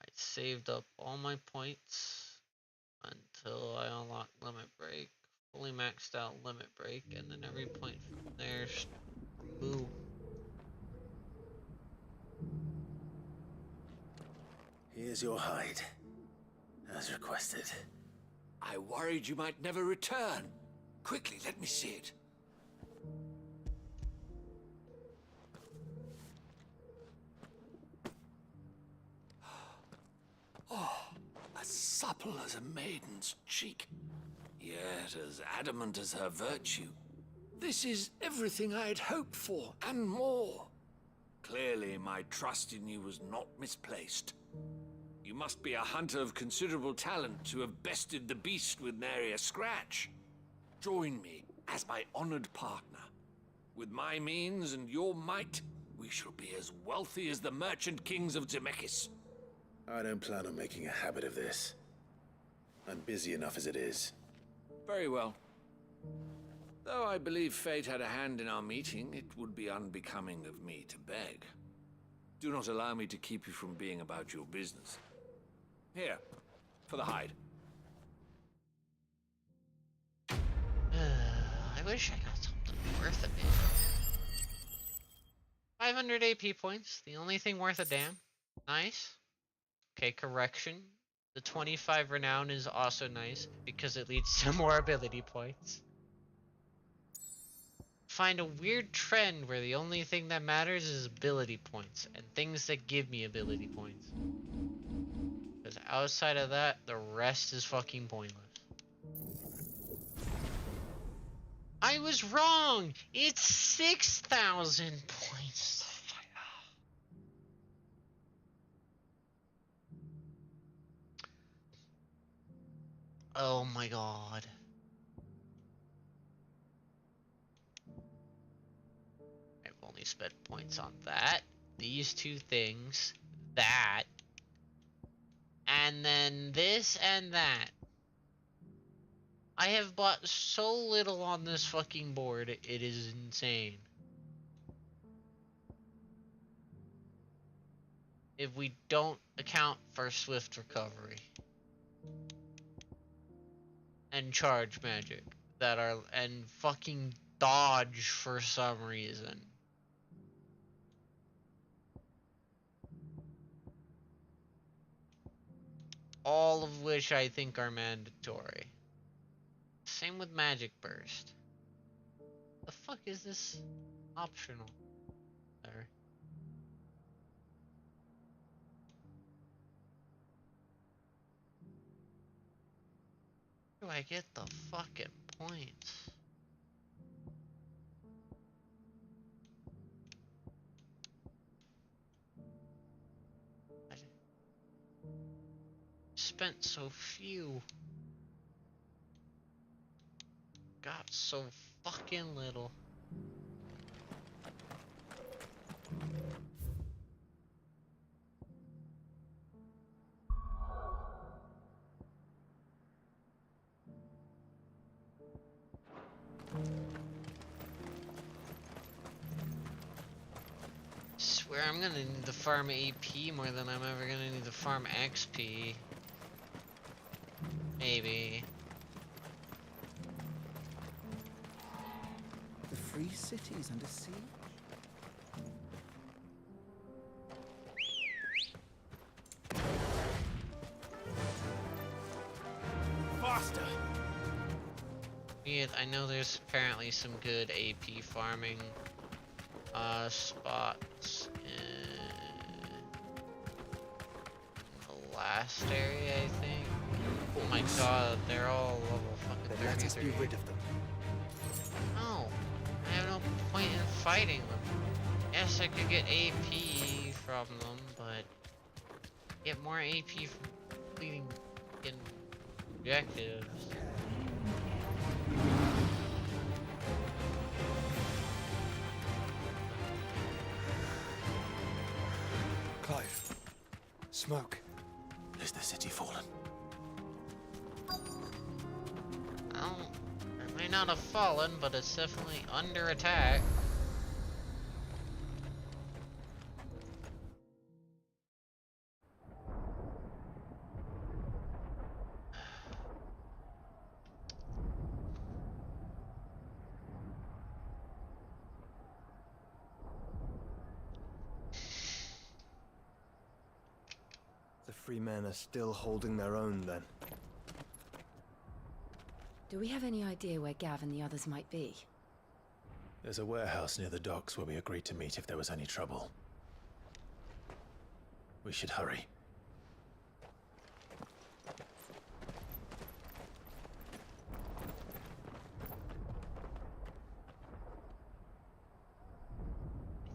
I saved up all my points until I unlocked Limit Break, fully maxed out Limit Break, and then every point from there's remove. Here's your hide, as requested. I worried you might never return. Quickly, let me see it. Oh, as supple as a maiden's cheek, yet as adamant as her virtue. This is everything I had hoped for, and more. Clearly, my trust in you was not misplaced. You must be a hunter of considerable talent to have bested the beast with nary a scratch. Join me as my honored partner. With my means and your might, we shall be as wealthy as the merchant kings of Zemeckis. I don't plan on making a habit of this. I'm busy enough as it is. Very well. Though I believe fate had a hand in our meeting, it would be unbecoming of me to beg. Do not allow me to keep you from being about your business. Here, for the hide. I wish I got something worth a damn. 500 AP points, the only thing worth a damn. Nice. Okay, correction. The 25 renown is also nice because it leads to more ability points. Find a weird trend where the only thing that matters is ability points and things that give me ability points. Because outside of that, the rest is fucking pointless. I was wrong! It's 6,000 points. Oh my god. I've only spent points on that, these two things, that, and then this and that. I have bought so little on this fucking board, it is insane. If we don't account for swift recovery and charge magic that are, and fucking dodge for some reason. All of which I think are mandatory. Same with Magic Burst. The fuck is this optional? There. Where do I get the fucking points? I spent so few. Got so fucking little. Swear I'm gonna need to farm AP more than I'm ever gonna need to farm XP. Maybe. The free cities under siege? Faster! I know there's apparently some good AP farming spots in last area, I think. Oh my god, they're all level fucking 33. Let us be rid of them. No, I have no point in fighting them. Yes, I could get AP from them, but get more AP from completing objectives. Clive. Smoke. Is the city fallen? Well, it may not have fallen, but it's definitely under attack. The free men are still holding their own, then. Do we have any idea where Gav and the others might be? There's a warehouse near the docks where we agreed to meet if there was any trouble. We should hurry. I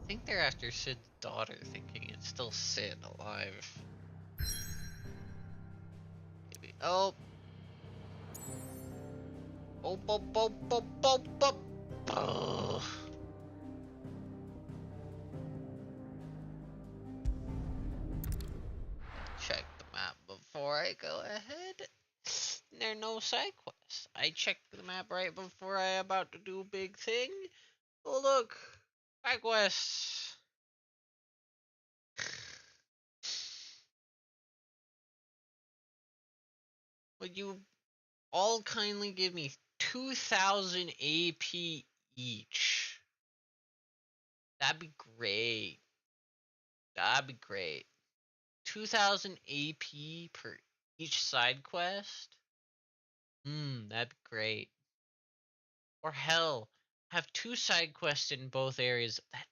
think they're after Sid's daughter, thinking it's still Sid alive. Maybe. Oh. Oh, Ugh. Check the map before I go ahead. There are no side quests. I checked the map right before I about to do a big thing. Oh look, side quests. Would you all kindly give me 2,000 AP each? That'd be great. That'd be great. 2,000 AP per each side quest? That'd be great. Or hell, have 2 side quests in both areas that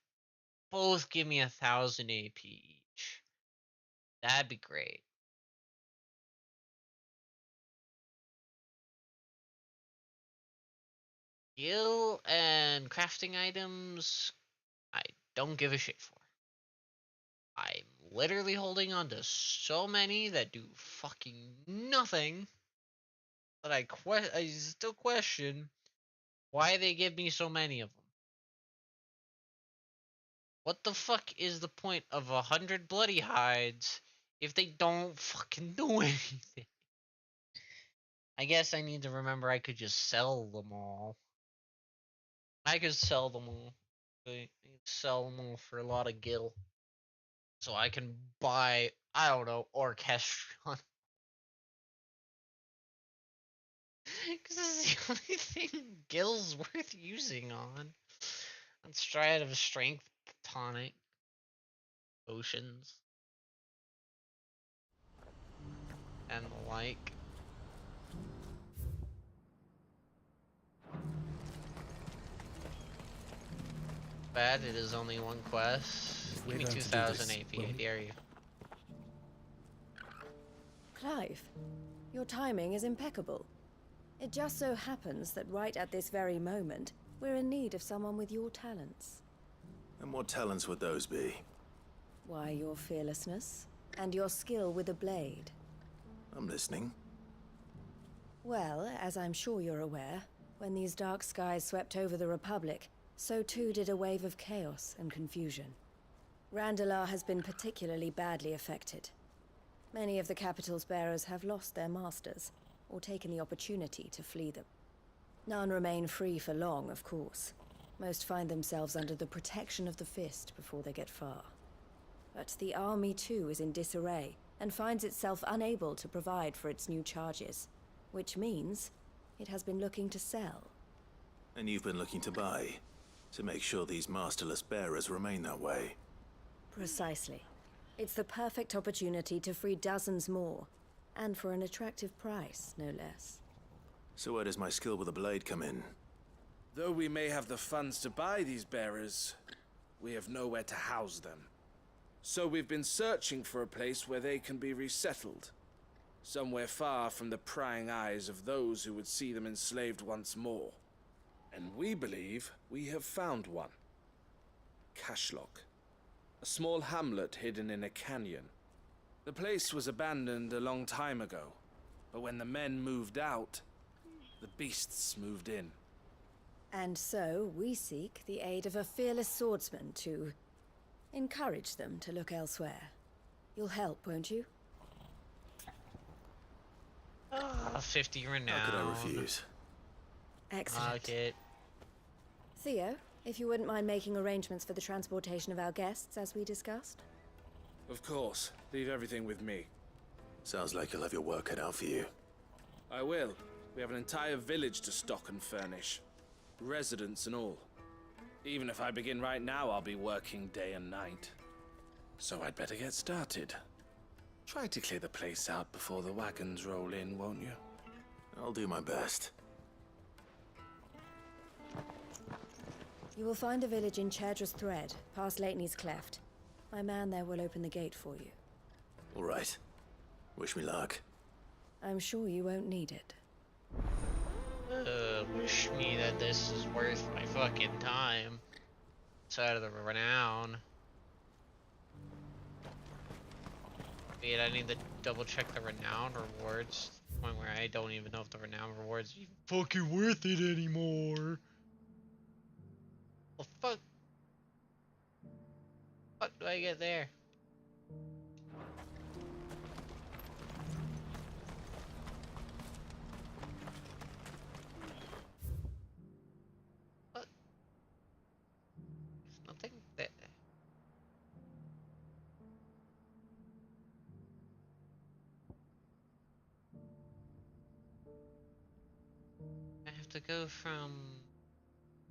both give me 1,000 AP each. That'd be great. Skill and crafting items, I don't give a shit for. I'm literally holding on to so many that do fucking nothing that I still question why they give me so many of them. What the fuck is the point of 100 bloody hides if they don't fucking do anything? I guess I need to remember I could just sell them all. I could sell them all. I could sell them all for a lot of gil. So I can buy, I don't know, Orchestron. Because this is the only thing gil's worth using on. Let's try out of a strength tonic. Potions. And the like. Bad, it is only one quest. Give me 2,000 AP, I dare you. Clive, your timing is impeccable. It just so happens that right at this very moment, we're in need of someone with your talents. And what talents would those be? Why, your fearlessness and your skill with a blade. I'm listening. Well, as I'm sure you're aware, when these dark skies swept over the Republic, so too did a wave of chaos and confusion. Randalar has been particularly badly affected. Many of the capital's bearers have lost their masters, or taken the opportunity to flee them. None remain free for long, of course. Most find themselves under the protection of the Fist before they get far. But the army too is in disarray, and finds itself unable to provide for its new charges, which means it has been looking to sell. And you've been looking to buy, to make sure these masterless bearers remain that way. Precisely. It's the perfect opportunity to free dozens more, and for an attractive price, no less. So where does my skill with a blade come in? Though we may have the funds to buy these bearers, we have nowhere to house them. So we've been searching for a place where they can be resettled. Somewhere far from the prying eyes of those who would see them enslaved once more. And we believe we have found one. Cashlock. A small hamlet hidden in a canyon. The place was abandoned a long time ago, but when the men moved out, the beasts moved in. And so we seek the aid of a fearless swordsman to encourage them to look elsewhere. You'll help, won't you? 50 renown. How could I refuse? Excellent. Okay. Theo, if you wouldn't mind making arrangements for the transportation of our guests, as we discussed. Of course. Leave everything with me. Sounds like you'll have your work cut out for you. I will. We have an entire village to stock and furnish. Residents and all. Even if I begin right now, I'll be working day and night. So I'd better get started. Try to clear the place out before the wagons roll in, won't you? I'll do my best. You will find a village in Chaedra's Thread, past Leitney's Cleft. My man there will open the gate for you. All right. Wish me luck. I'm sure you won't need it. Wish me that this is worth my fucking time. Outside of the renown. Wait, I need to double check the renown rewards. To the point where I don't even know if the renown rewards are even fucking worth it anymore. Well, fuck. What do I get there? What? There's nothing there. I have to go from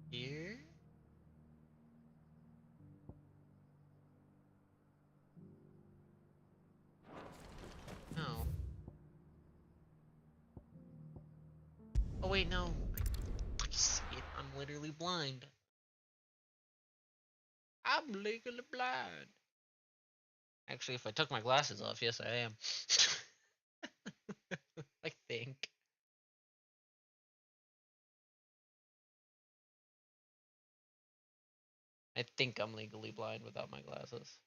here? No. Oh wait, no. I see it. I'm literally blind. I'm legally blind. Actually, if I took my glasses off, yes I am. I think. I think I'm legally blind without my glasses.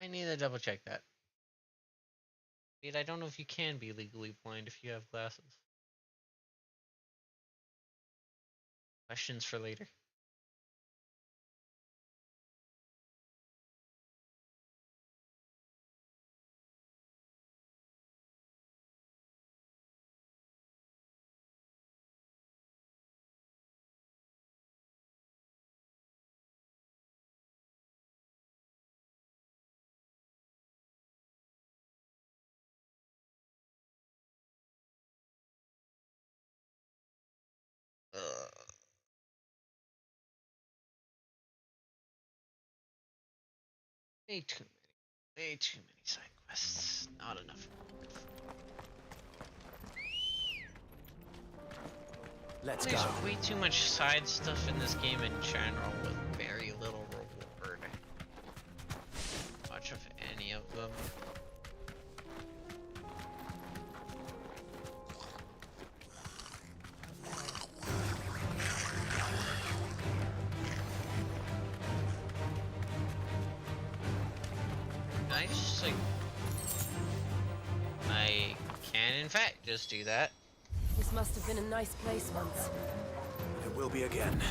I need to double check that. Dude, I don't know if you can be legally blind if you have glasses. Questions for later. Way too many side quests. Not enough. Let's There's go. way too much side stuff in this game in general with very little reward. Much of any of them. I just like I can in fact just do that. This must have been a nice place once. It will be again.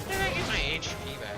Did I get my HP back?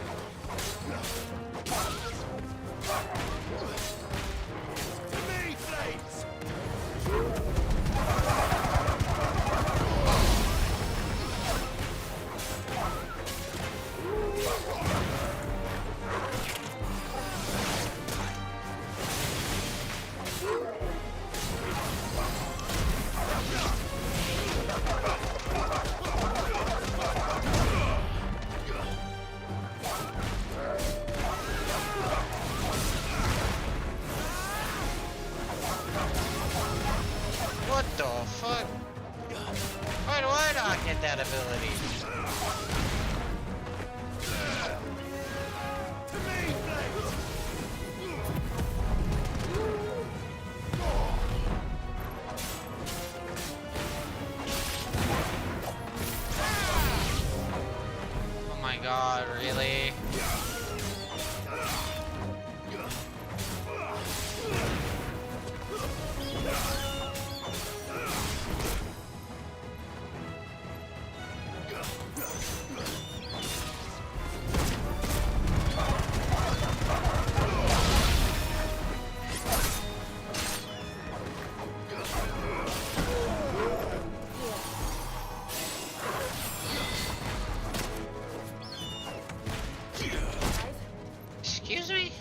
that ability. Oh my god, really? Excuse me?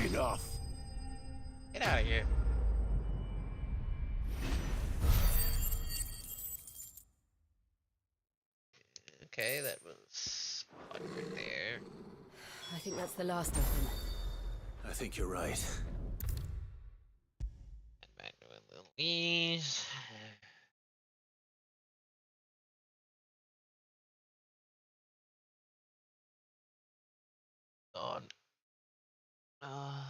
Enough. Get out of here. Okay, that was one right there. I think that's the last of them. I think you're right. Back to a little ease. God. I'm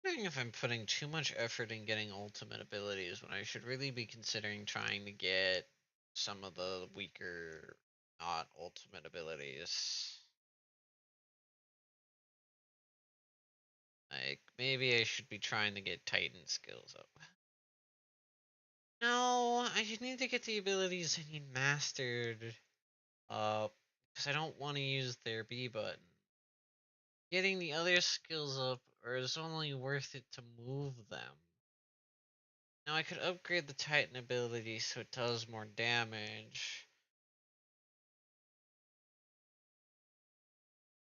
wondering if I'm putting too much effort in getting ultimate abilities when I should really be considering trying to get some of the weaker, not ultimate abilities. Like, maybe I should be trying to get Titan skills up. No, I need to get the abilities I need mastered up, because I don't want to use their B button. Getting the other skills up is only worth it to move them. Now I could upgrade the Titan ability so it does more damage.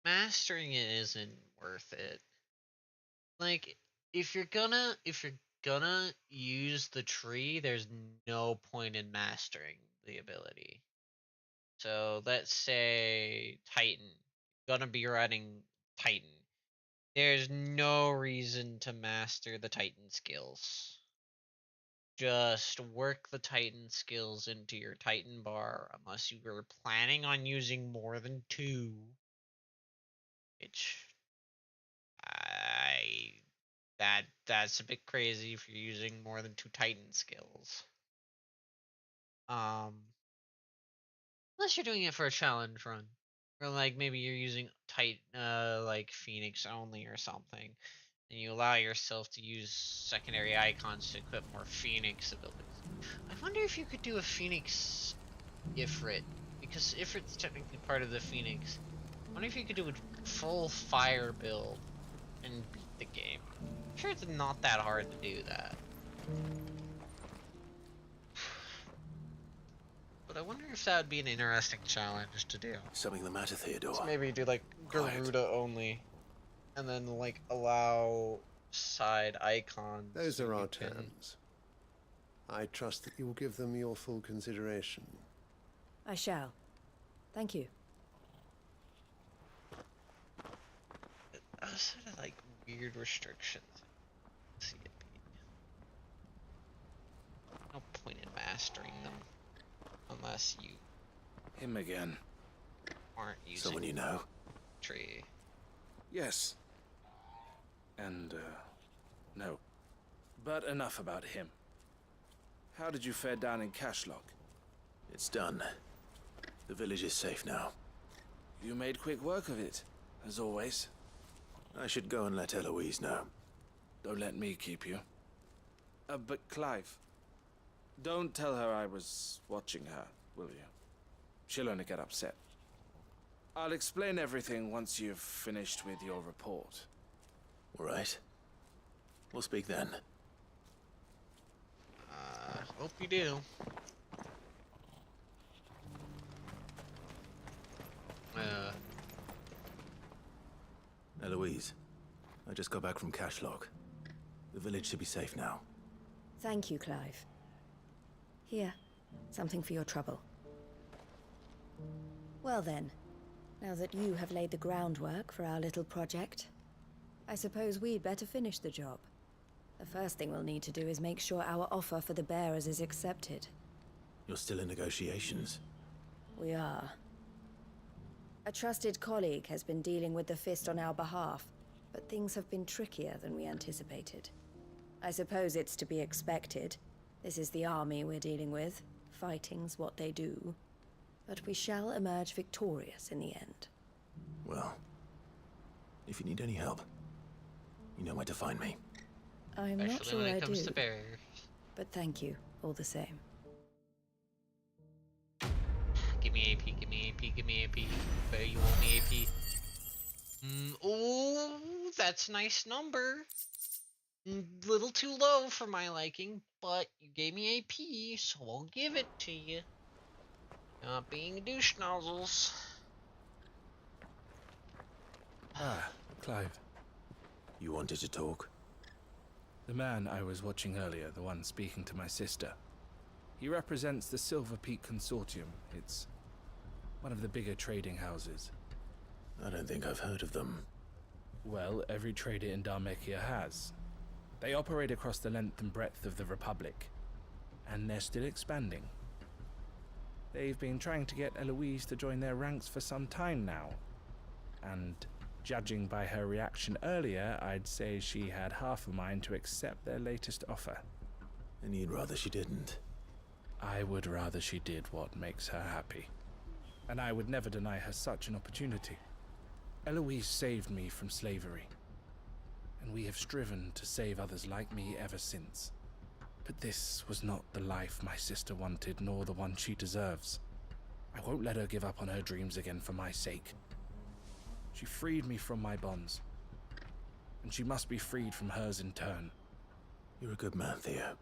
Mastering it isn't worth it. Like, if you're gonna use the tree, there's no point in mastering the ability. So let's say Titan. Gonna be running Titan. There's no reason to master the Titan skills. Just work the Titan skills into your Titan bar unless you were planning on using more than 2. Which that's a bit crazy if you're using more than 2 Titan skills. Unless you're doing it for a challenge run. Or like maybe you're using like Phoenix only or something. And you allow yourself to use secondary icons to equip more Phoenix abilities. I wonder if you could do a Phoenix Ifrit. Because Ifrit's technically part of the Phoenix. I wonder if you could do a full fire build and beat the game. I'm sure it's not that hard to do that. But I wonder if that would be an interesting challenge to do. Something the matter, Theodore? So maybe do like Garuda only. And then like allow side icons. Those are our terms. I trust that you will give them your full consideration. I shall. Thank you. Sort of like weird restrictions. See it be. No point in mastering them unless you Him again. aren't using Someone you know? tree. Yes. And, No. But enough about him. How did you fare down in Cashlock? It's done. The village is safe now. You made quick work of it, as always. I should go and let Eloise know. Don't let me keep you. But Clive, don't tell her I was watching her, will you? She'll only get upset. I'll explain everything once you've finished with your report. All right. We'll speak then. Hope you do. Eloise, I just got back from Cashlock. The village should be safe now. Thank you, Clive. Here, something for your trouble. Well then, now that you have laid the groundwork for our little project, I suppose we'd better finish the job. The first thing we'll need to do is make sure our offer for the bearers is accepted. You're still in negotiations? We are. A trusted colleague has been dealing with the Fist on our behalf, but things have been trickier than we anticipated. I suppose it's to be expected. This is the army we're dealing with. Fighting's what they do. But we shall emerge victorious in the end. Well, if you need any help, you know where to find me. I'm not Especially sure when I it comes do, to bears. but thank you, all the same. Give me AP, give me AP, give me AP. Better you want me AP. Oh, that's a nice number. Little too low for my liking, but you gave me AP, so I'll give it to you. Not being a douche nozzles. Ah, Clive. You wanted to talk? The man I was watching earlier, the one speaking to my sister. He represents the Silver Peak Consortium. It's one of the bigger trading houses. I don't think I've heard of them. Well, every trader in Dhalmekia has. They operate across the length and breadth of the Republic, and they're still expanding. They've been trying to get Eloise to join their ranks for some time now, and judging by her reaction earlier, I'd say she had half a mind to accept their latest offer. And you'd rather she didn't? I would rather she did what makes her happy. And I would never deny her such an opportunity. Eloise saved me from slavery, and we have striven to save others like me ever since. But this was not the life my sister wanted, nor the one she deserves. I won't let her give up on her dreams again for my sake. She freed me from my bonds, and she must be freed from hers in turn. You're a good man, Theo.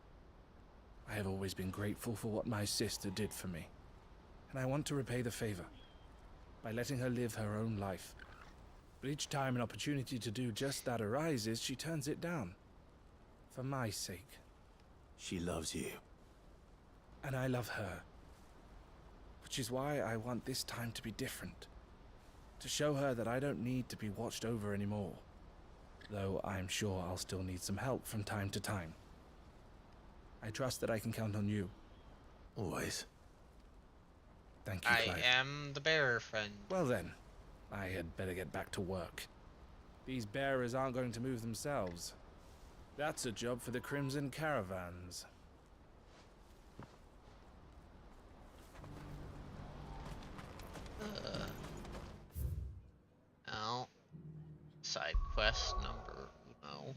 I have always been grateful for what my sister did for me, and I want to repay the favor by letting her live her own life. But each time an opportunity to do just that arises, she turns it down. For my sake. She loves you. And I love her. Which is why I want this time to be different. To show her that I don't need to be watched over anymore. Though I'm sure I'll still need some help from time to time. I trust that I can count on you. Always. Thank you, Clive. I am the bearer, friend. Well then, I had better get back to work. These bearers aren't going to move themselves. That's a job for the Crimson Caravans. Now, side quest number uno.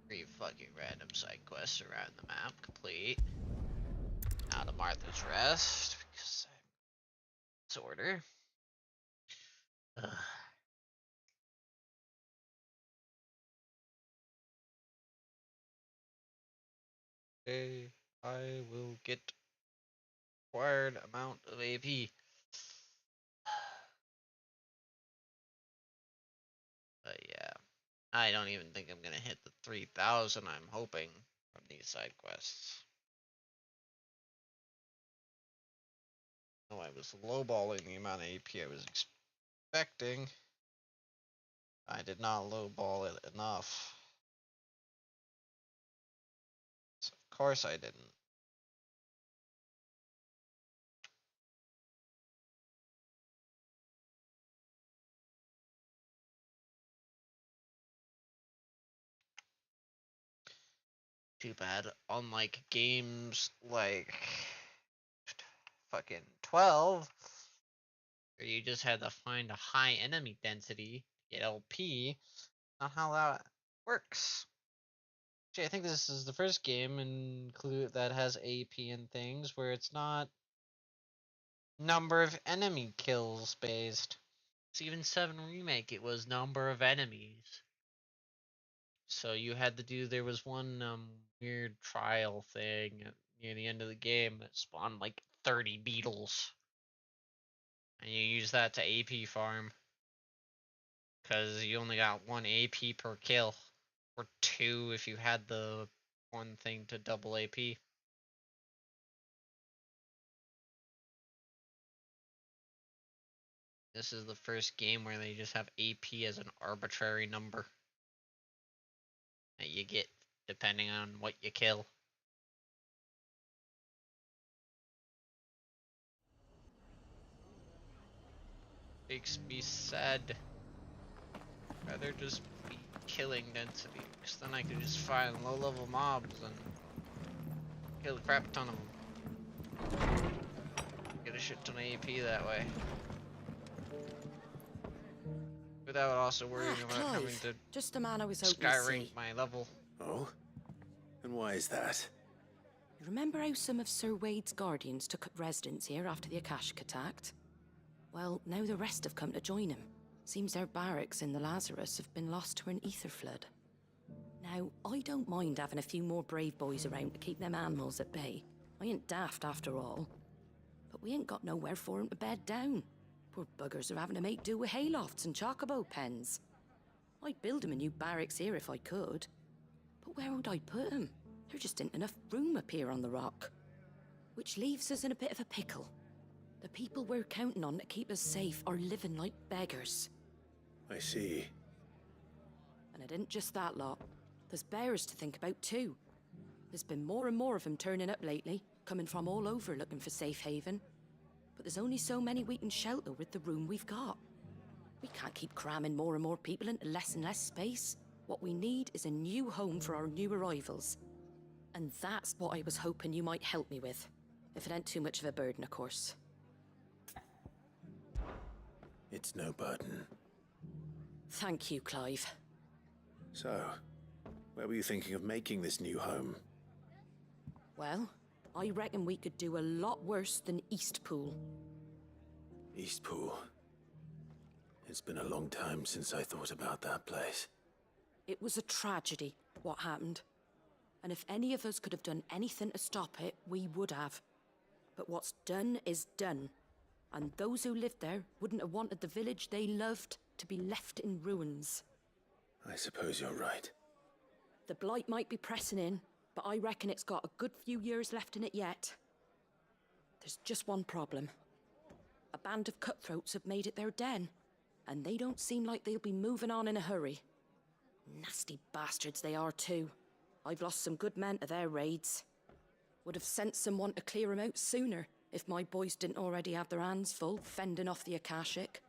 3 fucking random side quests around the map complete. Now to Martha's Rest, because I'm disorder. Okay, I will get required amount of AP. But yeah, I don't even think I'm gonna hit the 3,000 I'm hoping from these side quests. No, I was lowballing the amount of AP I was expecting. I did not lowball it enough. So of course I didn't. Too bad. Unlike games like fucking 12, where you just had to find a high enemy density, get LP, not how that works. Actually, I think this is the first game that has AP and things where it's not number of enemy kills based. It's even 7 Remake, it was number of enemies. So you had to do, there was one weird trial thing near the end of the game that spawned like 30 beetles. And you use that to AP farm. Because you only got 1 AP per kill. Or 2 if you had the one thing to double AP. This is the first game where they just have AP as an arbitrary number that you get depending on what you kill. Makes me sad. Rather just be killing density, because then I could just find low level mobs and kill a crap ton of them. Get a shit ton of AP that way. Without also worrying about having to just the man I was hoping sky to rank see. my level. Oh? And why is that? You remember how some of Sir Wade's guardians took up residence here after the Akashic attacked? Well, now the rest have come to join him. Seems their barracks in the Lazarus have been lost to an ether flood. Now, I don't mind having a few more brave boys around to keep them animals at bay. I ain't daft after all. But we ain't got nowhere for 'em to bed down. Poor buggers are having to make do with haylofts and chocobo pens. I'd build 'em a new barracks here if I could. But where would I put 'em? There just ain't enough room up here on the rock. Which leaves us in a bit of a pickle. The people we're counting on to keep us safe are living like beggars. I see. And it isn't just that lot. There's bears to think about too. There's been more and more of them turning up lately, coming from all over looking for safe haven. But there's only so many we can shelter with the room we've got. We can't keep cramming more and more people into less and less space. What we need is a new home for our new arrivals. And that's what I was hoping you might help me with. If it ain't too much of a burden, of course. It's no burden. Thank you, Clive. So, where were you thinking of making this new home? Well, I reckon we could do a lot worse than Eastpool. Eastpool. It's been a long time since I thought about that place. It was a tragedy, what happened. And if any of us could have done anything to stop it, we would have. But what's done is done. And those who lived there wouldn't have wanted the village they loved to be left in ruins. I suppose you're right. The blight might be pressing in, but I reckon it's got a good few years left in it yet. There's just one problem. A band of cutthroats have made it their den, and they don't seem like they'll be moving on in a hurry. Nasty bastards they are too. I've lost some good men to their raids. Would have sent someone to clear 'em out sooner if my boys didn't already have their hands full fending off the Akashic.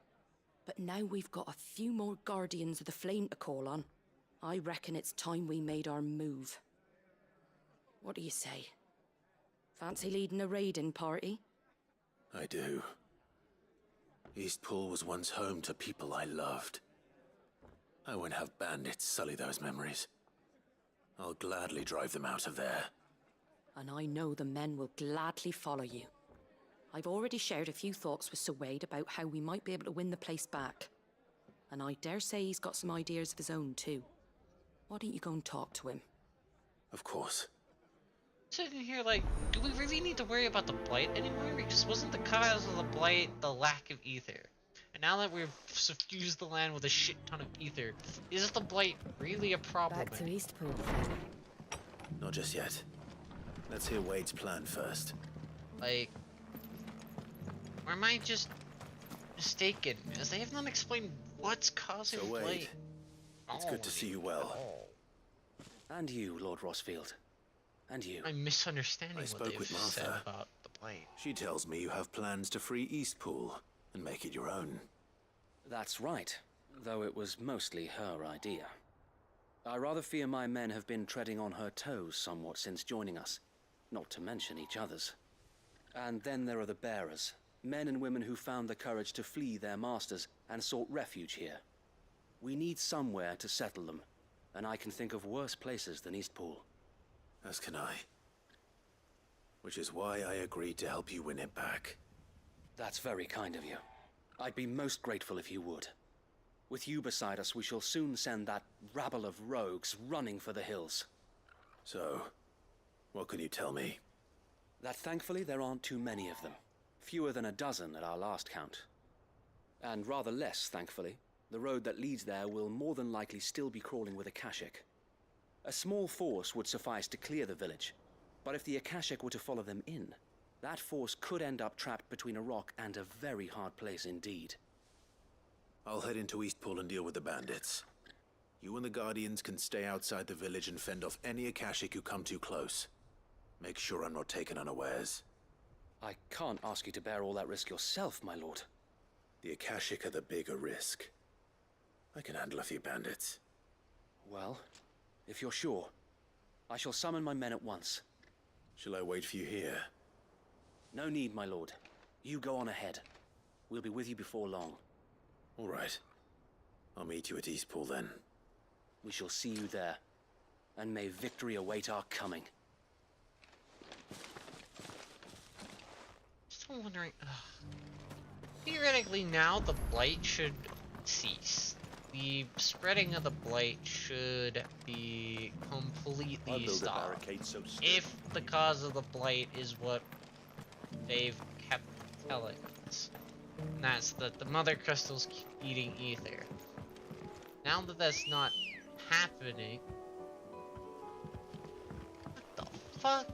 But now we've got a few more Guardians of the Flame to call on. I reckon it's time we made our move. What do you say? Fancy leading a raiding party? I do. Eastpool was once home to people I loved. I won't have bandits sully those memories. I'll gladly drive them out of there. And I know the men will gladly follow you. I've already shared a few thoughts with Sir Wade about how we might be able to win the place back. And I dare say he's got some ideas of his own too. Why don't you go and talk to him? Of course. Sitting here like, do we really need to worry about the blight anymore? Because wasn't the cause of the blight the lack of ether? And now that we've suffused the land with a shit ton of ether, is the blight really a problem? Back to Eastpool. Not just yet. Let's hear Wade's plan first. Like, or am I just mistaken? As they have not explained what's causing So blight. Wade, it's good to see you well. And you, Lord Rossfield. And you. I'm misunderstanding I what spoke they've with said Martha. about the blight. She tells me you have plans to free Eastpool and make it your own. That's right, though it was mostly her idea. I rather fear my men have been treading on her toes somewhat since joining us, not to mention each other's. And then there are the bearers, men and women who found the courage to flee their masters and sought refuge here. We need somewhere to settle them, and I can think of worse places than Eastpool. As can I. Which is why I agreed to help you win it back. That's very kind of you. I'd be most grateful if you would. With you beside us, we shall soon send that rabble of rogues running for the hills. So, what can you tell me? That thankfully there aren't too many of them. Fewer than a dozen at our last count. And rather less, thankfully, the road that leads there will more than likely still be crawling with Akashic. A small force would suffice to clear the village, but if the Akashic were to follow them in, that force could end up trapped between a rock and a very hard place indeed. I'll head into Eastpool and deal with the bandits. You and the Guardians can stay outside the village and fend off any Akashic who come too close. Make sure I'm not taken unawares. I can't ask you to bear all that risk yourself, my lord. The Akashic are the bigger risk. I can handle a few bandits. Well, if you're sure, I shall summon my men at once. Shall I wait for you here? No need, my lord. You go on ahead. We'll be with you before long. All right. I'll meet you at Eastpool then. We shall see you there. And may victory await our coming. Still wondering... Theoretically now the blight should cease. The spreading of the blight should be completely stopped. If the cause of the blight is what they've kept telling us. And that's that the mother crystals keep eating ether. Now that that's not happening... What the fuck?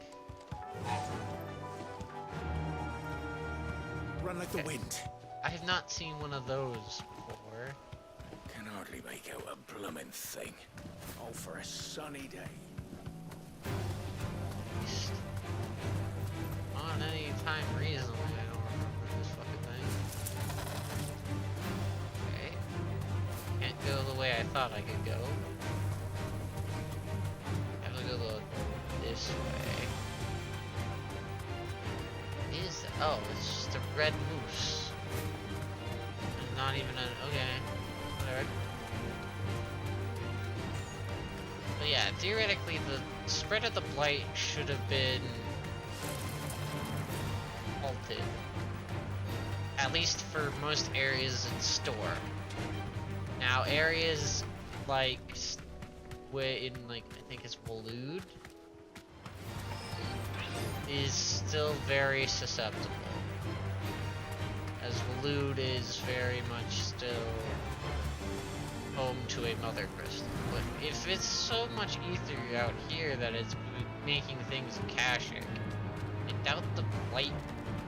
Run like the wind. I have not seen one of those before. Can hardly make out a bloomin' thing. All for a sunny day. On any time recently, I don't remember this fucking thing. Okay. Can't go the way I thought I could go. Have to go this way. What is that? Oh, it's just a red moose. There's not even a... okay. Whatever. But yeah, theoretically the spread of the blight should have been halted. At least for most areas in Store. Now areas like in like I think it's Waloed is still very susceptible. As Waloed is very much still home to a mother crystal. But if it's so much ether out here that it's making things Akashic, I doubt the blight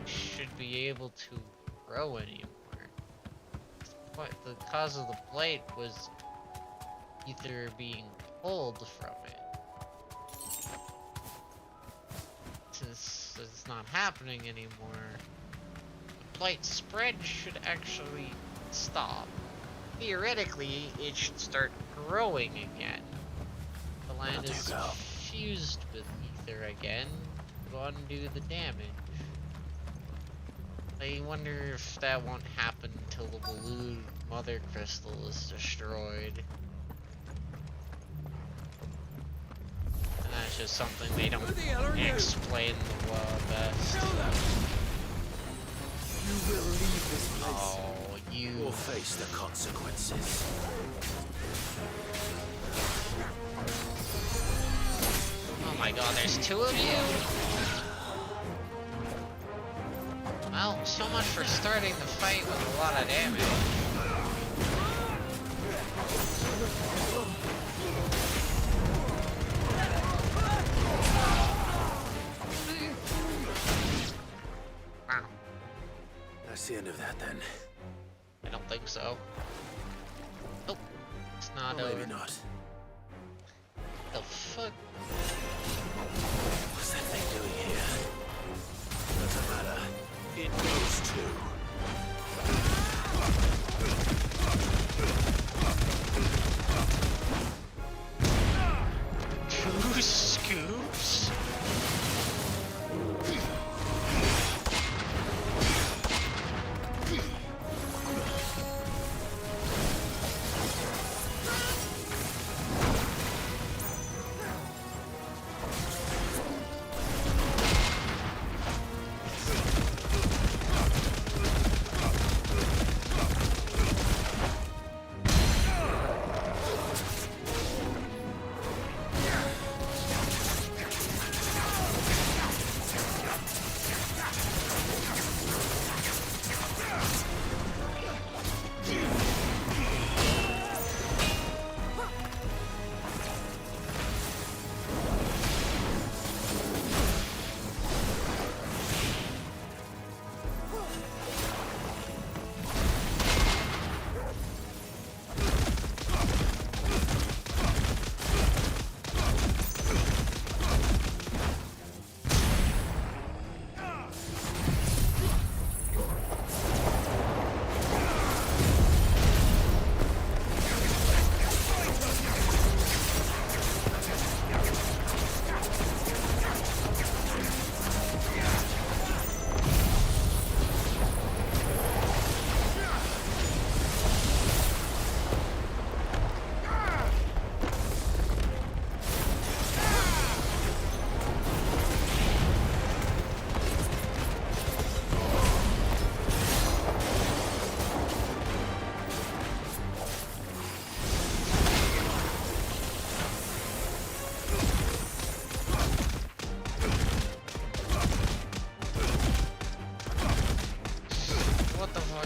should be able to grow anymore. But the cause of the blight was ether being pulled from it. Since it's not happening anymore, the blight spread should actually stop. Theoretically, it should start growing again. The land is fused with ether again to undo the damage. I wonder if that won't happen until the Waloed mother crystal is destroyed. And that's just something they don't explain the best. You will leave this place. Oh, you will face the consequences. Oh my god, there's two of you? Well, so much for starting the fight with a lot of damage. Wow. That's the end of that then. I don't think so. Nope. It's not well, over. Maybe not. The fuck? What's that thing doing here? Doesn't matter. It knows too.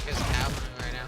fuck is happening right now?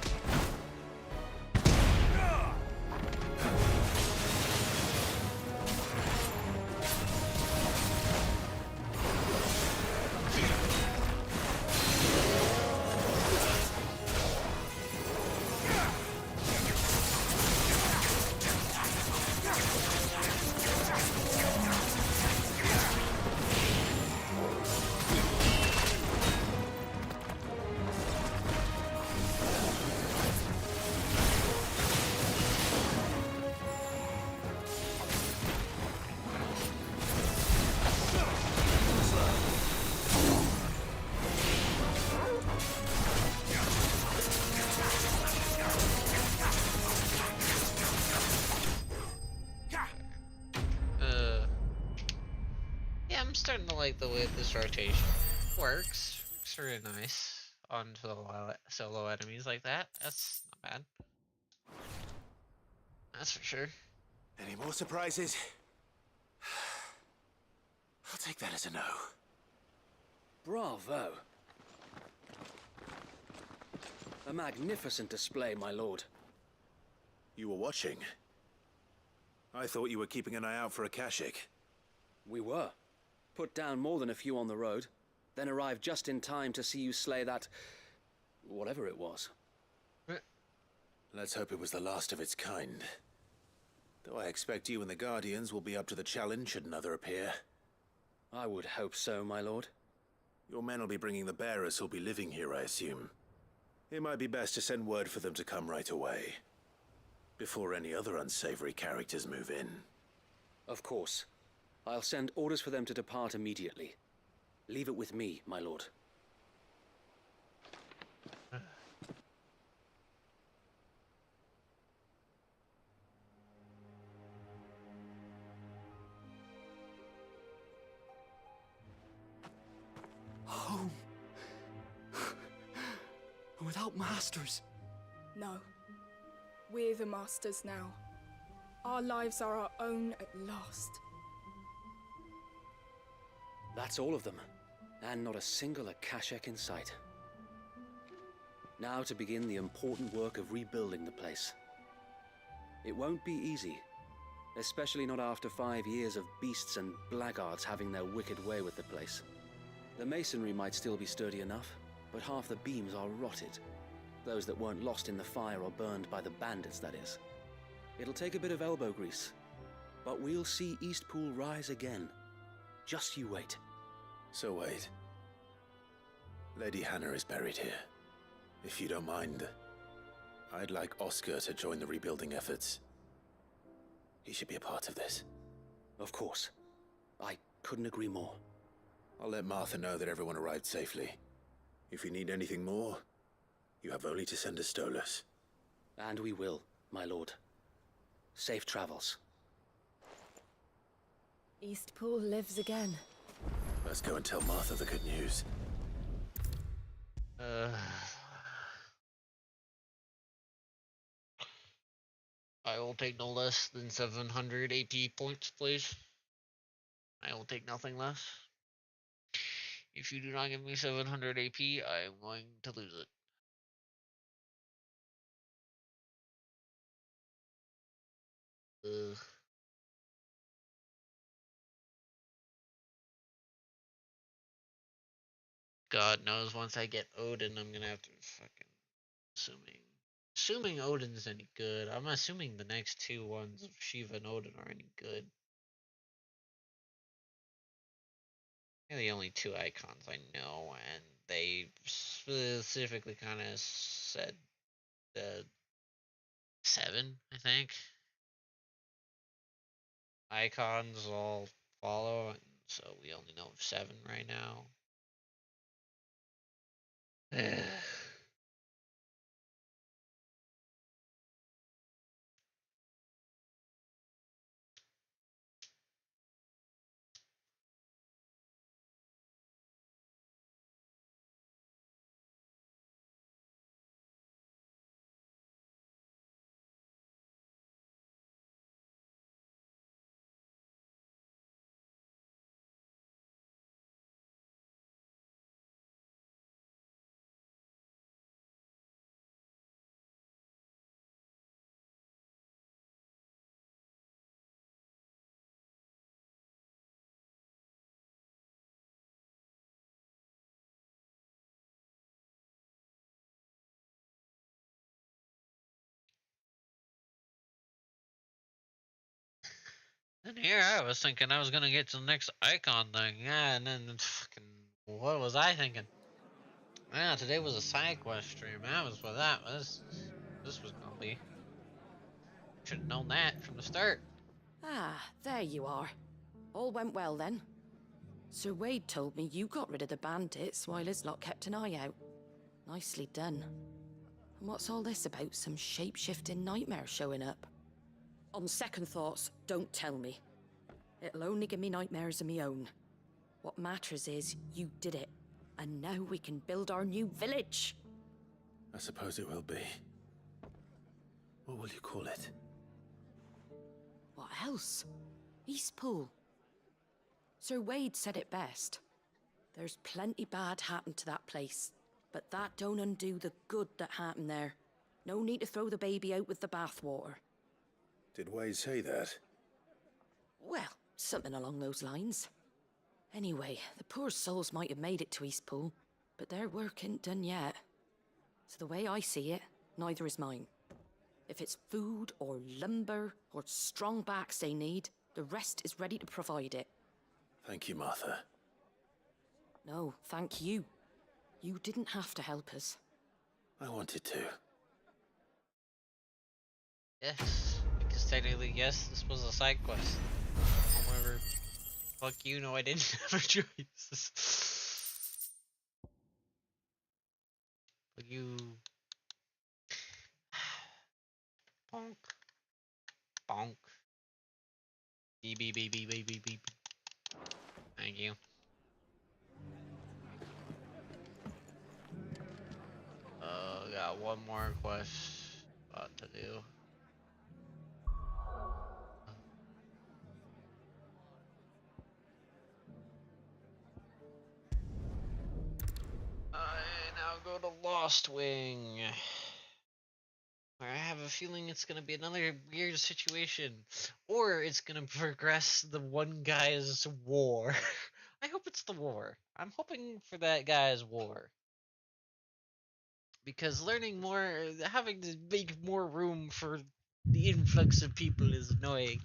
Yeah, I'm starting to like the way this rotation works. It's really nice on solo enemies like that. That's not bad. That's for sure. Any more surprises? I'll take that as a no. Bravo. A magnificent display, my lord. You were watching? I thought you were keeping an eye out for a Kashik. We were. Put down more than a few on the road, then arrived just in time to see you slay that... whatever it was. Let's hope it was the last of its kind. Though I expect you and the Guardians will be up to the challenge should another appear. I would hope so, my lord. Your men will be bringing the bearers who'll be living here, I assume. It might be best to send word for them to come right away, before any other unsavory characters move in. Of course. I'll send orders for them to depart immediately. Leave it with me, my lord. Home. Without masters. No. We're the masters now. Our lives are our own at last. That's all of them, and not a single Akashak in sight. Now to begin the important work of rebuilding the place. It won't be easy, especially not after 5 years of beasts and blackguards having their wicked way with the place. The masonry might still be sturdy enough, but half the beams are rotted. Those that weren't lost in the fire or burned by the bandits, that is. It'll take a bit of elbow grease, but we'll see Eastpool rise again. Just you wait. So wait. Lady Hannah is buried here. If you don't mind, I'd like Oscar to join the rebuilding efforts. He should be a part of this. Of course. I couldn't agree more. I'll let Martha know that everyone arrived safely. If you need anything more, you have only to send a Stolas. And we will, my lord. Safe travels. Eastpool lives again. Let's go and tell Martha the good news. I will take no less than 700 AP points, please. I will take nothing less. If you do not give me 700 AP, I am going to lose it. God knows once I get Odin, I'm gonna have to fucking... Assuming Odin's any good. I'm assuming the next two ones of Shiva and Odin are any good. They're the only two icons I know, and they specifically kind of said the 7, I think. Icons all follow, and so we only know of 7 right now. And here I was thinking I was gonna get to the next icon thing, yeah, and then fucking, what was I thinking? Yeah, today was a side quest stream. That was what that was. This was gonna be. Should have known that from the start. Ah, there you are. All went well then. Sir Wade told me you got rid of the bandits while his lot kept an eye out. Nicely done. And what's all this about some shape-shifting nightmare showing up? On second thoughts, don't tell me. It'll only give me nightmares of my own. What matters is you did it. And now we can build our new village. I suppose it will be. What will you call it? What else? Eastpool. Sir Wade said it best. There's plenty bad happened to that place, but that don't undo the good that happened there. No need to throw the baby out with the bathwater. Did Wade say that? Well, something along those lines. Anyway, the poor souls might have made it to Eastpool, but their work ain't done yet. So the way I see it, neither is mine. If it's food or lumber or strong backs they need, the rest is ready to provide it. Thank you, Martha. No, thank you. You didn't have to help us. I wanted to. Yes, because technically, yes, this was a side quest. However, fuck you, no, I didn't have a choice. But you... Bonk. Bonk. Beep, beep, beep, beep, beep, beep, beep. Thank you. Got one more quest to do. I now go to Lost Wing. I have a feeling it's gonna be another weird situation, or it's gonna progress the one guy's war. I hope it's the war. I'm hoping for that guy's war. Because learning more, having to make more room for the influx of people is annoying.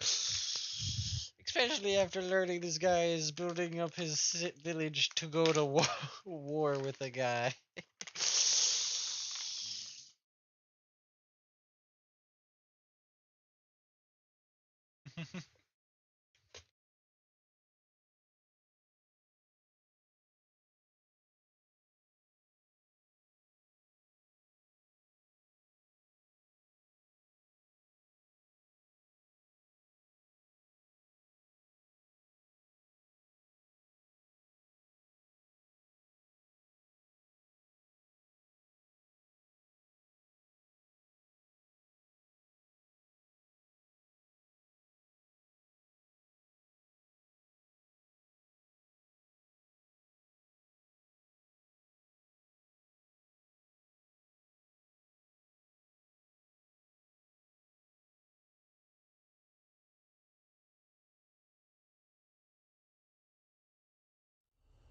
Especially after learning this guy is building up his village to go to war with a guy.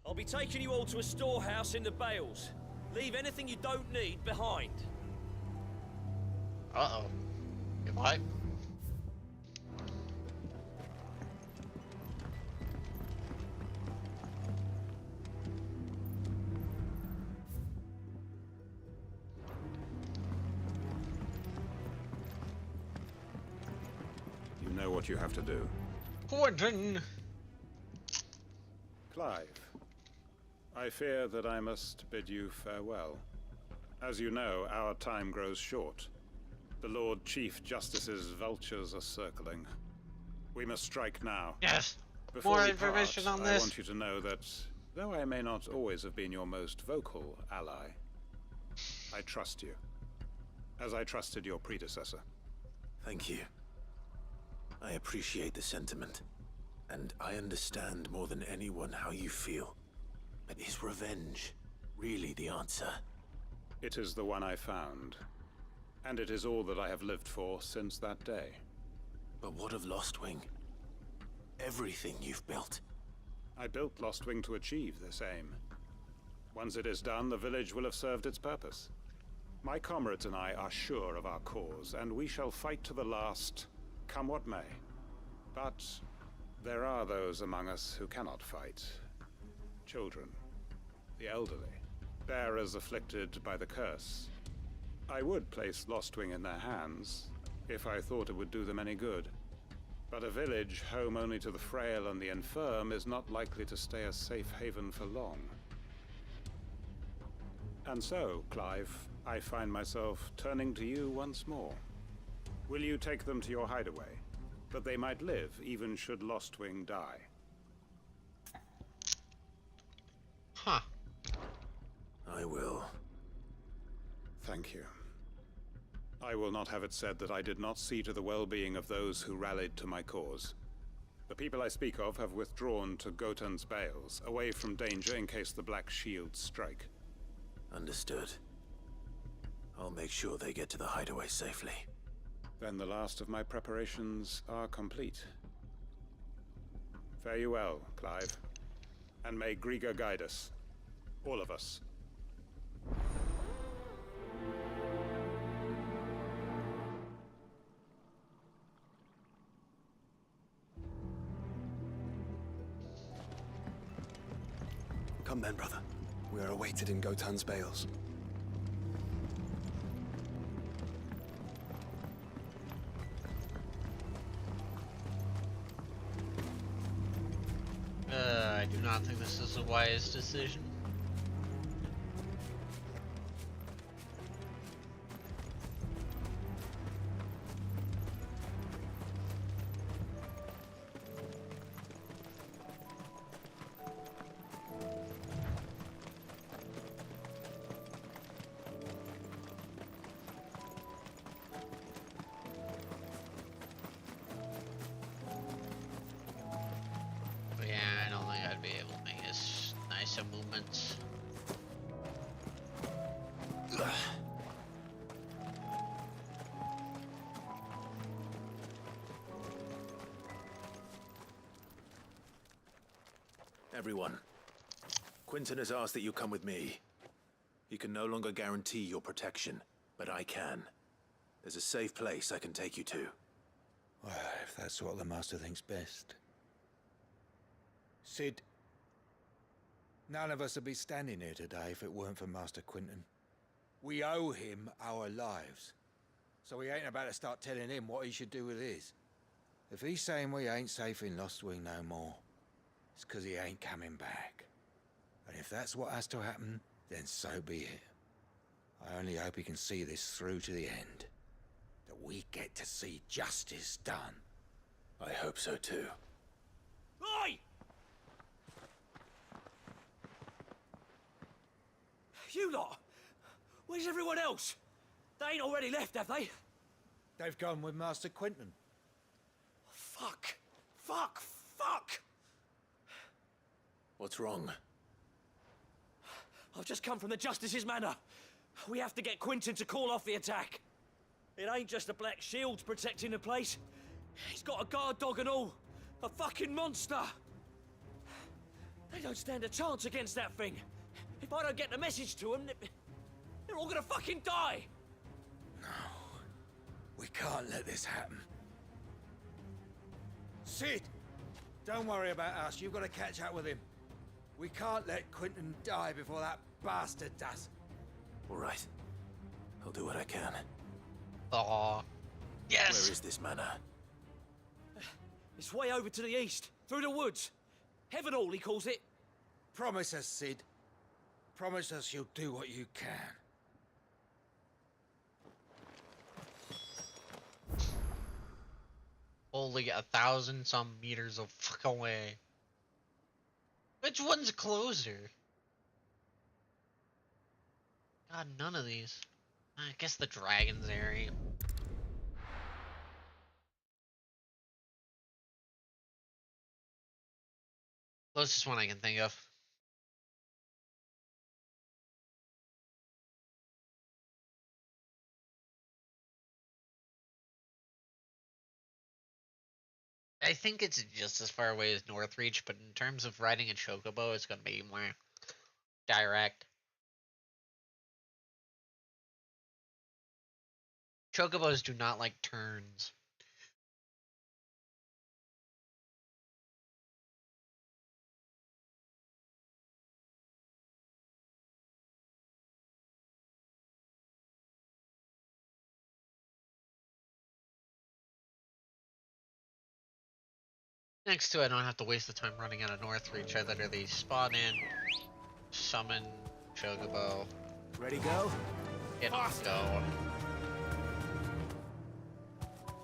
I'll be taking you all to a storehouse in the Bales. Leave anything you don't need behind. Uh-oh. Goodbye. You know what you have to do. Quentin! Clive, I fear that I must bid you farewell. As you know, our time grows short. The Lord Chief Justice's vultures are circling. We must strike now. Yes! Before More we information part, on I this. want you to know that, though I may not always have been your most vocal ally, I trust you, as I trusted your predecessor. Thank you. I appreciate the sentiment, and I understand more than anyone how you feel. But is revenge really the answer? It is the one I found, and it is all that I have lived for since that day. But what of Lostwing? Everything you've built. I built Lostwing to achieve this aim. Once it is done, the village will have served its purpose. My comrades and I are sure of our cause, and we shall fight to the last, come what may. But There are those among us who cannot fight. Children, the elderly, bearers afflicted by the curse. I would place Lostwing in their hands, if I thought it would do them any good. But a village home only to the frail and the infirm is not likely to stay a safe haven for long. And so, Clive, I find myself turning to you once more. Will you take them to your hideaway, that they might live even should Lostwing die? Huh. I will. Thank you. I will not have it said that I did not see to the well-being of those who rallied to my cause. The people I speak of have withdrawn to Gotan's Bales, away from danger in case the Black Shields strike. Understood. I'll make sure they get to the hideaway safely. Then the last of my preparations are complete. Fare you well, Clive. And may Griga guide us. All of us. Come then, brother. We are awaited in Gotan's Bales. I do not think this is a wise decision. But yeah, I don't think I'd be able to make as nice a movements. Everyone, Quinton has asked that you come with me. He can no longer guarantee your protection, but I can. There's a safe place I can take you to. Well, if that's what the Master thinks best. Cid, none of us would be standing here today if it weren't for Master Quinton. We owe him our lives. So we ain't about to start telling him what he should do with his. If he's saying we ain't safe in Lostwing no more, it's 'cause he ain't coming back. And if that's what has to happen, then so be it. I only hope he can see this through to the end. That we get to see justice done. I hope so too. Oi! You lot! Where's everyone else? They ain't already left, have they? They've gone with Master Quinton. Fuck! Fuck! Fuck! What's wrong? I've just come from the Justice's manor. We have to get Quinton to call off the attack. It ain't just the Black Shields protecting the place. He's got a guard dog and all. A fucking monster. They don't stand a chance against that thing. If I don't get the message to them, they're all gonna fucking die. We can't let this happen. Cid! Don't worry about us. You've got to catch up with him. We can't let Quinton die before that bastard does. All right. I'll do what I can. Aww. Yes! Where is this manor? It's way over to the east, through the woods. Heaven Hall, he calls it. Promise us, Cid. Promise us you'll do what you can. Only 1,000 some meters of fuck away. Which one's closer? God, none of these. I guess the Dragon's area. Closest one I can think of. I think it's just as far away as Northreach, but in terms of riding a chocobo, it's gonna be more direct. Chocobos do not like turns. Thanks to it, I don't have to waste the time running out of Northreach. I literally spawn in, summon Chocobo. Ready, go? And go.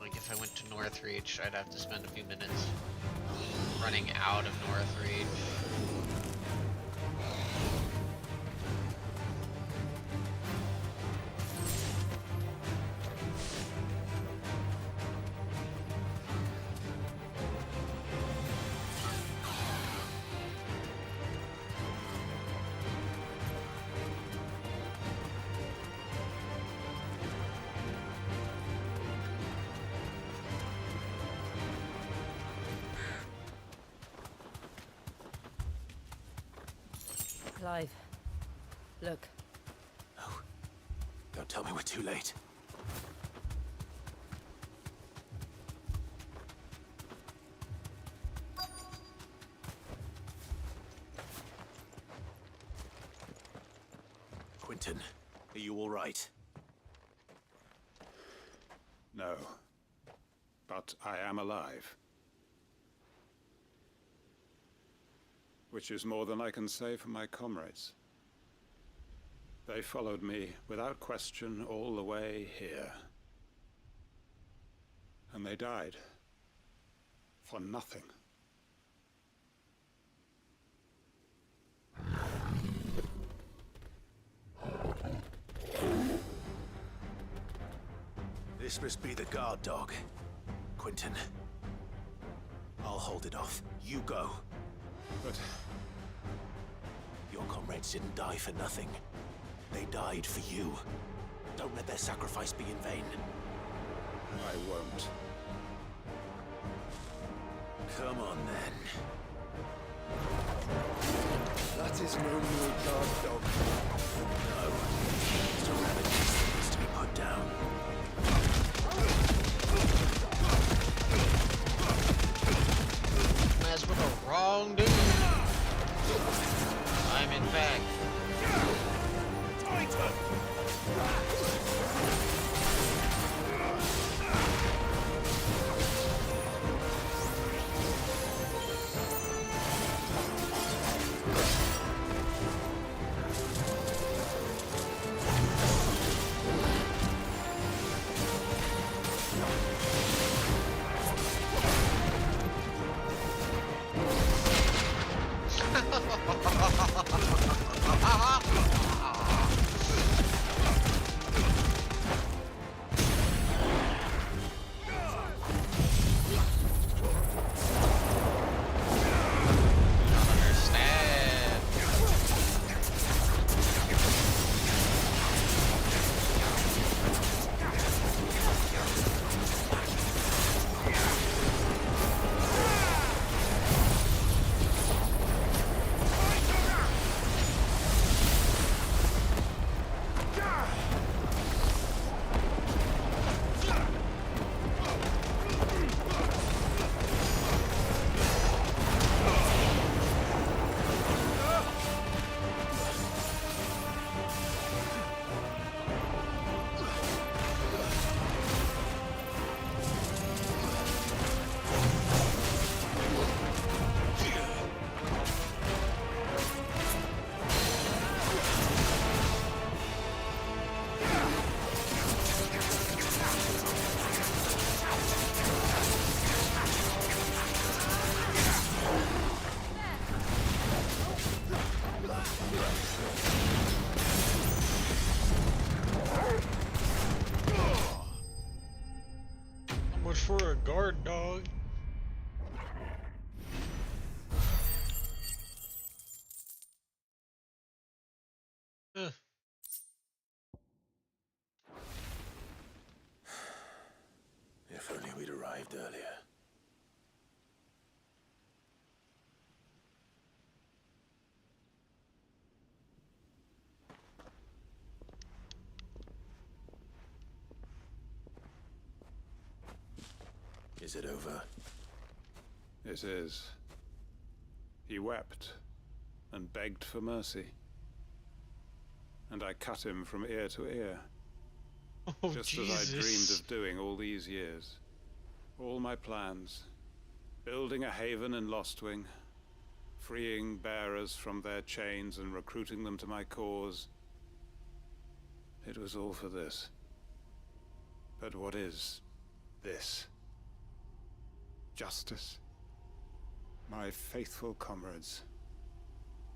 Like if I went to Northreach, I'd have to spend a few minutes running out of Northreach. Clive, look. No. Don't tell me we're too late. Quentin, are you all right? No. But I am alive. Which is more than I can say for my comrades. They followed me without question all the way here. And they died. For nothing. This must be the guard dog. Quentin. I'll hold it off. You go. But... your comrades didn't die for nothing. They died for you. Don't let their sacrifice be in vain. I won't. Come on, then. That is no mere guard dog. No. It's a rabbit that needs to be put down. Mess with the wrong dude. I'm in fact. For a guard dog. If only we'd arrived earlier. Is it over? It is. He wept and begged for mercy. And I cut him from ear to ear. Just Jesus. as I dreamed of doing all these years. All my plans, Building a haven in Lostwing, freeing bearers from their chains and recruiting them to my cause. It was all for this. But what is this? Justice? My faithful comrades.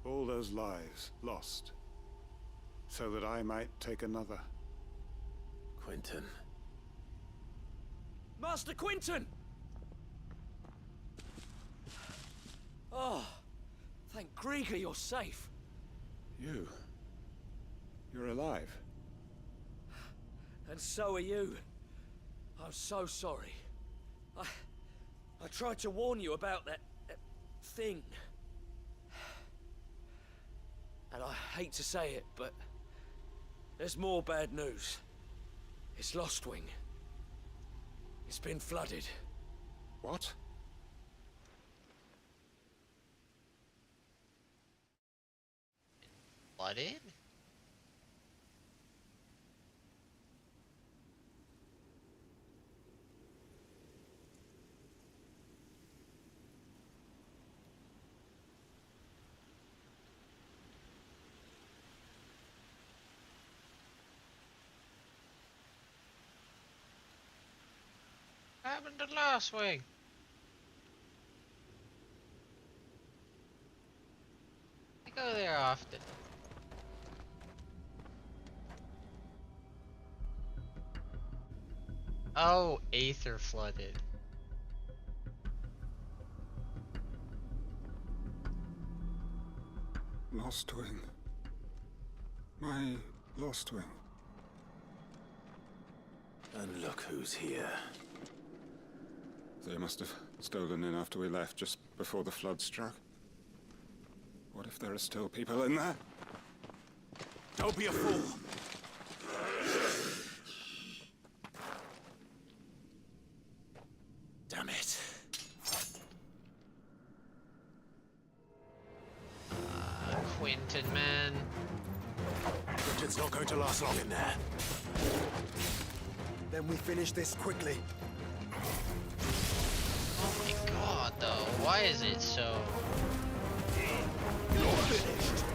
All those lives lost, so that I might take another. Quinton. Master Quinton! Oh, thank Grieger you're safe. You're alive. And so are you. I'm so sorry. I tried to warn you about that thing. And I hate to say it, but there's more bad news. It's Lostwing. It's been flooded. What? Flooded? What happened to Lostwing? I go there often. Oh, Aether flooded. Lostwing. My Lostwing. And look who's here. They must have stolen in after we left, just before the flood struck. What if there are still people in there? Don't be a fool. Damn it. Quinton, man. Quinton's not going to last long in there. Then we finish this quickly. Oh my god, though. Why is it so... You're finished.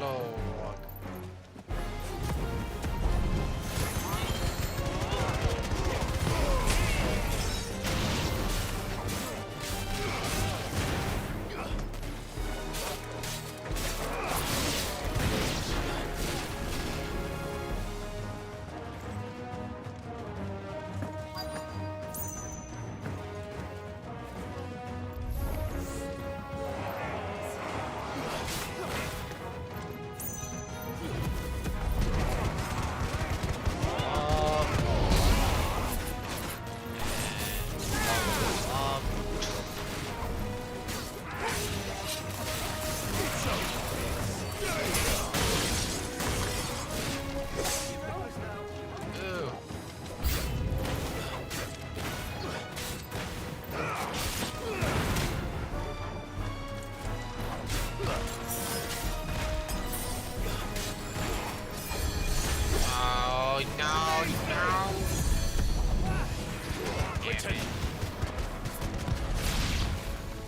slow walk.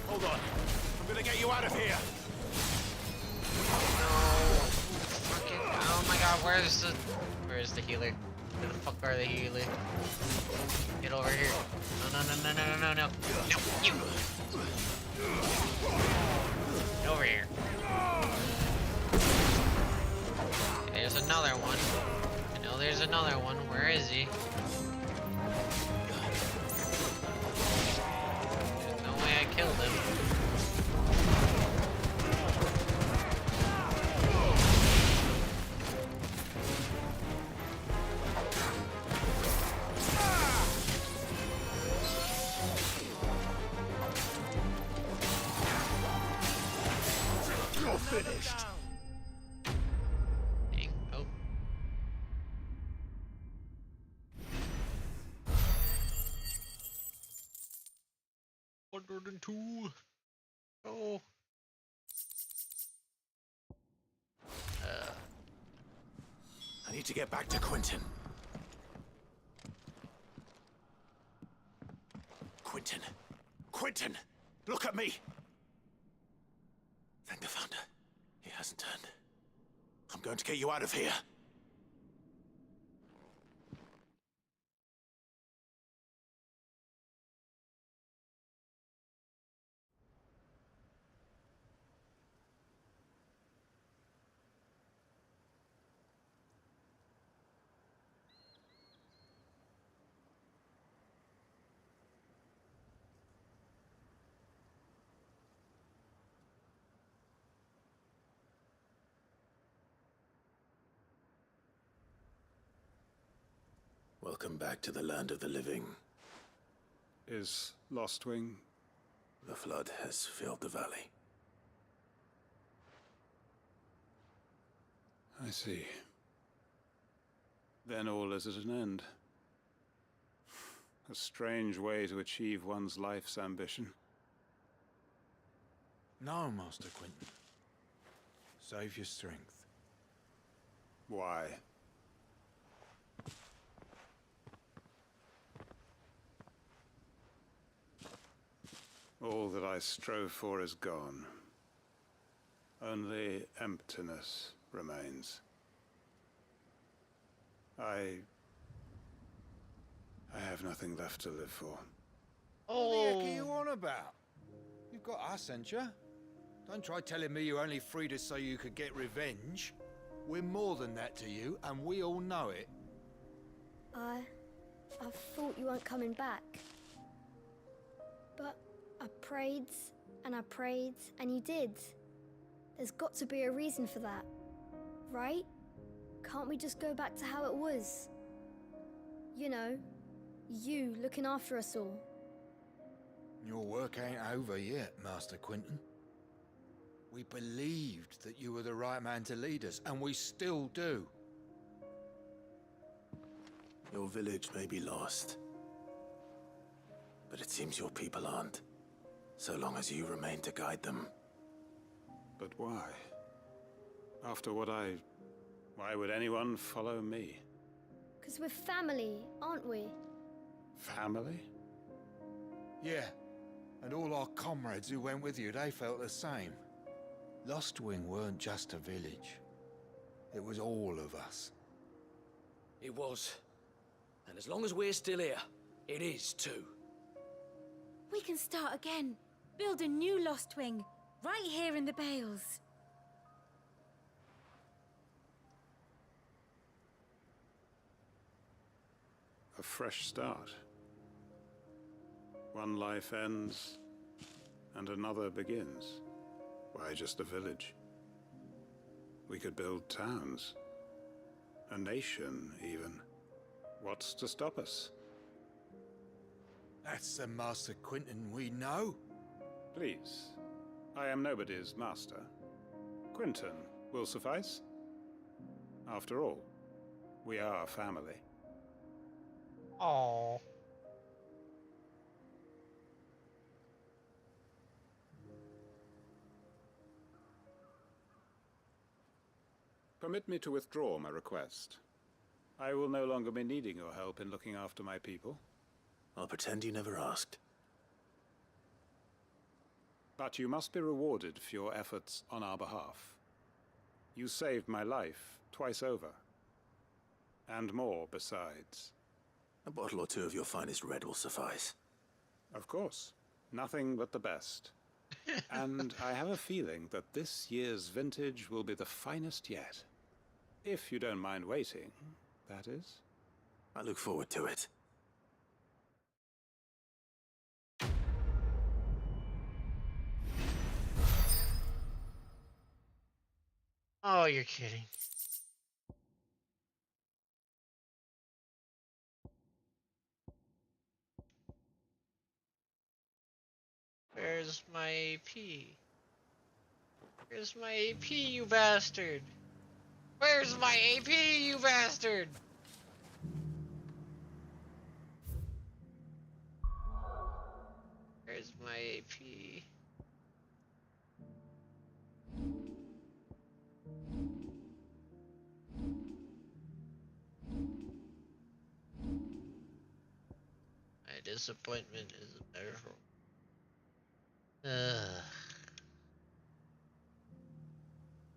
Hold on. I'm gonna get you out of here. Oh my god, where's the healer? Where the fuck are the healer? Get over here. No. No, you. Get over here. There's another one. I know there's another one. Where is he? There's no way I killed him. You're finished. 102. Oh. I need to get back to Quentin. Quentin! Quentin! Look at me! Thank the Founder. He hasn't turned. I'm going to get you out of here. Welcome back to the land of the living. Is Lostwing? The flood has filled the valley. I see. Then all is at an end. A strange way to achieve one's life's ambition. No, Master Quentin. Save your strength. Why? All that I strove for is gone. Only emptiness remains. I have nothing left to live for. What the heck are you on about? You've got us, ain't you? Don't try telling me you only freed us so you could get revenge. We're more than that to you, and we all know it. I thought you weren't coming back. But I prayed, and you did. There's got to be a reason for that, right? Can't we just go back to how it was? You know, you looking after us all. Your work ain't over yet, Master Quentin. We believed that you were the right man to lead us, and we still do. Your village may be lost, but it seems your people aren't, so long as you remain to guide them. But why? After what why would anyone follow me? 'Cause we're family, aren't we? Family? Yeah, and all our comrades who went with you, they felt the same. Lostwing weren't just a village. It was all of us. It was. And as long as we're still here, it is too. We can start again. Build a new Lostwing, right here in the Bales. A fresh start. One life ends, and another begins. Why just a village? We could build towns. A nation, even. What's to stop us? That's the Master Quentin we know. Please. I am nobody's master. Quentin will suffice. After all, we are family. Aww. Permit me to withdraw my request. I will no longer be needing your help in looking after my people. I'll pretend you never asked. But you must be rewarded for your efforts on our behalf. You saved my life twice over. And more besides. A bottle or two of your finest red will suffice. Of course. Nothing but the best. And I have a feeling that this year's vintage will be the finest yet. If you don't mind waiting, that is. I look forward to it. Oh, you're kidding. Where's my AP? Where's my AP, you bastard? Where's my AP, you bastard? Where's my AP? My disappointment is immeasurable.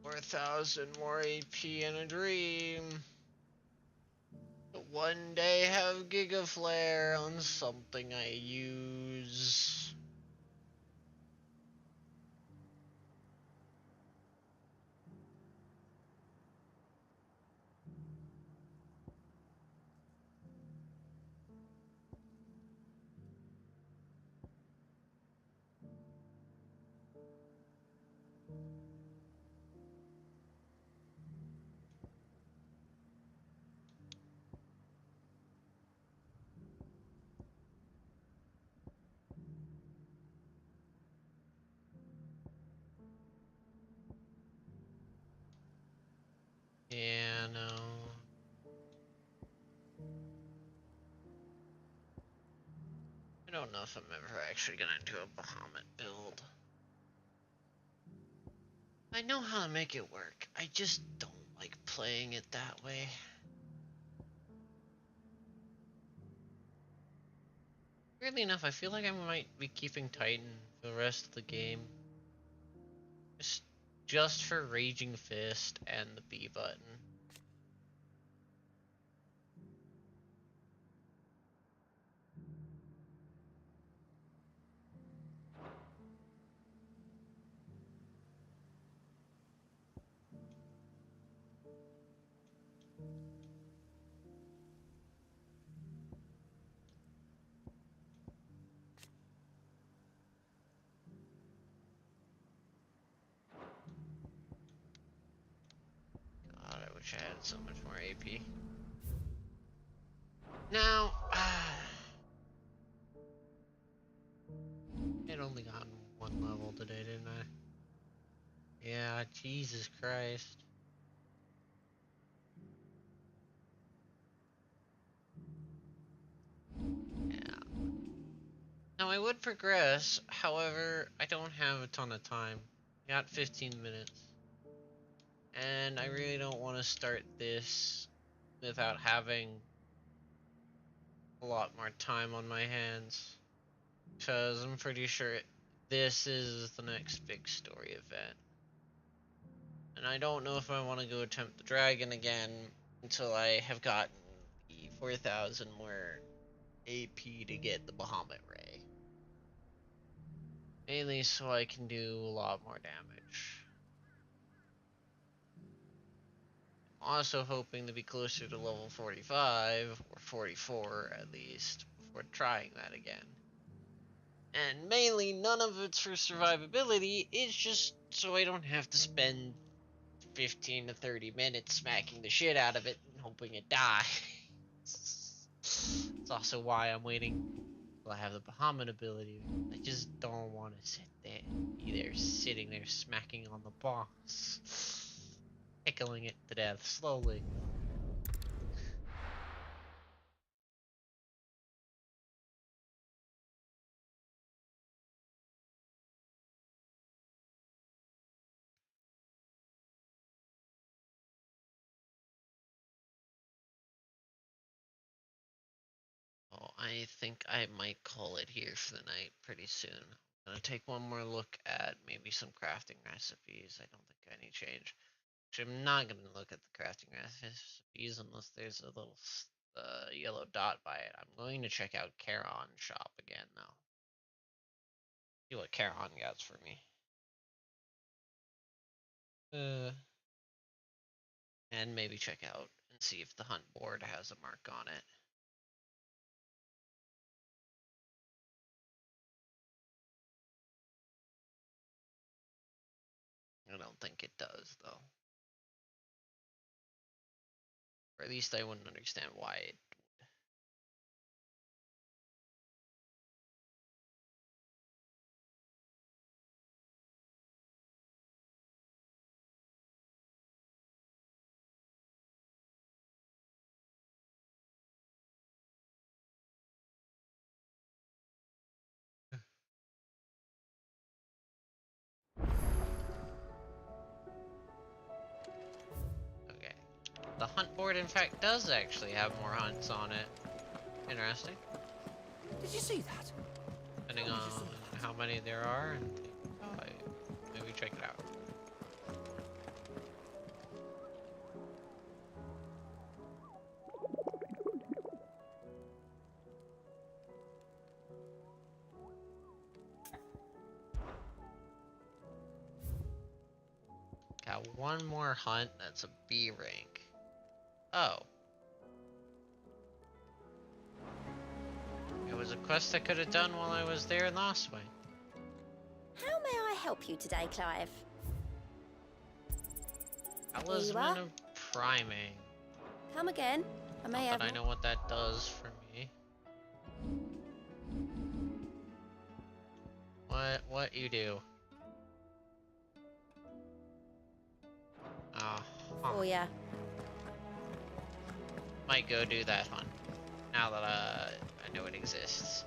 4,000 more AP in a dream. But one day have Giga Flare on something I use. Yeah, no. I don't know if I'm ever actually gonna do a Bahamut build. I know how to make it work. I just don't like playing it that way. Weirdly enough, I feel like I might be keeping Titan for the rest of the game. Just for Raging Fist and the B button. God, I wish I had so much more AP. Now, it only got one level today, didn't I? Yeah, Jesus Christ. Yeah. Now I would progress, however, I don't have a ton of time. I got 15 minutes. And I really don't want to start this without having a lot more time on my hands. Because I'm pretty sure this is the next big story event. And I don't know if I want to go attempt the dragon again until I have gotten the 4,000 more AP to get the Bahamut Ray. Mainly so I can do a lot more damage. Also hoping to be closer to level 45 or 44 at least before trying that again. And mainly none of it's for survivability, it's just so I don't have to spend 15 to 30 minutes smacking the shit out of it and hoping it dies. It's also why I'm waiting till I have the Bahamut ability. I just don't want to sit there, be there sitting there smacking on the boss, tickling it to death slowly. Oh, I think I might call it here for the night pretty soon. I'm gonna take one more look at maybe some crafting recipes. I don't think any change. Actually, I'm not gonna look at the crafting recipes unless there's a little yellow dot by it. I'm going to check out Charon shop again though. See what Charon gets for me. And maybe check out and see if the hunt board has a mark on it. I don't think it does though. Or at least I wouldn't understand why it The hunt board, in fact, does actually have more hunts on it. Interesting. Did you see that? Depending on how many there are, and maybe check it out. Got one more hunt. That's a B rank. Oh. It was a quest I could have done while I was there in Lostwing. How may I help you today, Clive? Talisman of Priming. Come again. I may have. But I know what that does for me. What you do? Oh yeah. Might go do that one. Now that I know it exists.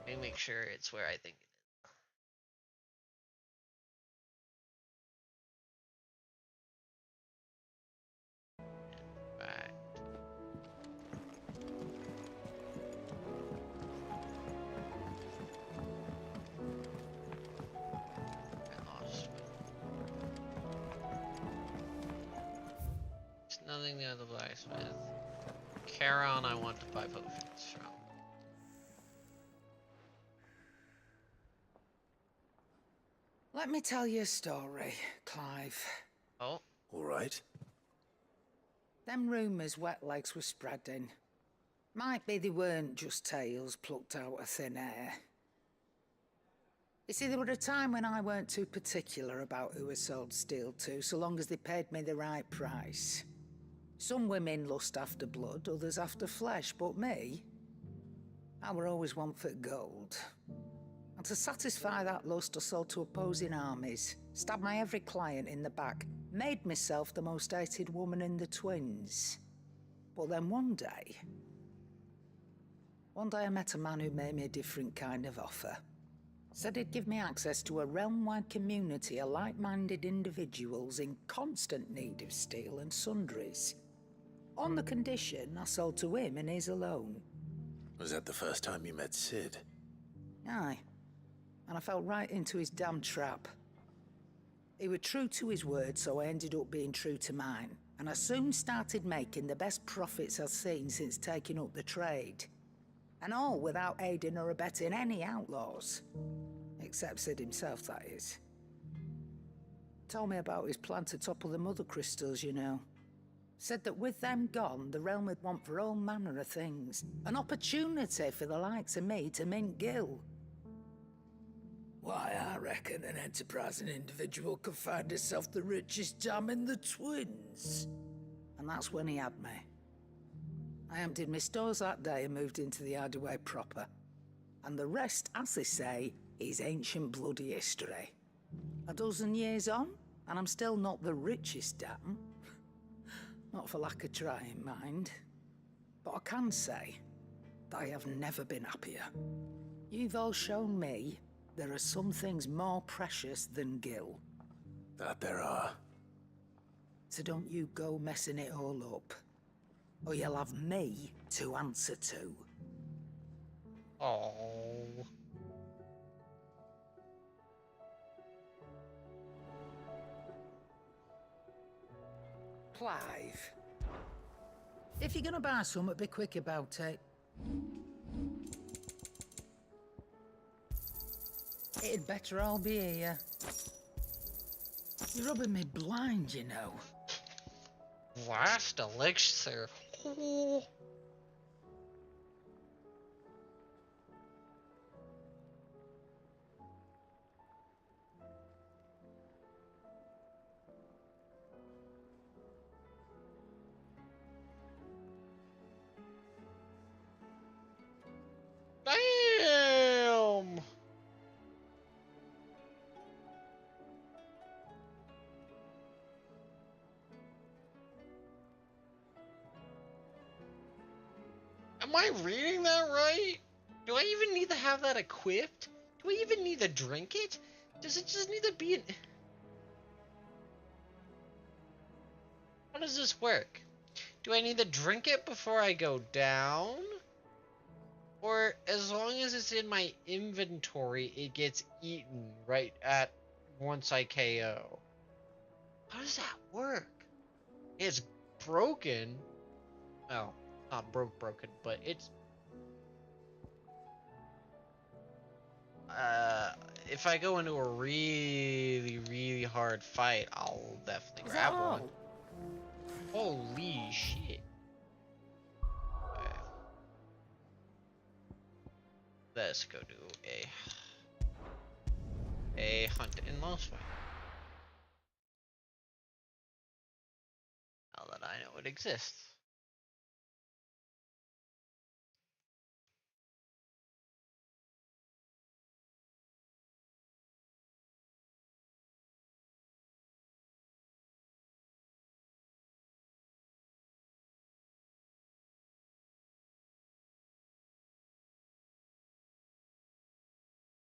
Let me make sure it's where I think it is. Right. I lost. There's nothing near the blacksmith. Charon I want to buy potions from. Let me tell you a story, Clive. Oh? Alright. Them rumours Wetlegs were spreading. Might be they weren't just tales plucked out of thin air. You see, there were a time when I weren't too particular about who I sold steel to, so long as they paid me the right price. Some women lust after blood, others after flesh, but me, I were always one for gold. And to satisfy that lust, I sold to opposing armies, stabbed my every client in the back, made myself the most hated woman in the Twins. But then one day I met a man who made me a different kind of offer. Said he'd give me access to a realm-wide community of like-minded individuals in constant need of steel and sundries. On the condition I sold to him and his alone. Was that the first time you met Sid? Aye. And I fell right into his damn trap. He was true to his word, so I ended up being true to mine. And I soon started making the best profits I've seen since taking up the trade. And all without aiding or abetting any outlaws. Except Sid himself, that is. Told me about his plan to topple the mother crystals, you know. Said that with them gone, the realm would want for all manner of things. An opportunity for the likes of me to mint Gil. Why, I reckon an enterprising individual could find himself the richest dam in the Twins. And that's when he had me. I emptied my stores that day and moved into the Hideaway proper. And the rest, as they say, is ancient bloody history. A dozen years on, and I'm still not the richest dam. Not for lack of trying, mind. But I can say that I have never been happier. You've all shown me there are some things more precious than Gil. That there are. So don't you go messing it all up. Or you'll have me to answer to. Oh. Clive. If you're gonna buy something, be quick about it. It'd better all be here. You're rubbing me blind, you know. Last elixir. Oh. Damn! Am I reading that right? Do I even need to have that equipped? Do I even need to drink it? Does it just need to be an... How does this work? Do I need to drink it before I go down? Or as long as it's in my inventory, it gets eaten right at once I KO? How does that work? It's broken. Well, not broken, but it's... if I go into a really, really hard fight, I'll definitely grab one. Holy shit. Okay. Let's go do a hunt in Lostwing. Now that I know it exists.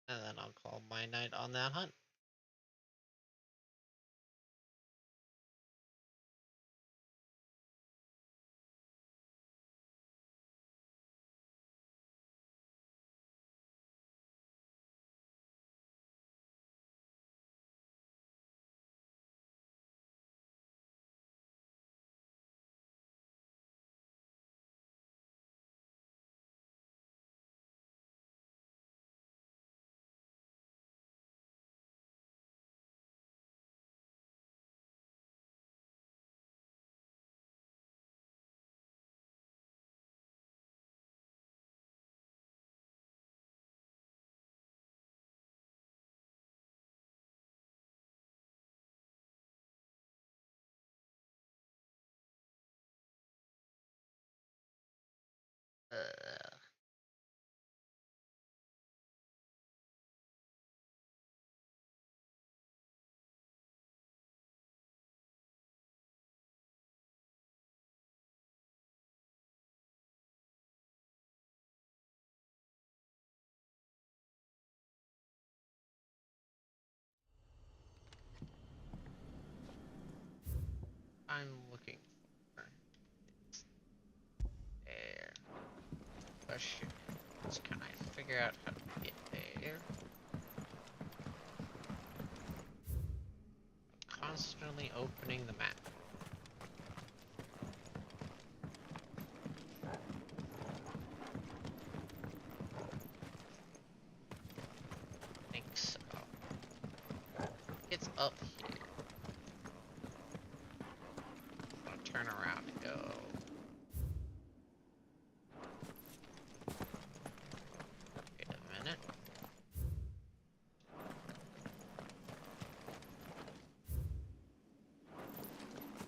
And then I'll call my night on that hunt. I'm looking for there. Question is, can I figure out how to get there? I'm constantly opening the map. I think so. It's up here. Turn around and go. Wait a minute.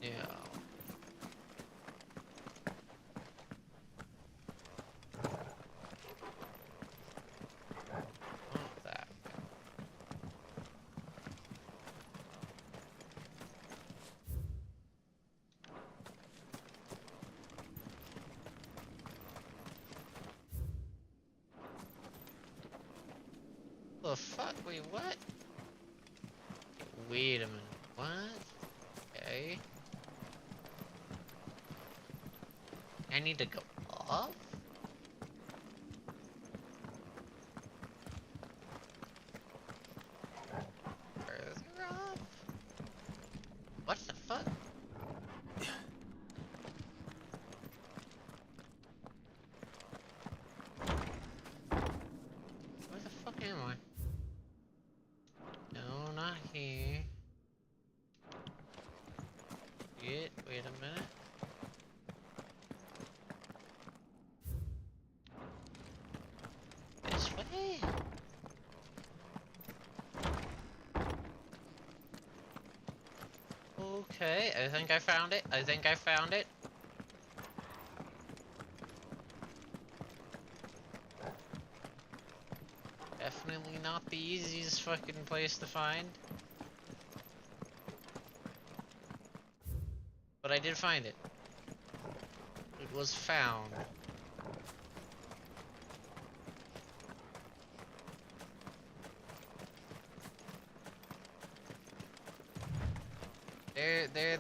Yeah. Oh, that. The fuck? Wait, what? Wait a minute. What? Okay. I need to go up? Further up? What the fuck? Where the fuck am I? No, not here. Wait a minute. This way? Okay, I think I found it. I think I found it. Definitely not the easiest fucking place to find. But I did find it. It was found.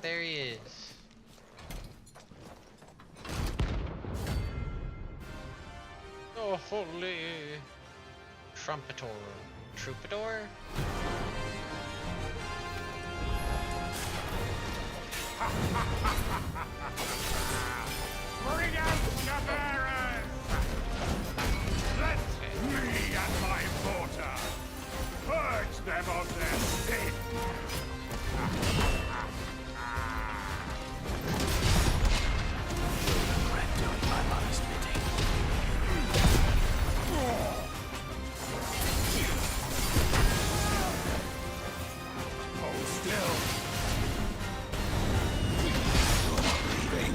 There he is. Oh, holy trumpeter, troubadour. Bring out the bearers! Let me and my porter purge them of their sin! Regret doing my mother's bidding. Hold still! You're not leaving.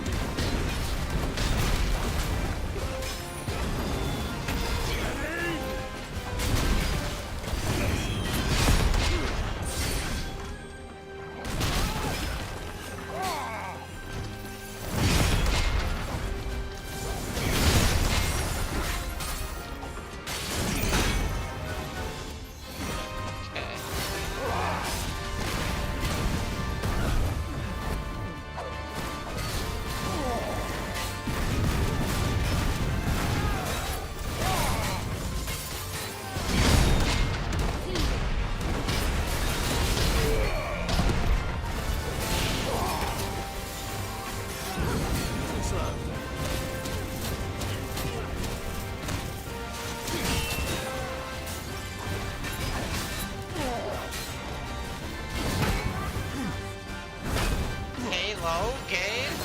Halo game?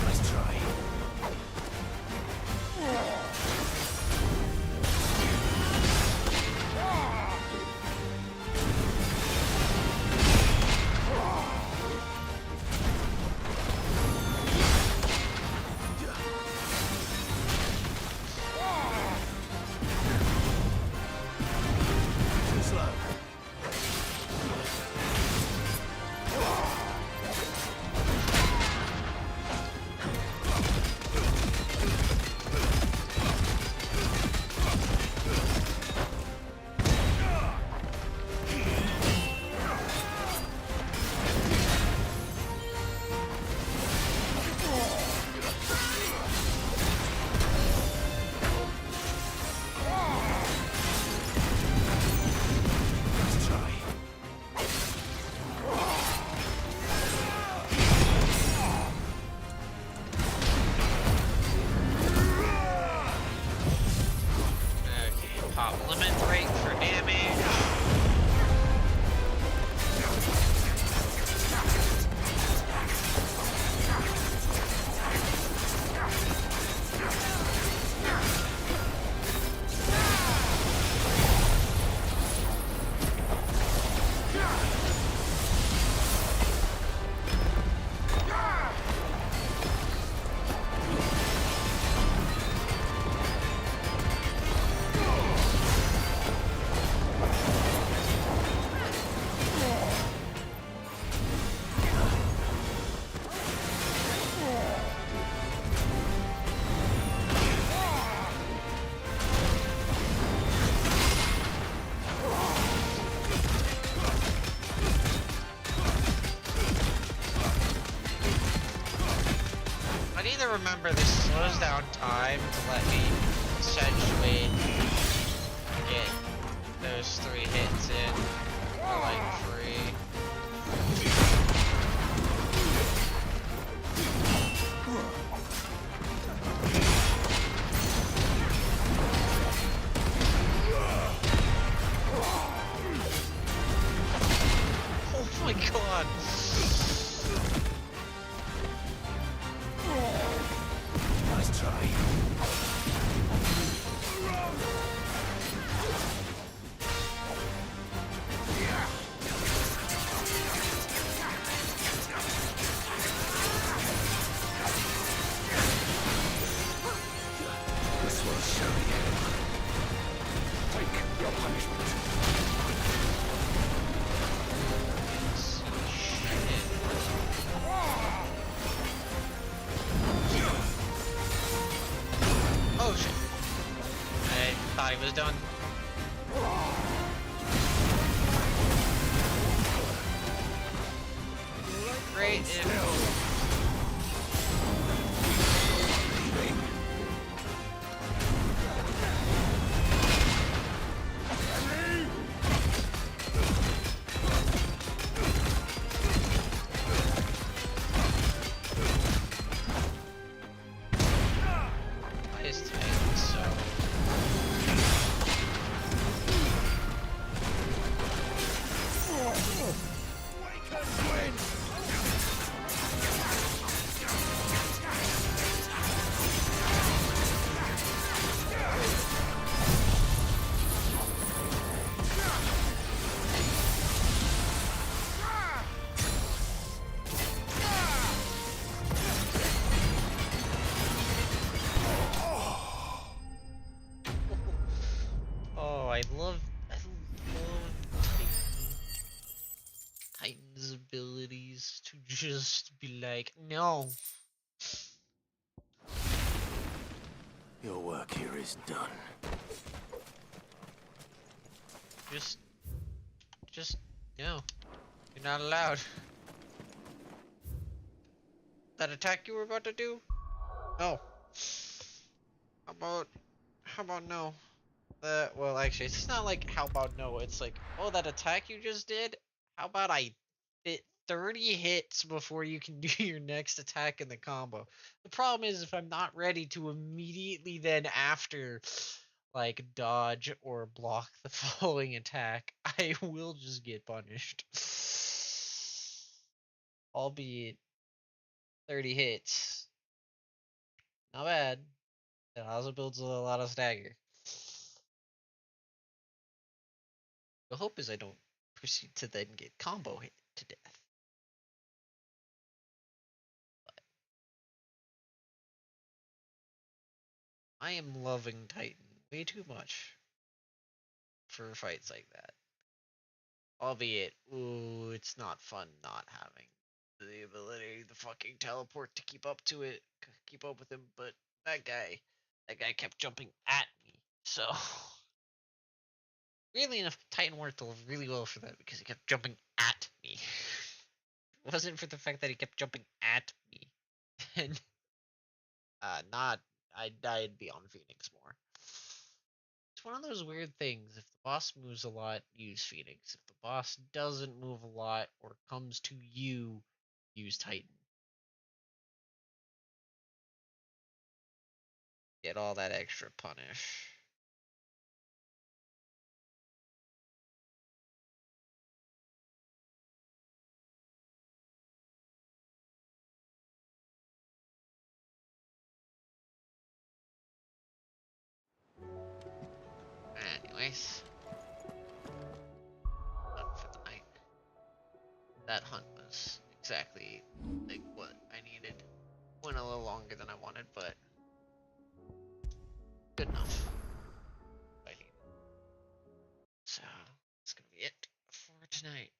Nice try. Too slow. Nice try. Okay, pop limit break for damage. I need to remember this slows down time to let me essentially get those 3 hits in for like free. Oh my god! Nice try. This will show you. Take your punishment. was done. Great if... I love Titan's abilities to just be like, no. Your work here is done. Just, no. You're not allowed. That attack you were about to do? No. How about no? Well, actually, it's not like, how about no? It's like, oh, that attack you just did? How about I hit 30 hits before you can do your next attack in the combo? The problem is, if I'm not ready to immediately then after, like, dodge or block the following attack, I will just get punished. Albeit 30 hits. Not bad. It also builds a lot of stagger. The hope is I don't proceed to then get combo hit to death. But I am loving Titan way too much for fights like that. Albeit, ooh, it's not fun not having the ability to fucking teleport to keep up to it, keep up with him, but that guy kept jumping at me, so... Weirdly enough, Titan worked really well for that because he kept jumping at me. It wasn't for the fact that he kept jumping at me. And I'd be on Phoenix more. It's one of those weird things. If the boss moves a lot, use Phoenix. If the boss doesn't move a lot or comes to you, use Titan. Get all that extra punish. Anyways, done for the night. That hunt was exactly like what I needed. Went a little longer than I wanted, but good enough. I needed. So that's gonna be it for tonight.